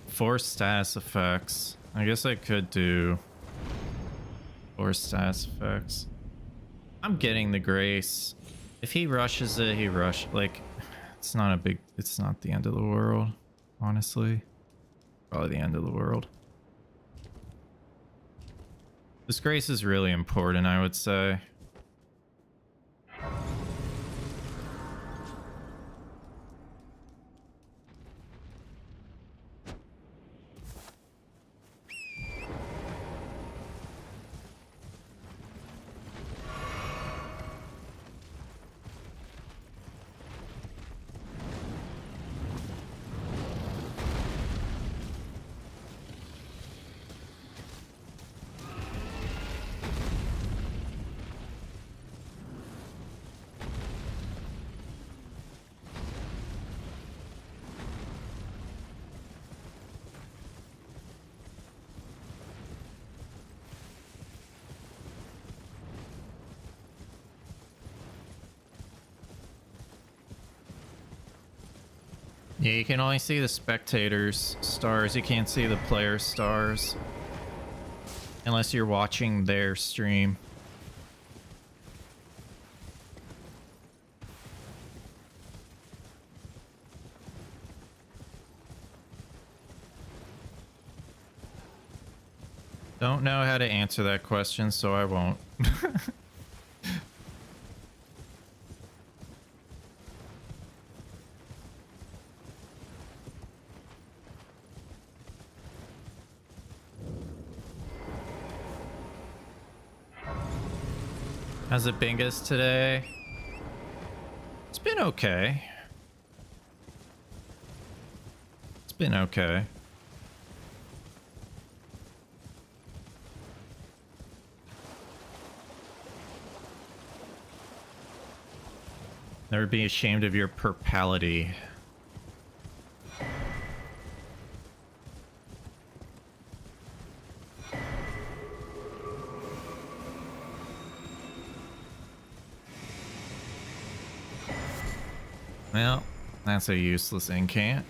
Speaker 1: Force status effects. I guess I could do force status effects. I'm getting the grace. If he rushes it, he like, it's not the end of the world, honestly. Probably the end of the world. This grace is really important, I would say. Yeah, you can only see the spectators' stars. You can't see the players' stars unless you're watching their stream. Don't know how to answer that question, so I won't. How's it been, guys, today? It's been okay. It's been okay. Never be ashamed of your purpality. Well, that's a useless incant.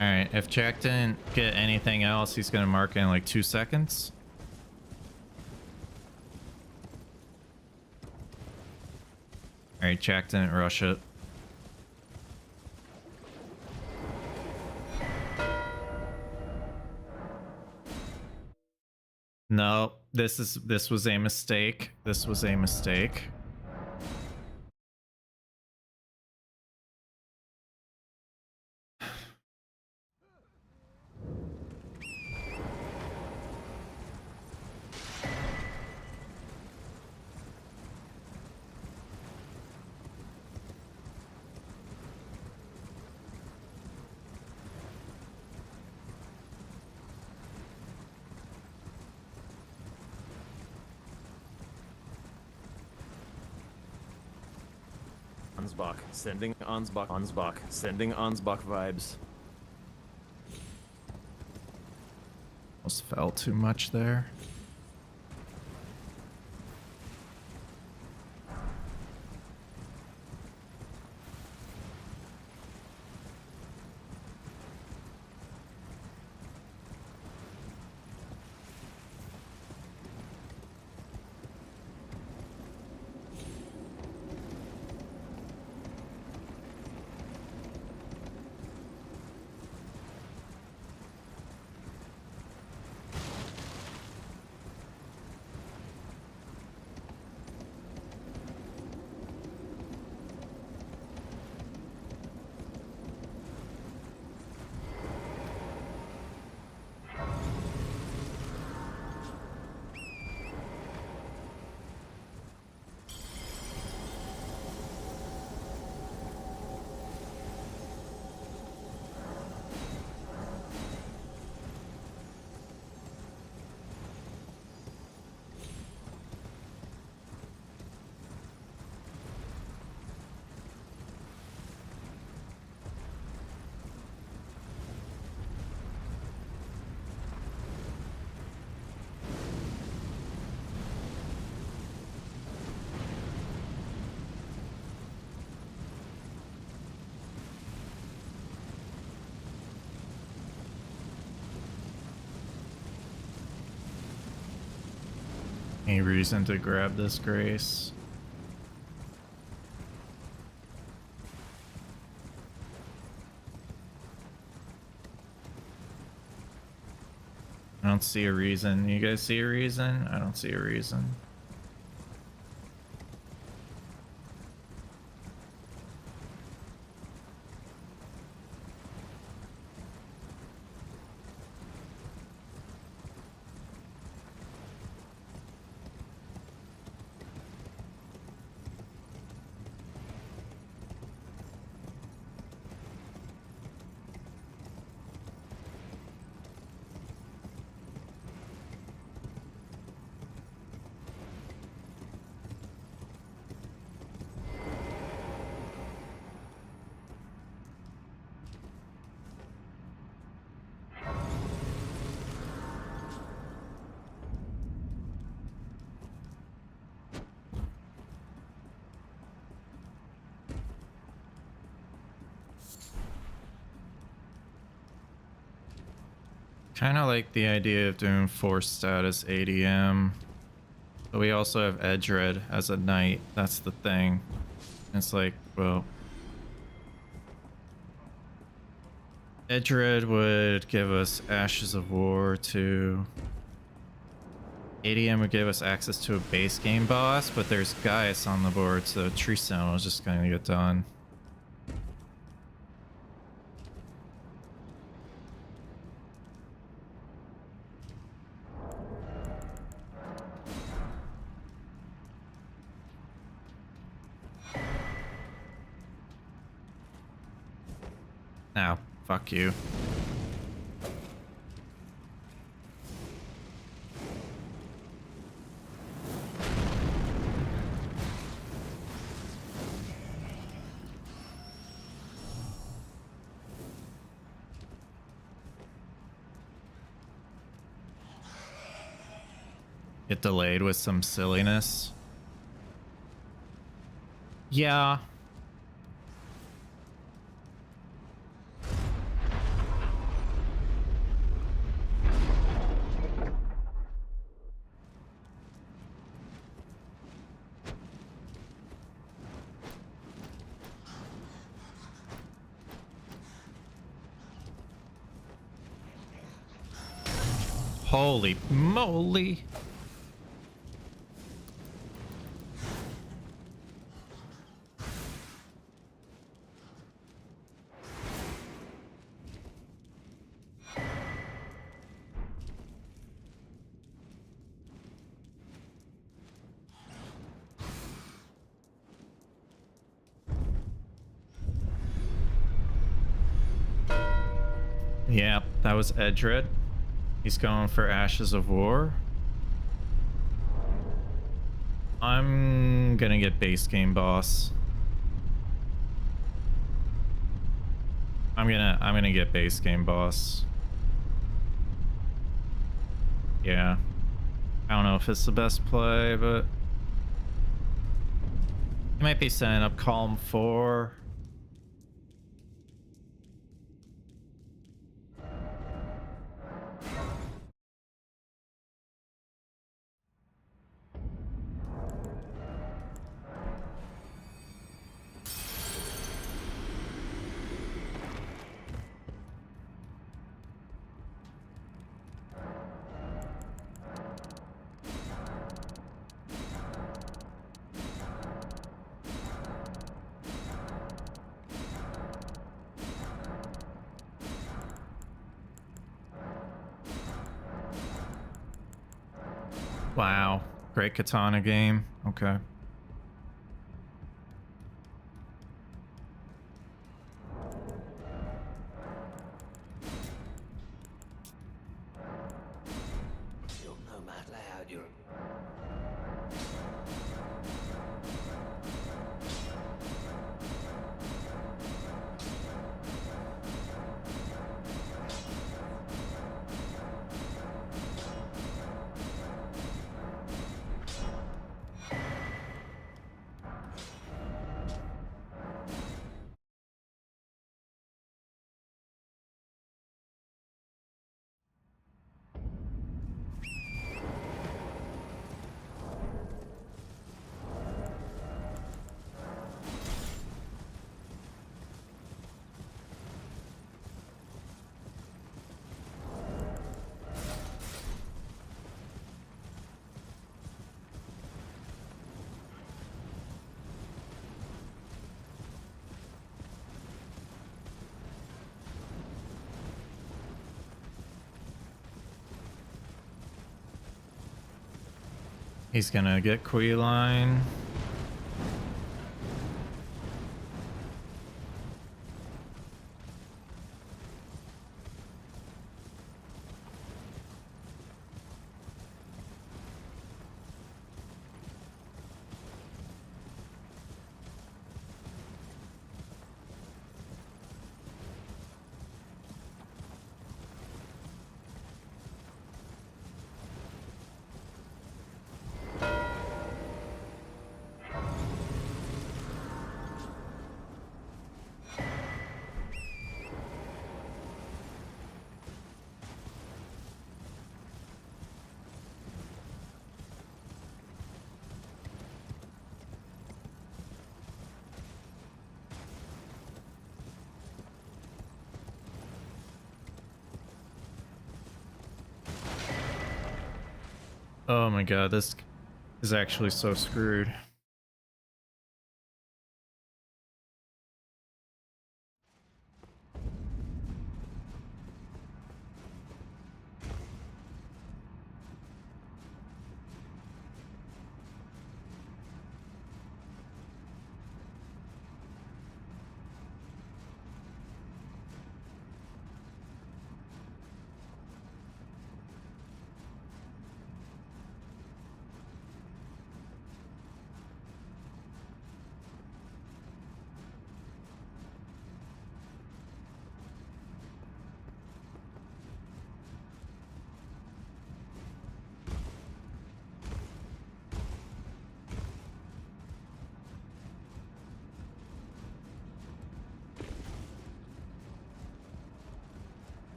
Speaker 1: Alright, if Jack didn't get anything else, he's gonna mark it in like 2 seconds. Alright, Jack didn't rush it. No, this was a mistake. This was a mistake.
Speaker 6: Ansbach, sending Ansbach, sending Ansbach vibes.
Speaker 1: Almost fell too much there. Any reason to grab this Grace? I don't see a reason. You guys see a reason? I don't see a reason. Kind of like the idea of doing force status ADM, but we also have edge red as a knight. That's the thing. It's like, well, edge red would give us Ashes of War to ADM would give us access to a base game boss, but there's Gaius on the board, so Tree Stone was just gonna get done. Ow, fuck you. Get delayed with some silliness. Yeah. Holy moly. Yeah, that was Edred. He's going for Ashes of War. I'm gonna get base game boss. I'm gonna get base game boss. Yeah. I don't know if it's the best play, but he might be setting up Calm 4. Wow. Great katana game. Okay.
Speaker 3: You're no man. Lay out your...
Speaker 1: He's gonna get Queeline. Oh my god, this is actually so screwed.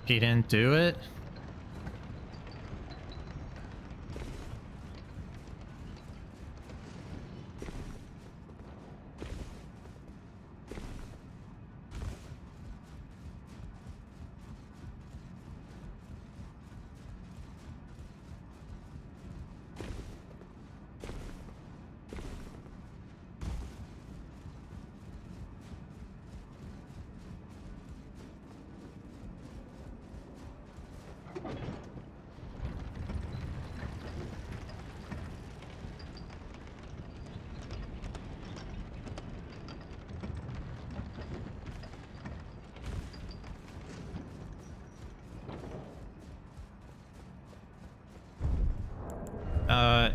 Speaker 1: He didn't do it?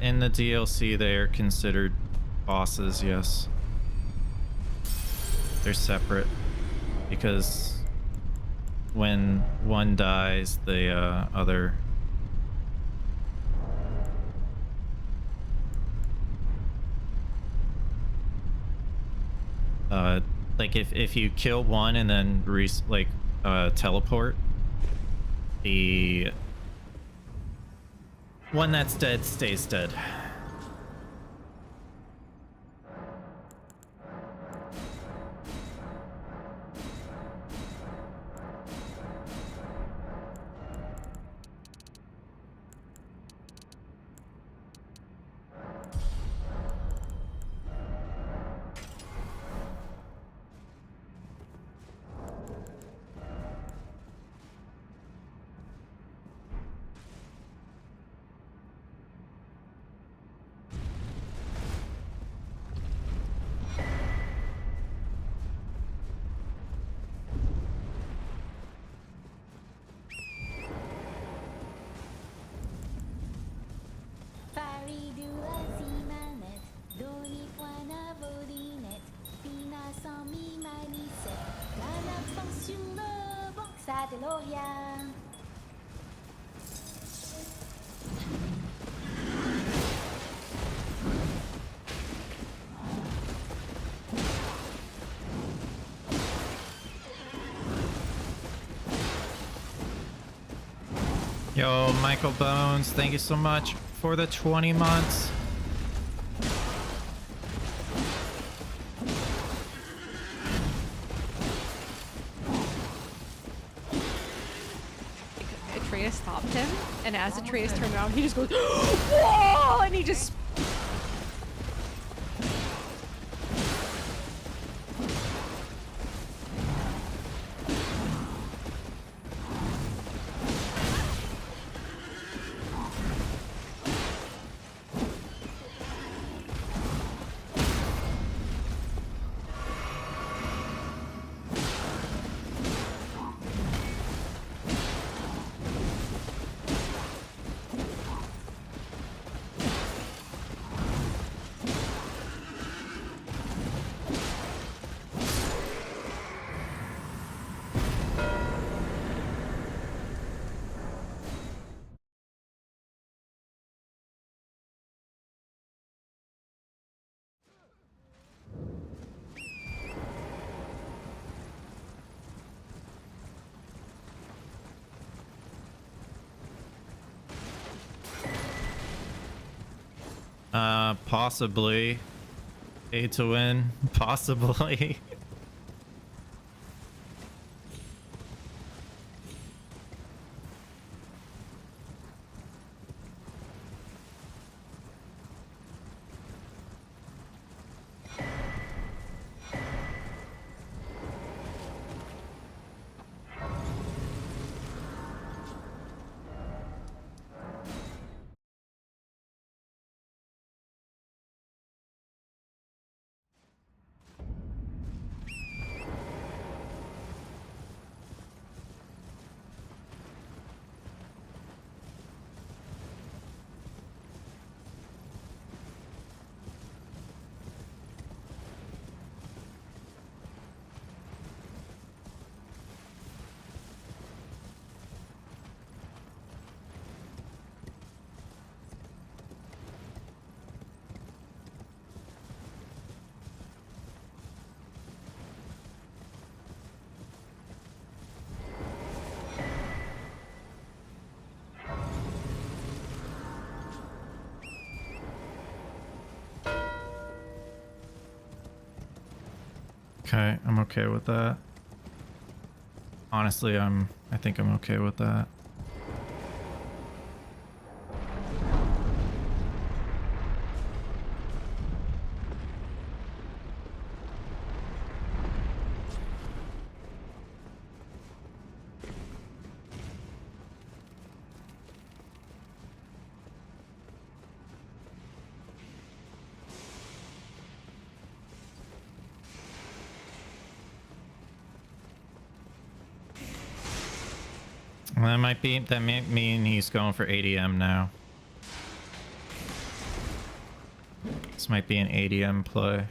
Speaker 1: In the DLC, they are considered bosses, yes. They're separate because when one dies, the other... like if you kill one and then teleport, the one that's dead stays dead. Yo, Michael Bones, thank you so much for the 20 months.
Speaker 2: Atreus stopped him, and as Atreus turned around, he just goes, whoa! And he just...
Speaker 1: Possibly. Pay to win. Possibly. Okay, I'm okay with that. Honestly, I think I'm okay with that. That might mean he's going for ADM now. This might be an ADM play.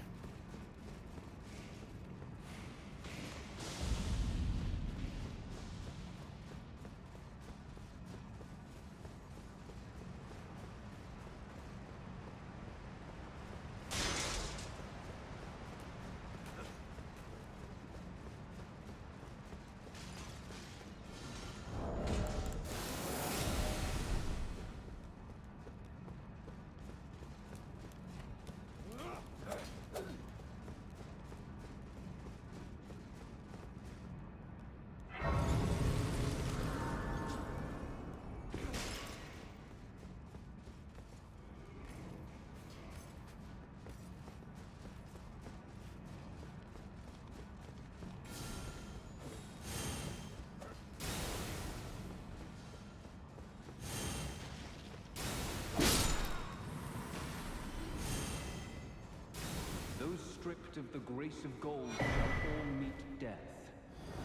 Speaker 12: Stripped of the grace of gold shall all meet death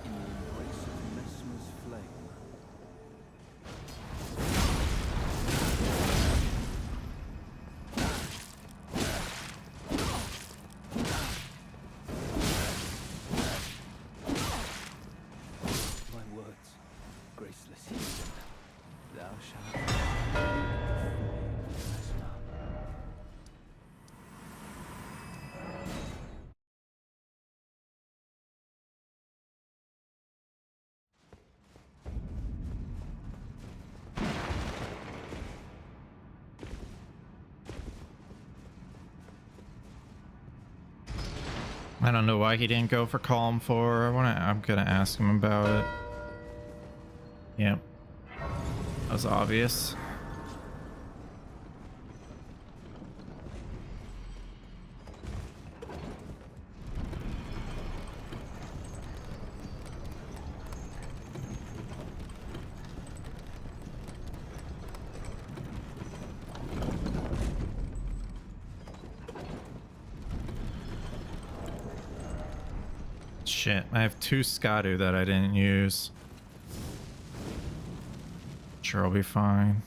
Speaker 12: in the embrace of Messmer's flame. My words, graceless heathen, thou shalt
Speaker 1: I don't know why he didn't go for column 4. I'm gonna ask him about it. Yep. That was obvious. Shit, I have 2 Skadu that I didn't use. Sure, I'll be fine.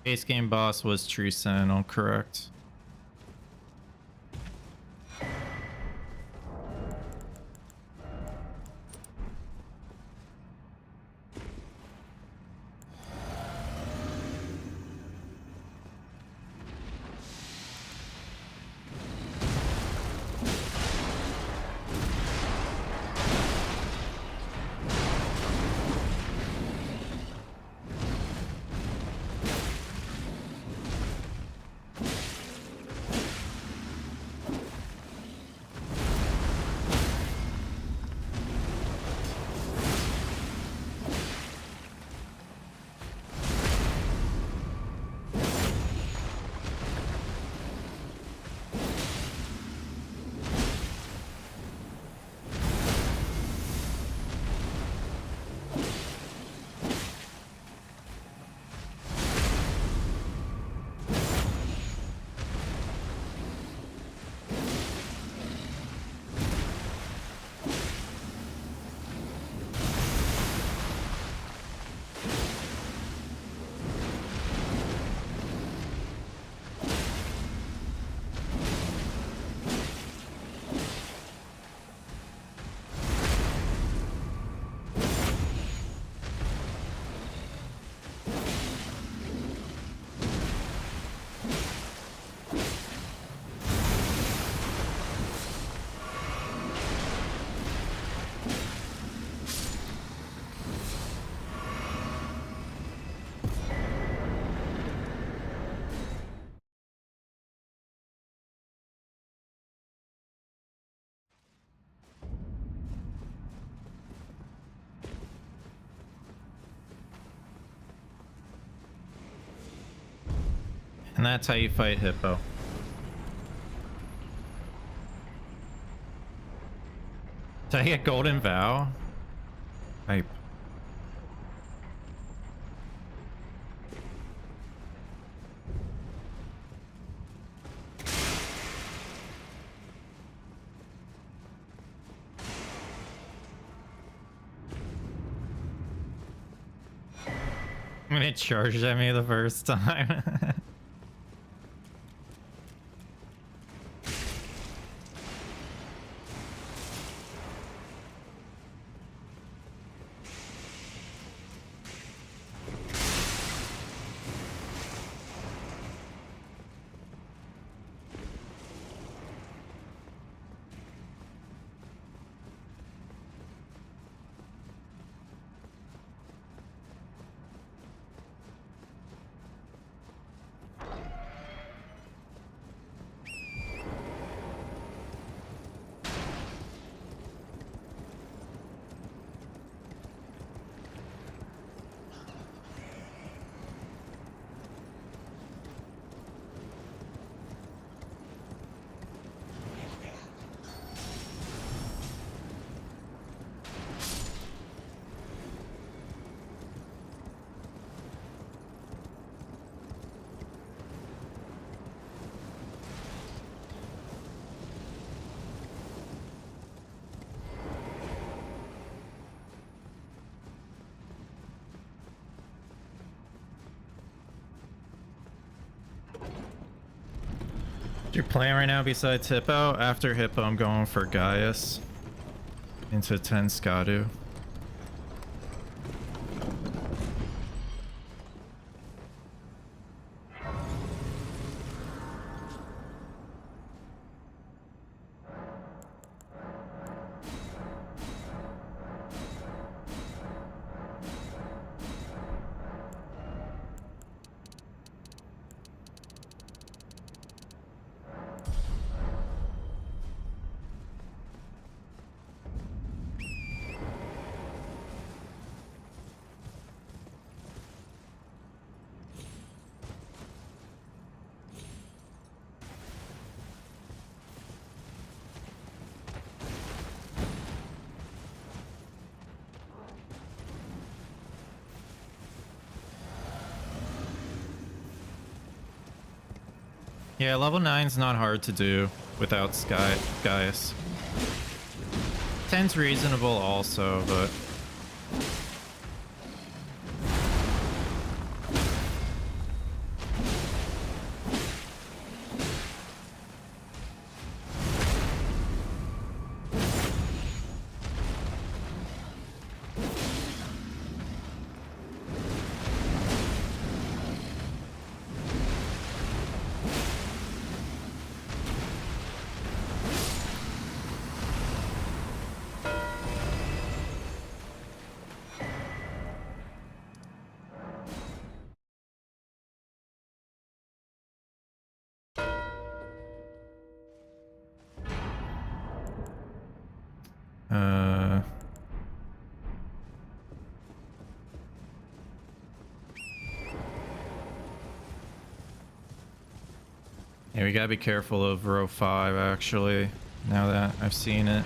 Speaker 1: Base game boss was Tree Sentinel, correct? And that's how you fight Hippo. Did I get Golden Vow? Hype. When it charged at me the first time. Your plan right now besides Hippo? After Hippo, I'm going for Gaius into 10 Skadu. Yeah, level 9's not hard to do without Gaius. 10's reasonable also, but... Yeah, we gotta be careful of row 5 actually, now that I've seen it.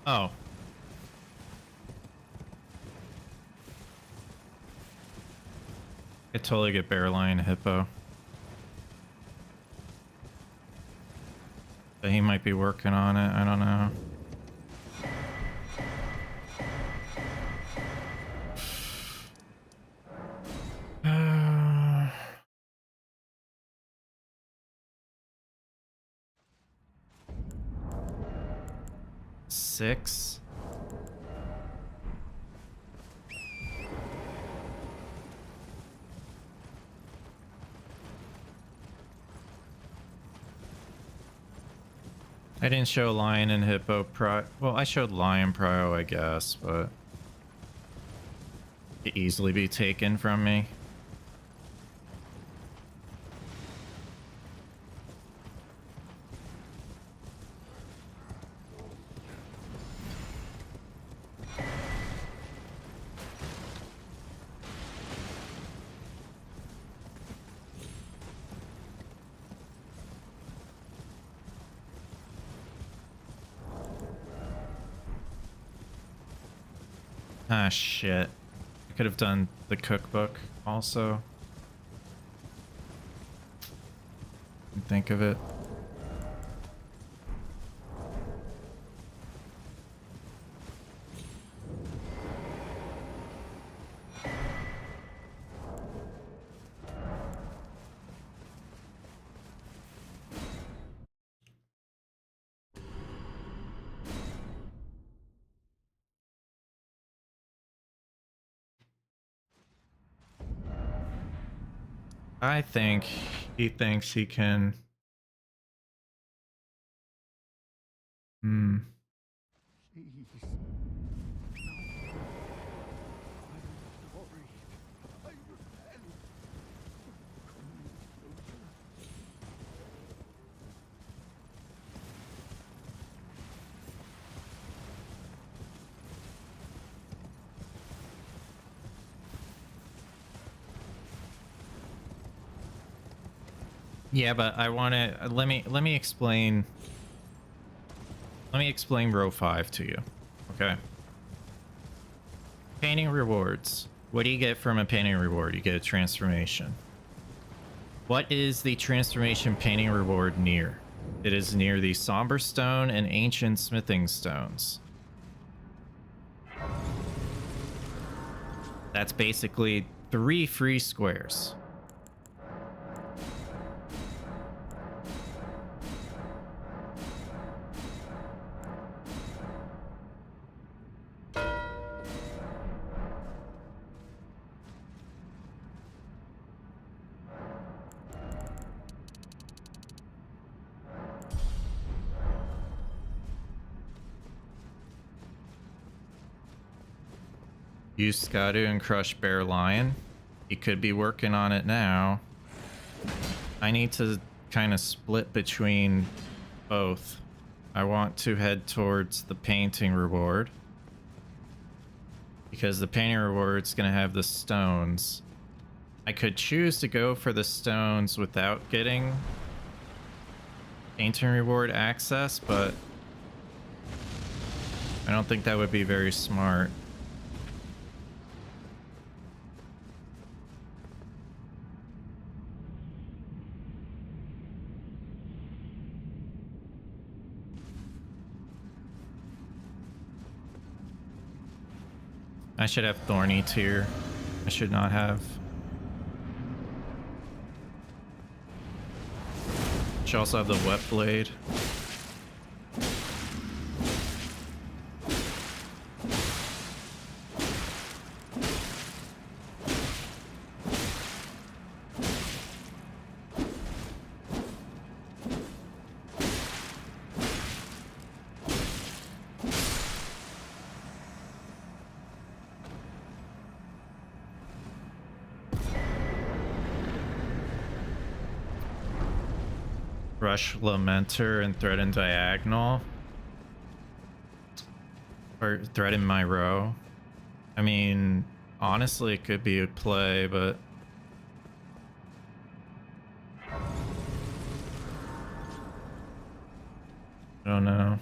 Speaker 1: Oh. I totally get Bear Lion Hippo. But he might be working on it, I don't know. Six. I didn't show Lion and Hippo well, I showed Lion Prio, I guess, but it could easily be taken from me. Ah, shit. I could have done the cookbook also. Didn't think of it. I think he thinks he can. Yeah, but I want to let me explain. Let me explain row 5 to you. Okay. Painting rewards. What do you get from a painting reward? You get a transformation. What is the transformation painting reward near? It is near the Somber Stone and Ancient Smithing Stones. That's basically 3 free squares. Use Skadu and crush Bear Lion. He could be working on it now. I need to kind of split between both. I want to head towards the painting reward, because the painting reward is going to have the stones. I could choose to go for the stones without getting painting reward access, but I don't think that would be very smart. I should have Thorny tier. I should not have. Should also have the Wet Blade. Rush Lamenter and Threaten Diagonal. Or Threaten my row. I mean, honestly, it could be a play, but I don't know.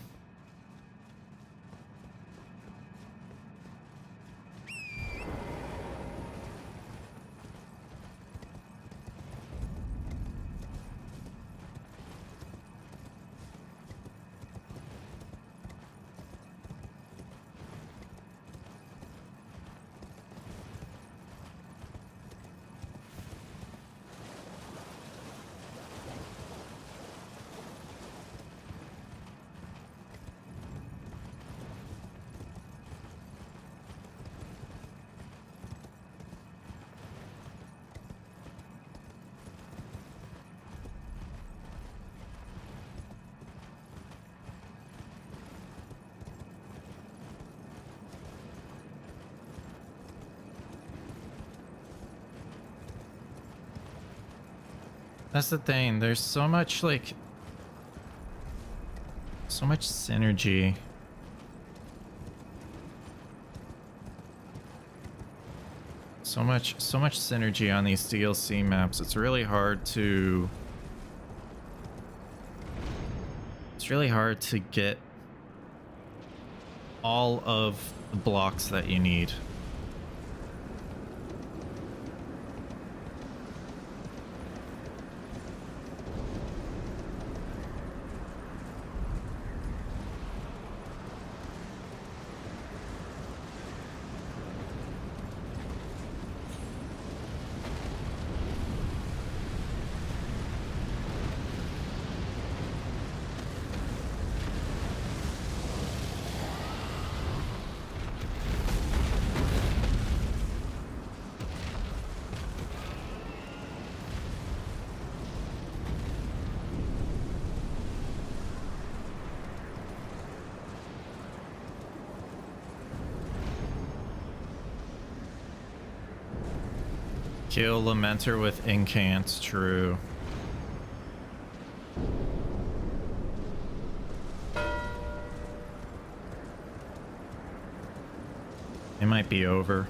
Speaker 1: That's the thing. There's so much like so much synergy. So much synergy on these DLC maps. It's really hard to get all of the blocks that you need. Kill Lamenter with incants, true. It might be over.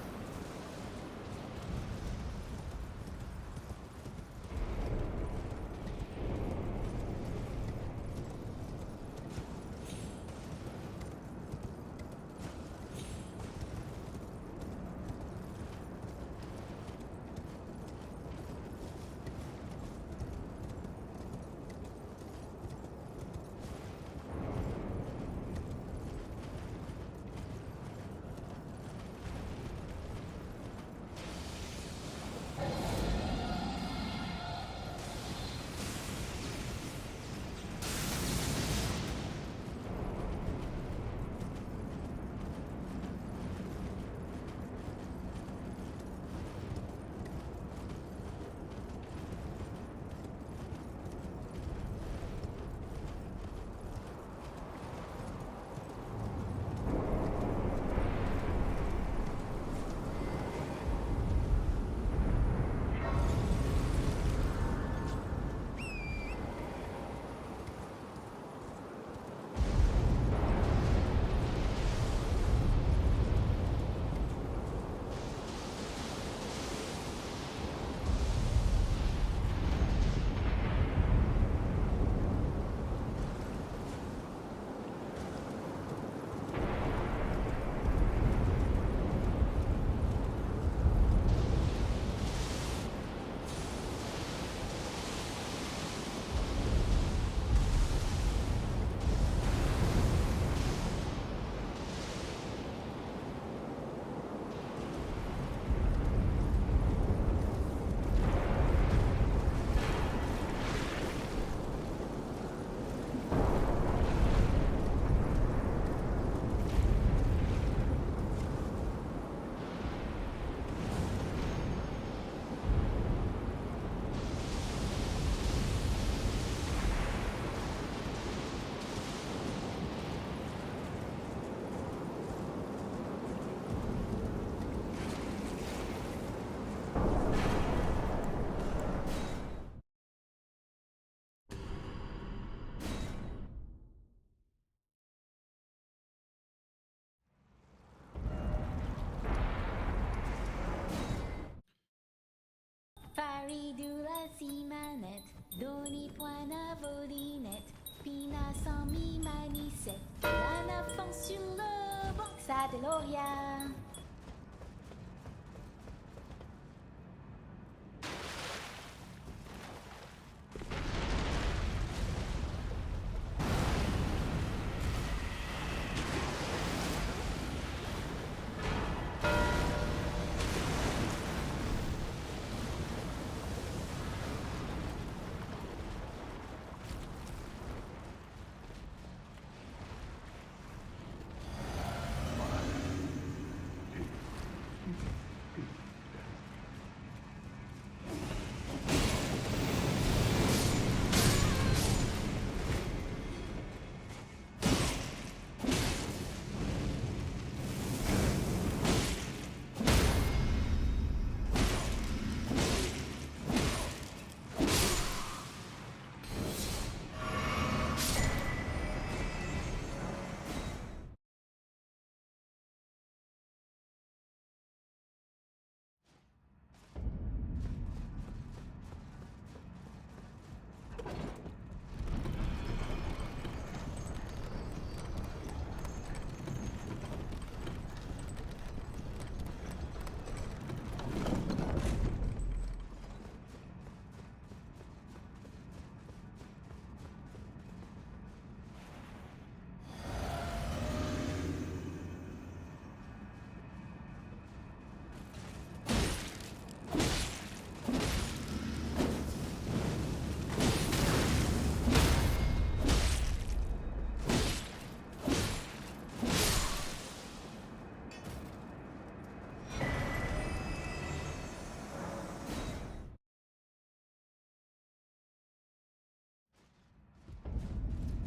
Speaker 4: Faridula si manette, doni poina volinette, pina sans mi manicette, la fond sur le box à Deloria.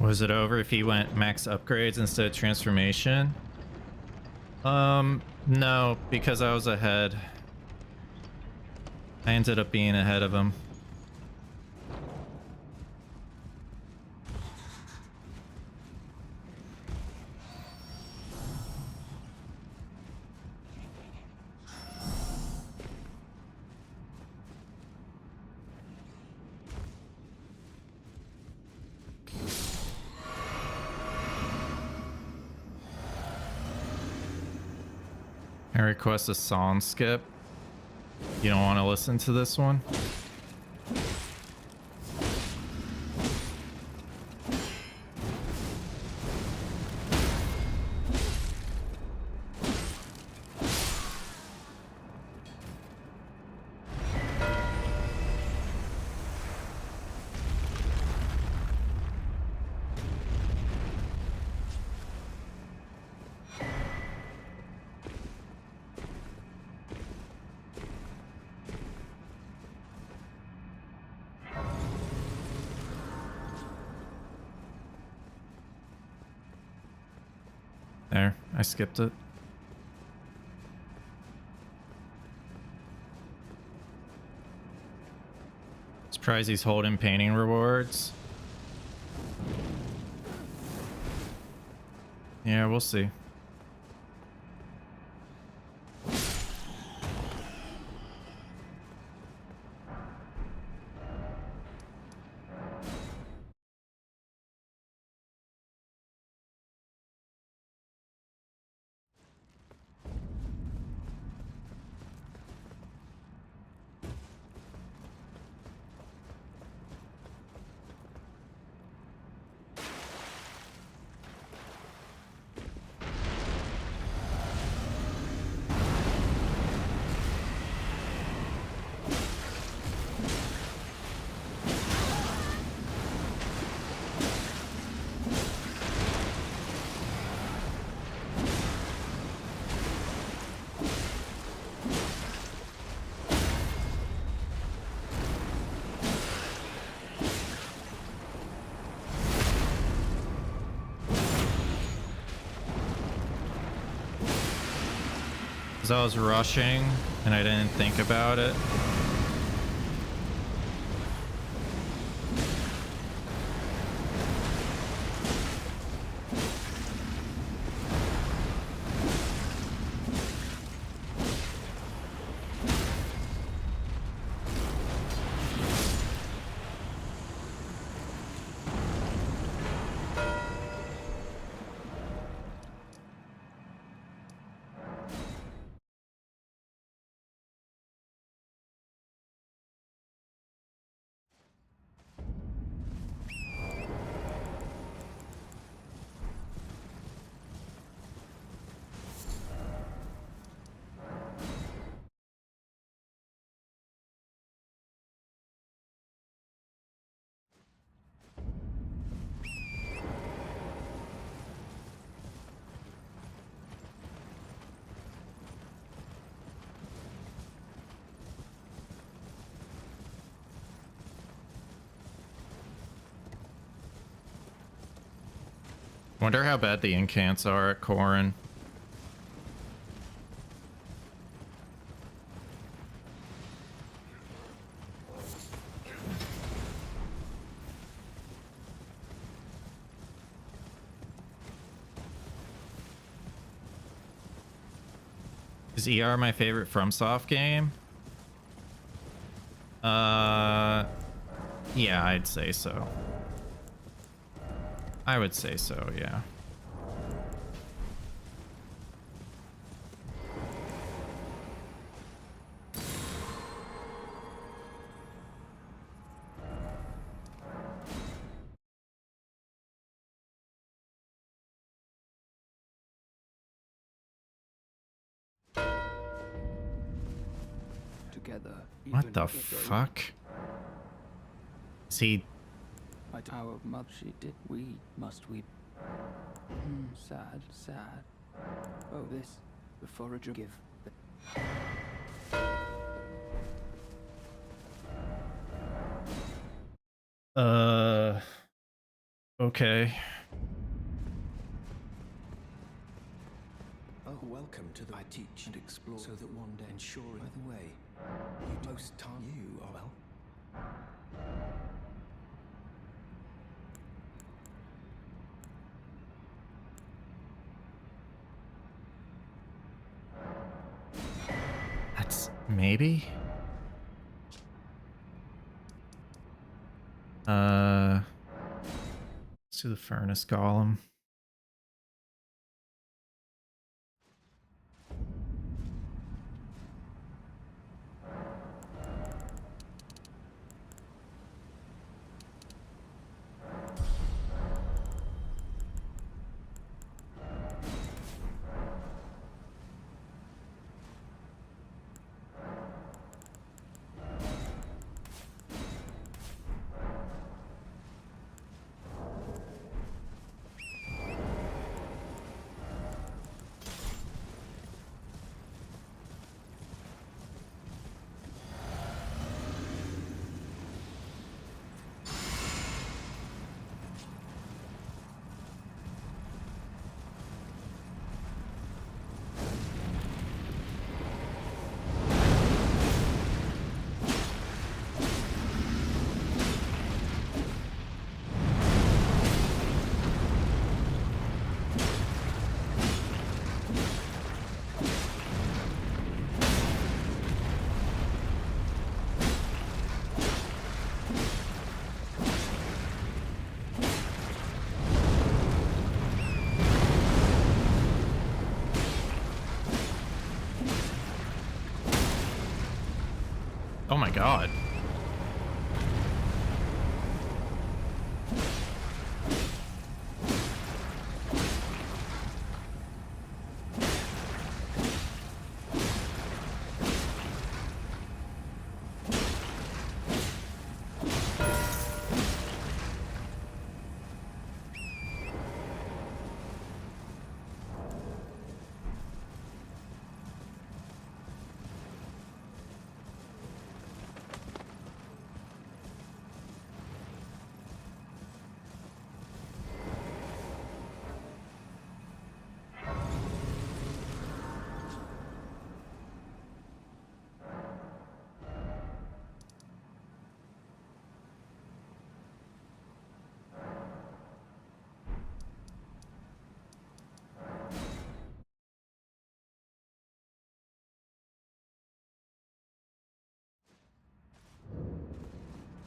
Speaker 1: Was it over if he went max upgrades instead of transformation? No, because I was ahead. I ended up being ahead of him. I request a song skip. You don't want to listen to this one? There, I skipped it. Surprised he's holding painting rewards. Yeah, we'll see. Because I was rushing and I didn't think about it. Wonder how bad the incants are at Corrin. Is ER my favorite FromSoft game? Yeah, I'd say so. I would say so, yeah.
Speaker 12: Together.
Speaker 1: What the fuck? Is he...
Speaker 12: Our mother, she did. We must weep. Sad, sad. Oh, this, the forager give.
Speaker 1: Okay.
Speaker 12: Oh, welcome to the I teach and explore so that one day ensure. By the way, you most time you are well.
Speaker 1: That's maybe. Let's do the furnace golem. Oh my god.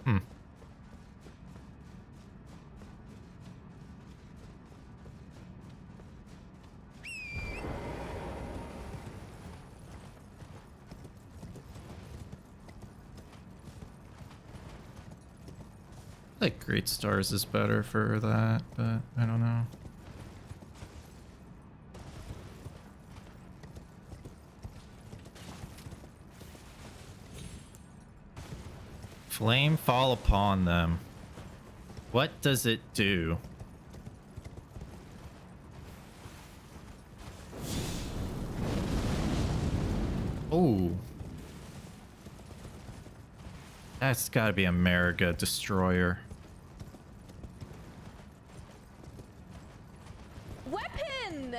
Speaker 1: Hmm. I think Great Stars is better for that, but I don't know. Flame fall upon them. What does it do? Oh. That's gotta be a Mega Destroyer.
Speaker 2: Weapon!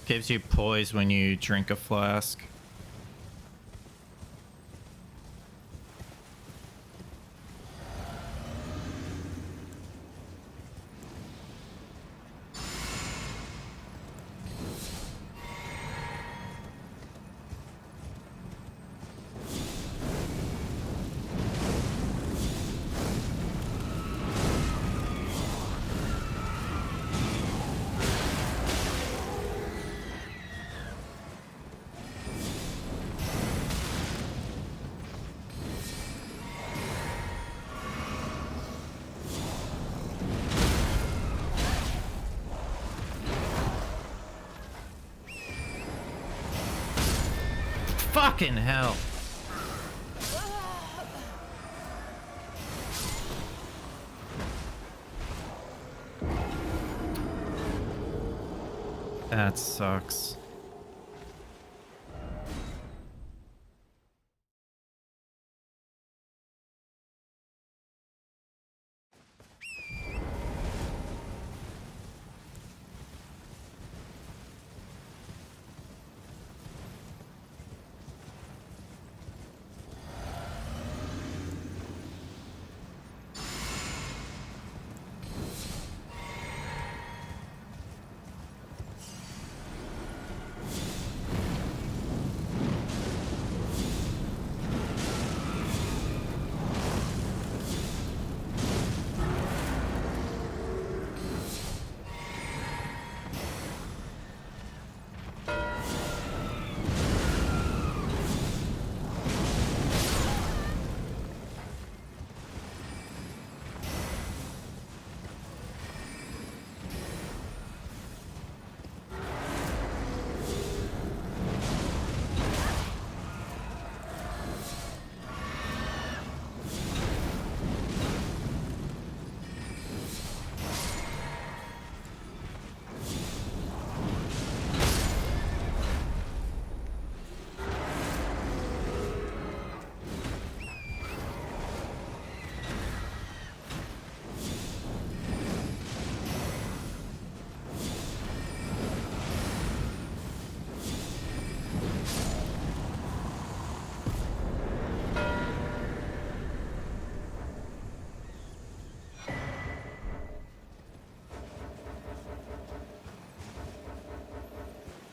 Speaker 1: gives you poise when you drink a flask. Fucking hell. That sucks.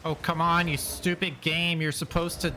Speaker 1: Oh, come on, you stupid game. You're supposed to...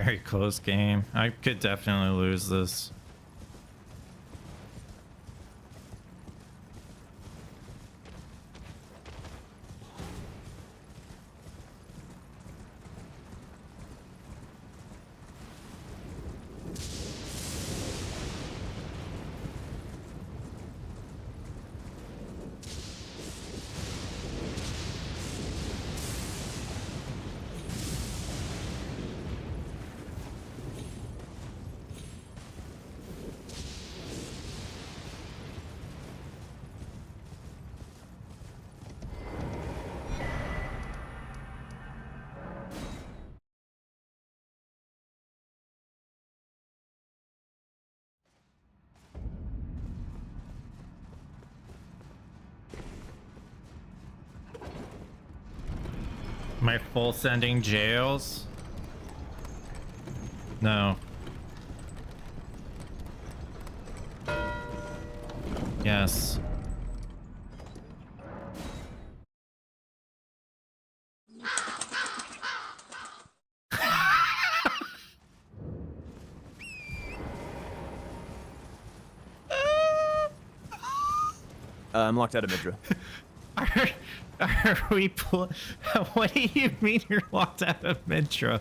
Speaker 1: very close game. I could definitely lose this. My full sending jails? No. Yes.
Speaker 6: I'm locked out of Midra.
Speaker 1: Are we what do you mean you're locked out of Midra?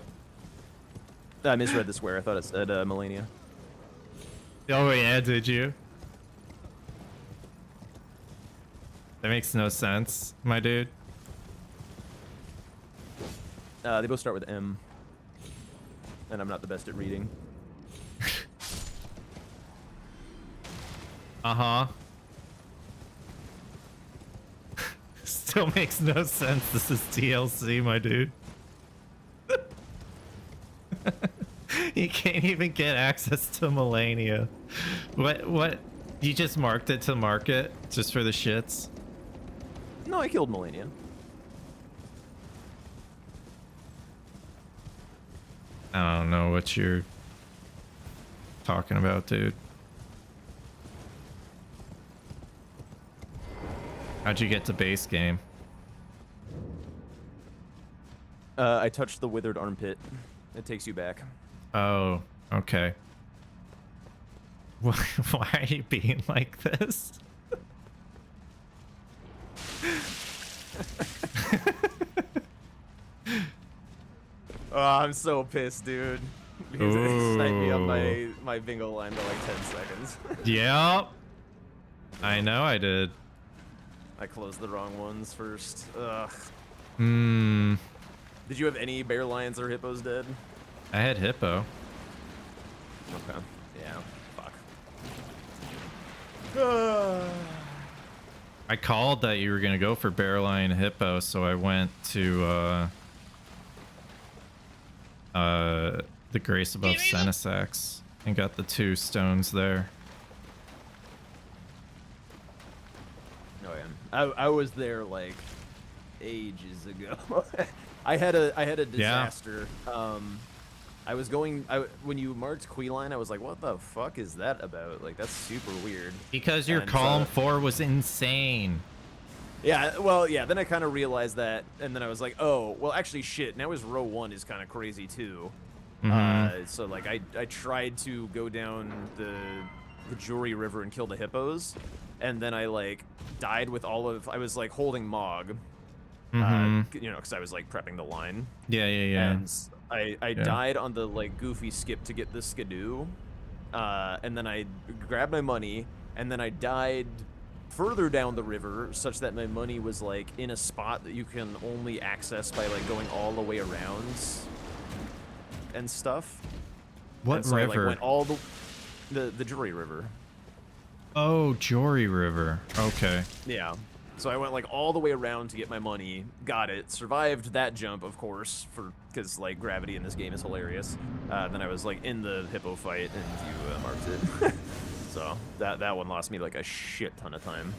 Speaker 6: I misread the swear. I thought it said Melania.
Speaker 1: Oh yeah, did you? That makes no sense, my dude.
Speaker 6: They both start with M. And I'm not the best at reading.
Speaker 1: Uh-huh. Still makes no sense. This is TLC, my dude. You can't even get access to Melania. What? You just marked it to market just for the shits?
Speaker 6: No, I killed Melania.
Speaker 1: I don't know what you're talking about, dude. How'd you get to base game?
Speaker 6: I touched the withered armpit. It takes you back.
Speaker 1: Oh, okay. Why are you being like this?
Speaker 6: Oh, I'm so pissed, dude. Because it sniped me on my bingo line by like 10 seconds.
Speaker 1: Yep. I know I did.
Speaker 6: I closed the wrong ones first. Ugh.
Speaker 1: Hmm.
Speaker 6: Did you have any bear lions or hippos dead?
Speaker 1: I had hippo.
Speaker 6: Okay. Yeah. Fuck.
Speaker 1: I called that you were gonna go for bear lion hippo, so I went to the Grace Above Senesax and got the 2 stones there.
Speaker 6: Oh yeah. I was there like ages ago. I had a disaster. Yeah. I was going when you marked Queeline, I was like, what the fuck is that about? Like, that's super weird.
Speaker 1: Because your Calm 4 was insane.
Speaker 6: Yeah, well, yeah, then I kind of realized that, and then I was like, oh, well, actually, shit, now his row 1 is kind of crazy, too. So, like, I tried to go down the Jury River and kill the hippos, and then I, like, died with all of... I was, like, holding Mog, you know, because I was, like, prepping the line.
Speaker 1: Yeah.
Speaker 6: And I died on the, like, goofy skip to get the Skidoo, and then I grabbed my money, and then I died further down the river such that my money was, like, in a spot that you can only access by, like, going all the way around and stuff.
Speaker 1: What
Speaker 6: and so
Speaker 1: river?
Speaker 6: I, like, went all the Jury River.
Speaker 1: Oh, Jory River. Okay.
Speaker 6: Yeah. So I went, like, all the way around to get my money, got it, survived that jump, of course, because, like, gravity in this game is hilarious. Then I was, like, in the hippo fight, and you marked it. So that one lost me, like, a shit ton of time.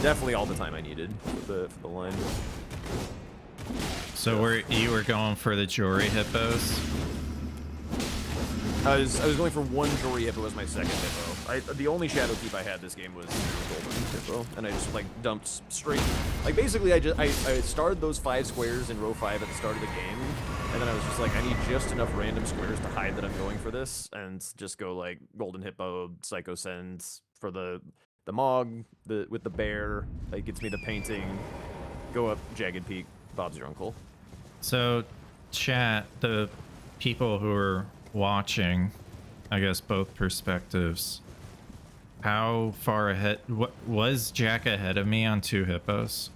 Speaker 6: Definitely all the time I needed for the line.
Speaker 1: So you were going for the Jory hippos?
Speaker 6: I was going for one Jory Hippo as my second Hippo. The only Shadow Keep I had this game was Golden Hippo, and I just like dumped straight. Like basically, I started those 5 squares in row 5 at the start of the game, and then I was just like, I need just enough random squares to hide that I'm going for this, and just go like Golden Hippo, Psycho Send for the Mog, with the bear, that gets me the painting. Go up Jagged Peak. Bob's your uncle. So, chat, the people who are watching, I guess both perspectives, how far ahead was Jack ahead of me on 2 hippos?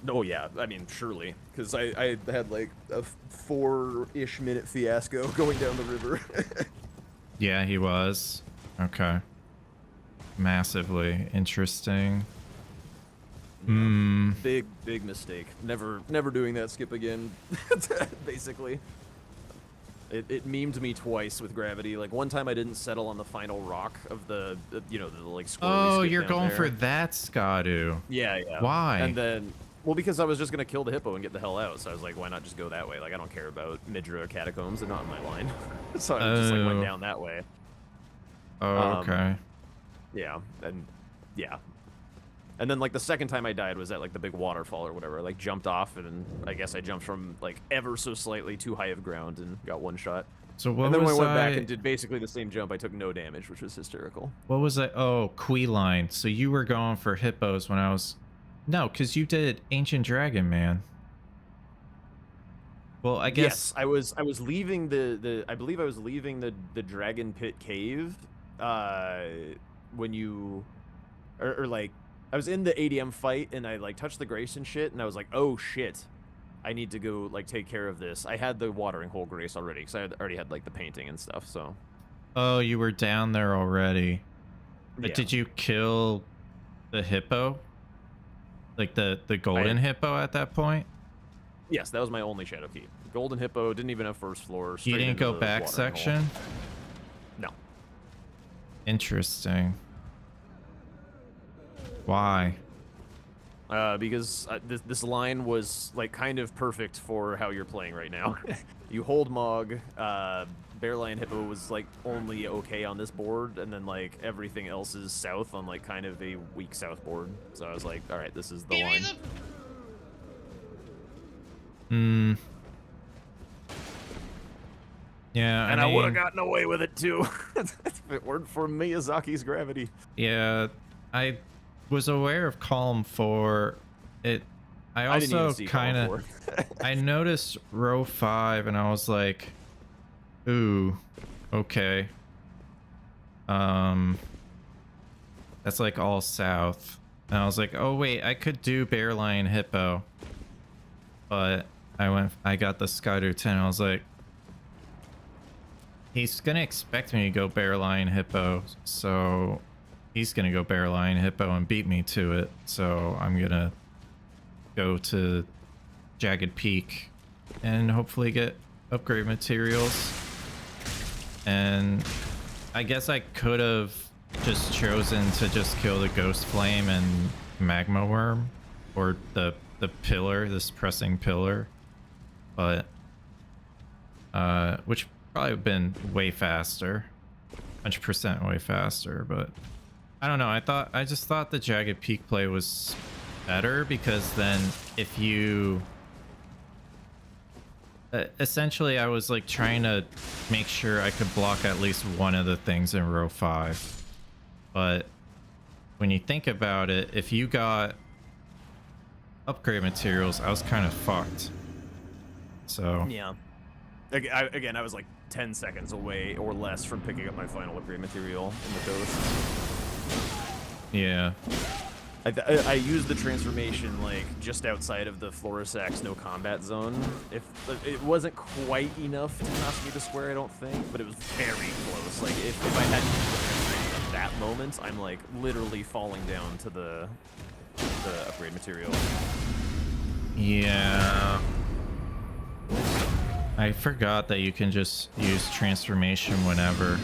Speaker 6: Oh yeah, I mean surely, because I had like a 4-ish minute fiasco going down the river.
Speaker 1: Yeah, he was. Okay. Massively interesting.
Speaker 6: Big mistake. Never doing that skip again. Basically. It memed me twice with gravity. Like one time I didn't settle on the final rock of the like squirrely
Speaker 1: Oh,
Speaker 6: skip
Speaker 1: you're
Speaker 6: down
Speaker 1: going
Speaker 6: there.
Speaker 1: for that Skadu.
Speaker 6: Yeah.
Speaker 1: Why?
Speaker 6: And then, well, because I was just gonna kill the hippo and get the hell out. So I was like, why not just go that way? Like I don't care about Midra catacombs. They're not in my line. So I just like went down that way.
Speaker 1: Oh, okay.
Speaker 6: Yeah, and then like the second time I died was at like the big waterfall or whatever. I like jumped off, and I guess I jumped from like ever so slightly too high of ground and got one shot.
Speaker 1: So what
Speaker 6: and then
Speaker 1: was
Speaker 6: when I went back and did basically the same jump, I took no damage, which was hysterical.
Speaker 1: What was that? Oh, Queeline. So you were going for hippos when I was... No, because you did Ancient Dragon, man. Well, I guess...
Speaker 6: Yes, I was leaving I believe I was leaving the Dragon Pit Cave when you... Or like... I was in the ADM fight, and I like touched the Grace and shit, and I was like, oh shit. I need to go like take care of this. I had the watering hole Grace already, because I already had like the painting and stuff, so...
Speaker 1: Oh, you were down there already. But
Speaker 6: Yeah.
Speaker 1: did you kill the hippo? Like the golden hippo at that point?
Speaker 6: Yes, that was my only Shadow Keep. Golden Hippo, didn't even have first floor.
Speaker 1: You
Speaker 6: straight
Speaker 1: didn't
Speaker 6: into
Speaker 1: go
Speaker 6: the
Speaker 1: back
Speaker 6: watering
Speaker 1: section?
Speaker 6: hole. No.
Speaker 1: Interesting. Why?
Speaker 6: Because this line was like kind of perfect for how you're playing right now. You hold Mog, Bear Lion Hippo was like only okay on this board, and then like everything else is south on like kind of a weak south board. So I was like, all right, this is the line.
Speaker 1: Yeah,
Speaker 6: And
Speaker 1: I
Speaker 6: I would have
Speaker 1: mean,
Speaker 6: gotten away with it too if it weren't for Miyazaki's gravity.
Speaker 1: yeah, I was aware of column 4. I
Speaker 6: I didn't even
Speaker 1: also
Speaker 6: see
Speaker 1: kind
Speaker 6: column
Speaker 1: of I noticed row 5, and I was like, ooh, okay. That's like all south. And I was like, oh wait, I could do Bear Lion Hippo. But I got the Skyder 10. I was like, he's gonna expect me to go Bear Lion Hippo, so he's gonna go Bear Lion Hippo and beat me to it. So I'm gonna go to Jagged Peak and hopefully get upgrade materials. And I guess I could have just chosen to just kill the Ghost Flame and Magma Worm, or the pillar, this pressing pillar, but which probably would have been way faster, 100% way faster. But I don't know, I just thought the Jagged Peak play was better, because then if you essentially, I was like trying to make sure I could block at least one of the things in row 5. But when you think about it, if you got upgrade materials, I was kind of fucked. So
Speaker 6: yeah. Again, I was like 10 seconds away or less from picking up my final upgrade material in the Ghost.
Speaker 1: Yeah.
Speaker 6: I used the transformation like just outside of the Florisax no combat zone. If it wasn't quite enough to cost me the square, I don't think, but it was very close. Like if I hadn't used the transformation at that moment, I'm like literally falling down to the upgrade material.
Speaker 1: Yeah. I forgot that you can just use transformation whenever.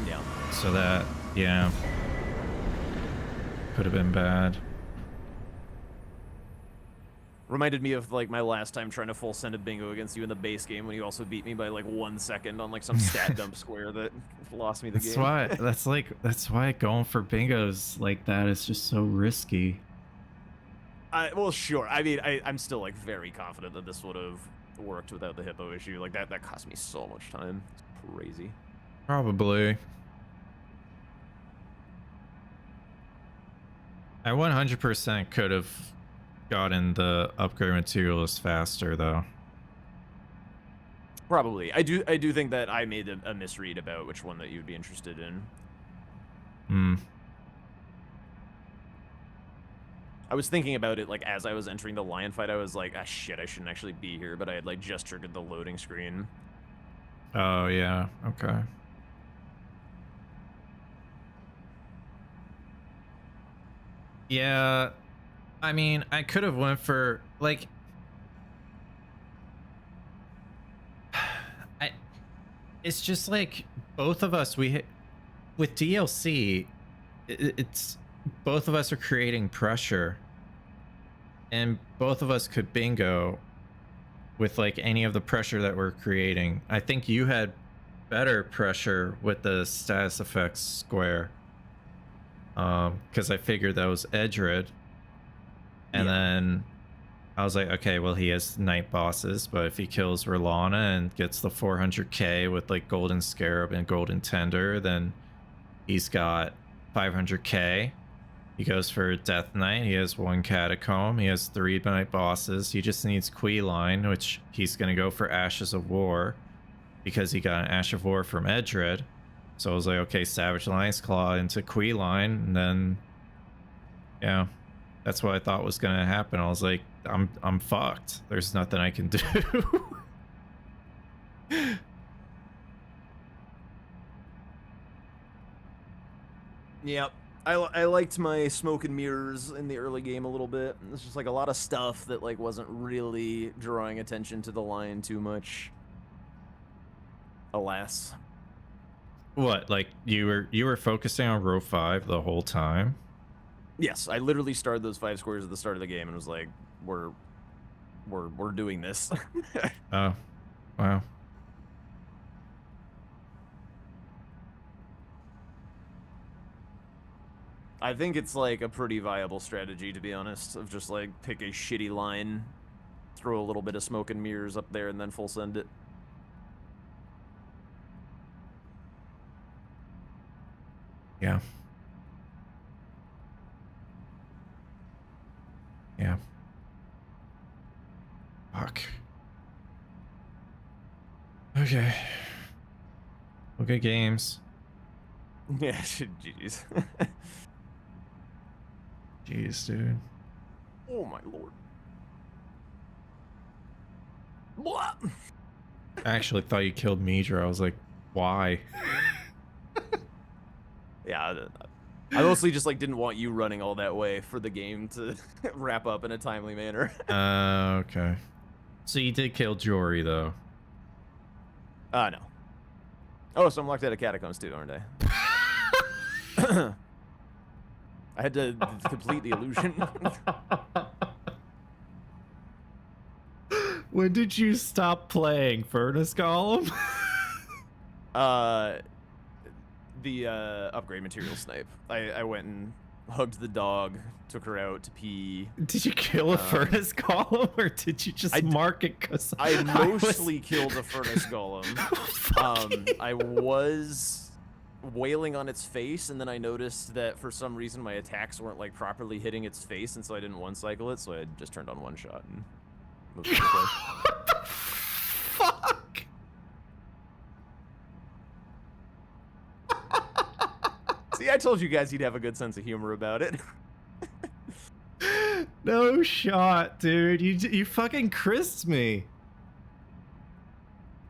Speaker 6: Yeah.
Speaker 1: So that, yeah, could have been bad.
Speaker 6: Reminded me of like my last time trying to full send a bingo against you in the base game when you also beat me by like 1 second on like some stat dump square that lost me the game.
Speaker 1: That's why going for bingos like that is just so risky.
Speaker 6: Well, sure. I mean, I'm still like very confident that this would have worked without the hippo issue. Like that cost me so much time. It's crazy.
Speaker 1: Probably. I 100% could have gotten the upgrade materials faster though.
Speaker 6: Probably. I do think that I made a misread about which one that you'd be interested in. I was thinking about it like as I was entering the lion fight. I was like, ah shit, I shouldn't actually be here, but I had like just triggered the loading screen.
Speaker 1: Oh yeah, okay. Yeah, I mean, I could have went for like it's just like both of us with DLC it's both of us are creating pressure and both of us could bingo with like any of the pressure that we're creating. I think you had better pressure with the status effects square because I figured that was Edred, and then I was like, okay, well, he has night bosses, but if he kills Rolana and gets the 400k with like Golden Scarab and Golden Tender, then he's got 500k. He goes for Death Knight, he has 1 Catacomb, he has 3 night bosses, he just needs Queyline, which he's gonna go for Ashes of War because he got an Ash of War from Edred. So I was like, okay, Savage Lion's Claw into Queyline, and then yeah, that's what I thought was gonna happen. I was like, I'm fucked. There's nothing I can do.
Speaker 6: Yep. I liked my smoke and mirrors in the early game a little bit. It's just like a lot of stuff that like wasn't really drawing attention to the lion too much. Alas.
Speaker 1: What, like you were focusing on row 5 the whole time?
Speaker 6: Yes, I literally started those 5 squares at the start of the game and was like, we're doing this.
Speaker 1: Oh, wow.
Speaker 6: I think it's like a pretty viable strategy, to be honest, of just like pick a shitty line, throw a little bit of smoke and mirrors up there, and then full send it.
Speaker 1: Yeah. Yeah. Fuck. Okay. Well, good games.
Speaker 6: Yeah, jeez.
Speaker 1: Jeez, dude.
Speaker 6: Oh my lord. Blah.
Speaker 1: I actually thought you killed Midra. I was like, why?
Speaker 6: Yeah, I mostly just like didn't want you running all that way for the game to wrap up in a timely manner.
Speaker 1: Okay. So you did kill Jory though.
Speaker 6: No. Oh, so I'm locked out of catacombs too, aren't I? I had to complete the illusion.
Speaker 1: When did you stop playing Furnace Golem?
Speaker 6: The upgrade material snipe. I went and hugged the dog, took her out to pee.
Speaker 1: Did you kill a Furnace Golem, or did you just mark it? Cause
Speaker 6: I mostly killed a Furnace Golem. I was wailing on its face, and then I noticed that for some reason my attacks weren't like properly hitting its face, and so I didn't one cycle it, so I just turned on one shot and moved it away.
Speaker 1: What the fuck?
Speaker 6: See, I told you guys you'd have a good sense of humor about it.
Speaker 1: No shot, dude. You fucking crisped me.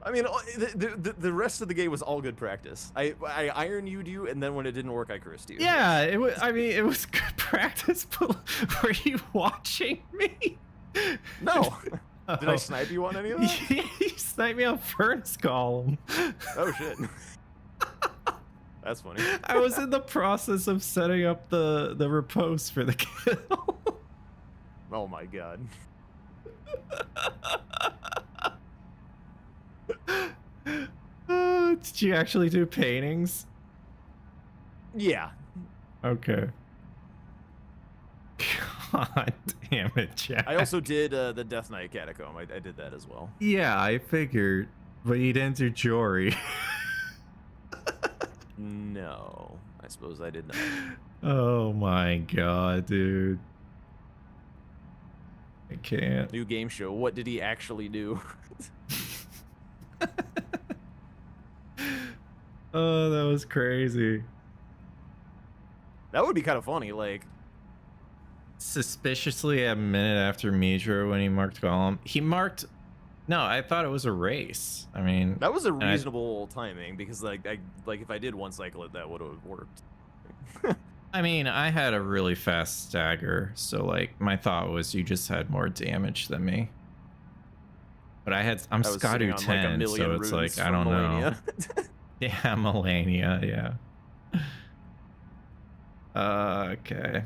Speaker 6: I mean, the rest of the game was all good practice. I iron you, and then when it didn't work, I cursed you.
Speaker 1: Yeah, it was. I mean, it was good practice. But were you watching me?
Speaker 6: No. Did I snipe you on any of that?
Speaker 1: You sniped me on Furnace Golem.
Speaker 6: Oh shit. That's funny.
Speaker 1: I was in the process of setting up the riposte for the kill.
Speaker 6: Oh my god.
Speaker 1: Did you actually do paintings?
Speaker 6: Yeah.
Speaker 1: Okay. God damn it, Jack.
Speaker 6: I also did the Death Knight Catacomb. I did that as well.
Speaker 1: Yeah, I figured. But you didn't do Jory.
Speaker 6: No, I suppose I did not.
Speaker 1: Oh my god, dude. I can't.
Speaker 6: New game show. What did he actually do?
Speaker 1: Oh, that was crazy.
Speaker 6: That would be kind of funny, like...
Speaker 1: Suspiciously a minute after Midra when he marked Golem. He marked... No, I thought it was a race. I mean...
Speaker 6: That was a reasonable timing, because like if I did one cycle, that would have worked.
Speaker 1: I mean, I had a really fast stagger, so like my thought was you just had more damage than me. But I'm Scottu 10, like so it's like I don't know. Yeah, Melania, yeah. Okay.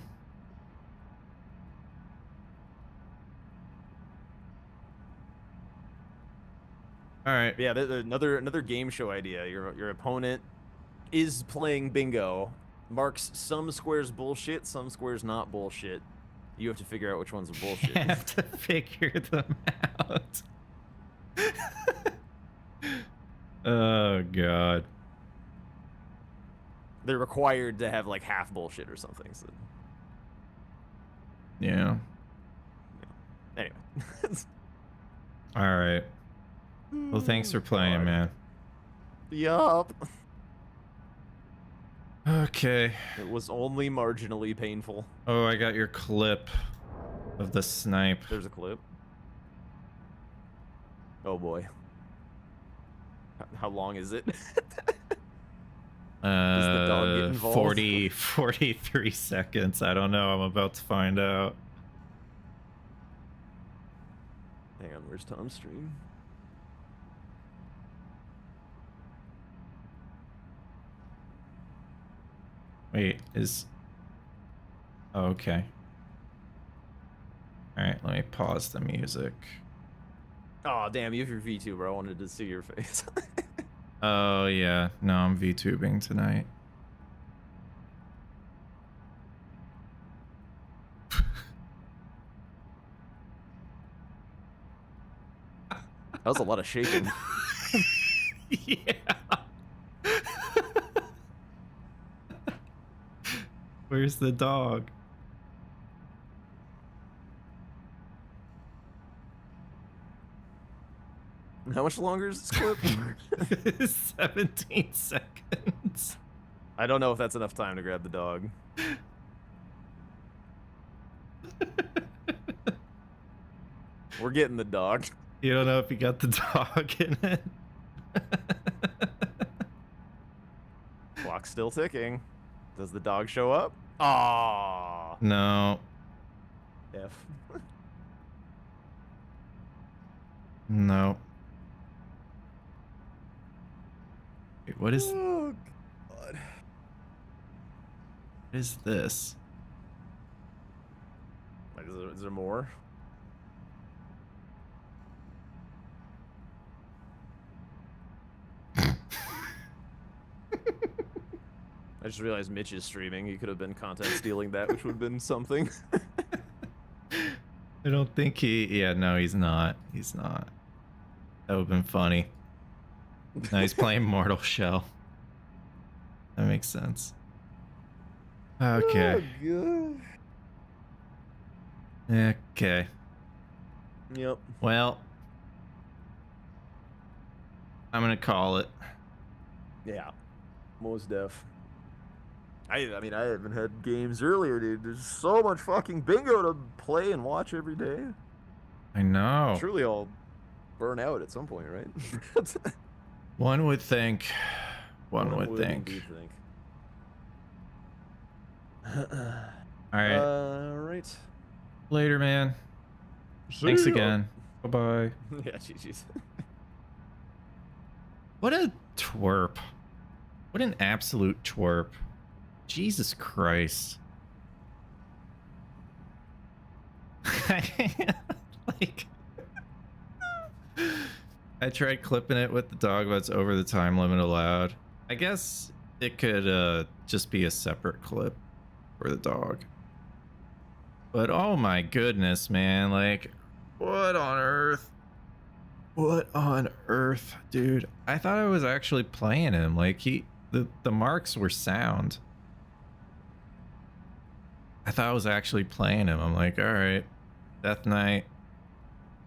Speaker 1: All right.
Speaker 6: Yeah, another game show idea. Your opponent is playing bingo, marks some squares bullshit, some squares not bullshit. You have to figure out which one's a bullshit.
Speaker 1: You have to figure them out. Oh god.
Speaker 6: They're required to have like half bullshit or something. So.
Speaker 1: Yeah.
Speaker 6: Anyway.
Speaker 1: All right. Well, thanks for playing, man.
Speaker 6: Yup.
Speaker 1: Okay.
Speaker 6: It was only marginally painful.
Speaker 1: Oh, I got your clip of the snipe.
Speaker 6: There's a clip. Oh boy. How long is it? Does the dog get involved?
Speaker 1: 43 seconds. I don't know. I'm about to find out.
Speaker 6: Hang on, where's Tom's stream?
Speaker 1: Wait, is... Oh, okay. Alright, let me pause the music.
Speaker 6: Oh, damn, you have your V2, bro. I wanted to see your face.
Speaker 1: Oh, yeah. No, I'm VTubing tonight.
Speaker 6: That was a lot of shaking.
Speaker 1: Yeah. Where's the dog?
Speaker 6: How much longer is this clip?
Speaker 1: 17 seconds.
Speaker 6: I don't know if that's enough time to grab the dog. We're getting the dog.
Speaker 1: You don't know if you got the dog in it?
Speaker 6: Clock's still ticking. Does the dog show up? Aww.
Speaker 1: No.
Speaker 6: F.
Speaker 1: No. Wait, what is...
Speaker 6: Oh, God.
Speaker 1: What is this?
Speaker 6: Like, is there more? I just realized Mitch is streaming. He could have been content stealing that, which would have been something.
Speaker 1: I don't think he... Yeah, no, he's not. He's not. That would have been funny. No, he's playing Mortal Shell. That makes sense. Okay.
Speaker 6: Oh,
Speaker 1: God. Okay.
Speaker 6: Yep.
Speaker 1: Well, I'm gonna call it.
Speaker 6: Yeah. Most def. I mean, I haven't had games earlier, dude. There's so much fucking bingo to play and watch every day.
Speaker 1: I know.
Speaker 6: Surely I'll burn out at some point, right?
Speaker 1: One would think. One would think.
Speaker 6: indeed think.
Speaker 1: All right.
Speaker 6: Right.
Speaker 1: Later, man. Thanks again. Bye-bye.
Speaker 6: Yeah, GG's.
Speaker 1: What a twerp. What an absolute twerp. Jesus Christ. Like, like, I tried clipping it with the dog, but it's over the time limit allowed. I guess it could just be a separate clip for the dog. But oh my goodness, man, like, what on earth? What on earth, dude? I thought I was actually playing him. Like, the marks were sound. I thought I was actually playing him. I'm like, all right, Death Knight.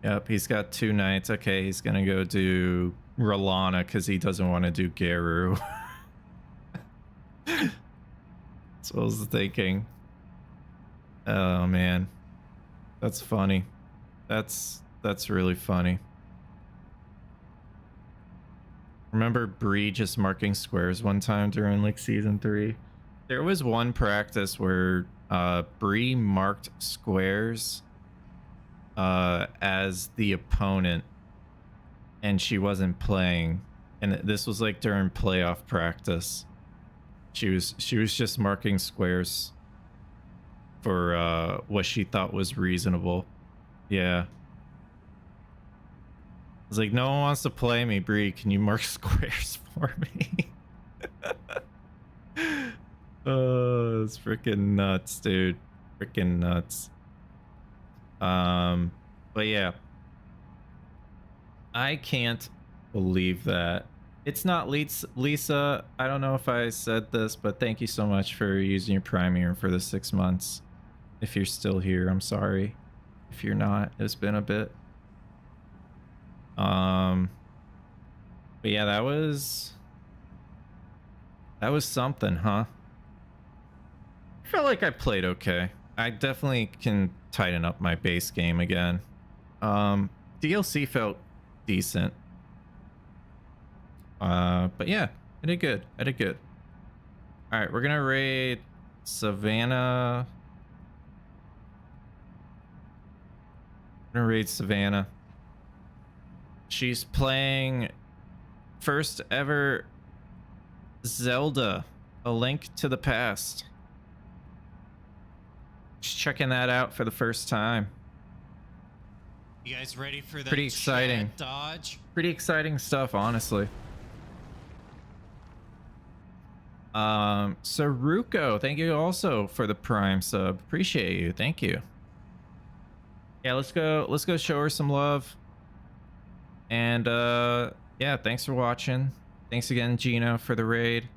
Speaker 1: Yep, he's got 2 knights. Okay, he's gonna go do Rolana because he doesn't want to do Geru. That's what I was thinking. Oh man, that's funny. That's really funny. Remember Bree just marking squares one time during like season 3? There was one practice where Bree marked squares as the opponent and she wasn't playing, and this was like during playoff practice. She was just marking squares for what she thought was reasonable. Yeah. I was like, no one wants to play me, Bree. Can you mark squares for me? Oh, it's freaking nuts, dude. Freaking nuts. But yeah. I can't believe that. It's not Lisa. I don't know if I said this, but thank you so much for using your Premiere for the 6 months. If you're still here, I'm sorry. If you're not, it's been a bit. But yeah, that was something, huh? I felt like I played okay. I definitely can tighten up my base game again. DLC felt decent. But yeah, I did good. I did good. All right, we're gonna raid Savannah. We're gonna raid Savannah. She's playing first ever Zelda, A Link to the Past. Just checking that out for the first time.
Speaker 10: You guys ready for the
Speaker 1: Pretty exciting
Speaker 10: dodge?
Speaker 1: Pretty exciting stuff, honestly. Saruko, thank you also for the Prime sub. Appreciate you. Thank you. Yeah, let's go show her some love. And yeah, thanks for watching. Thanks again, Gino, for the raid.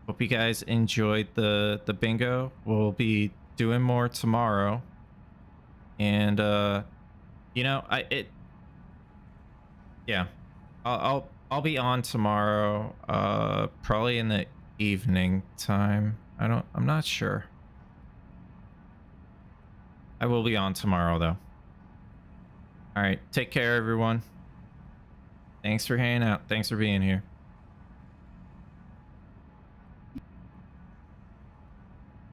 Speaker 1: Hope you guys enjoyed the bingo. We'll be doing more tomorrow. And you know, yeah, I'll be on tomorrow, probably in the evening time. I'm not sure. I will be on tomorrow though. All right, take care everyone. Thanks for hanging out. Thanks for being here.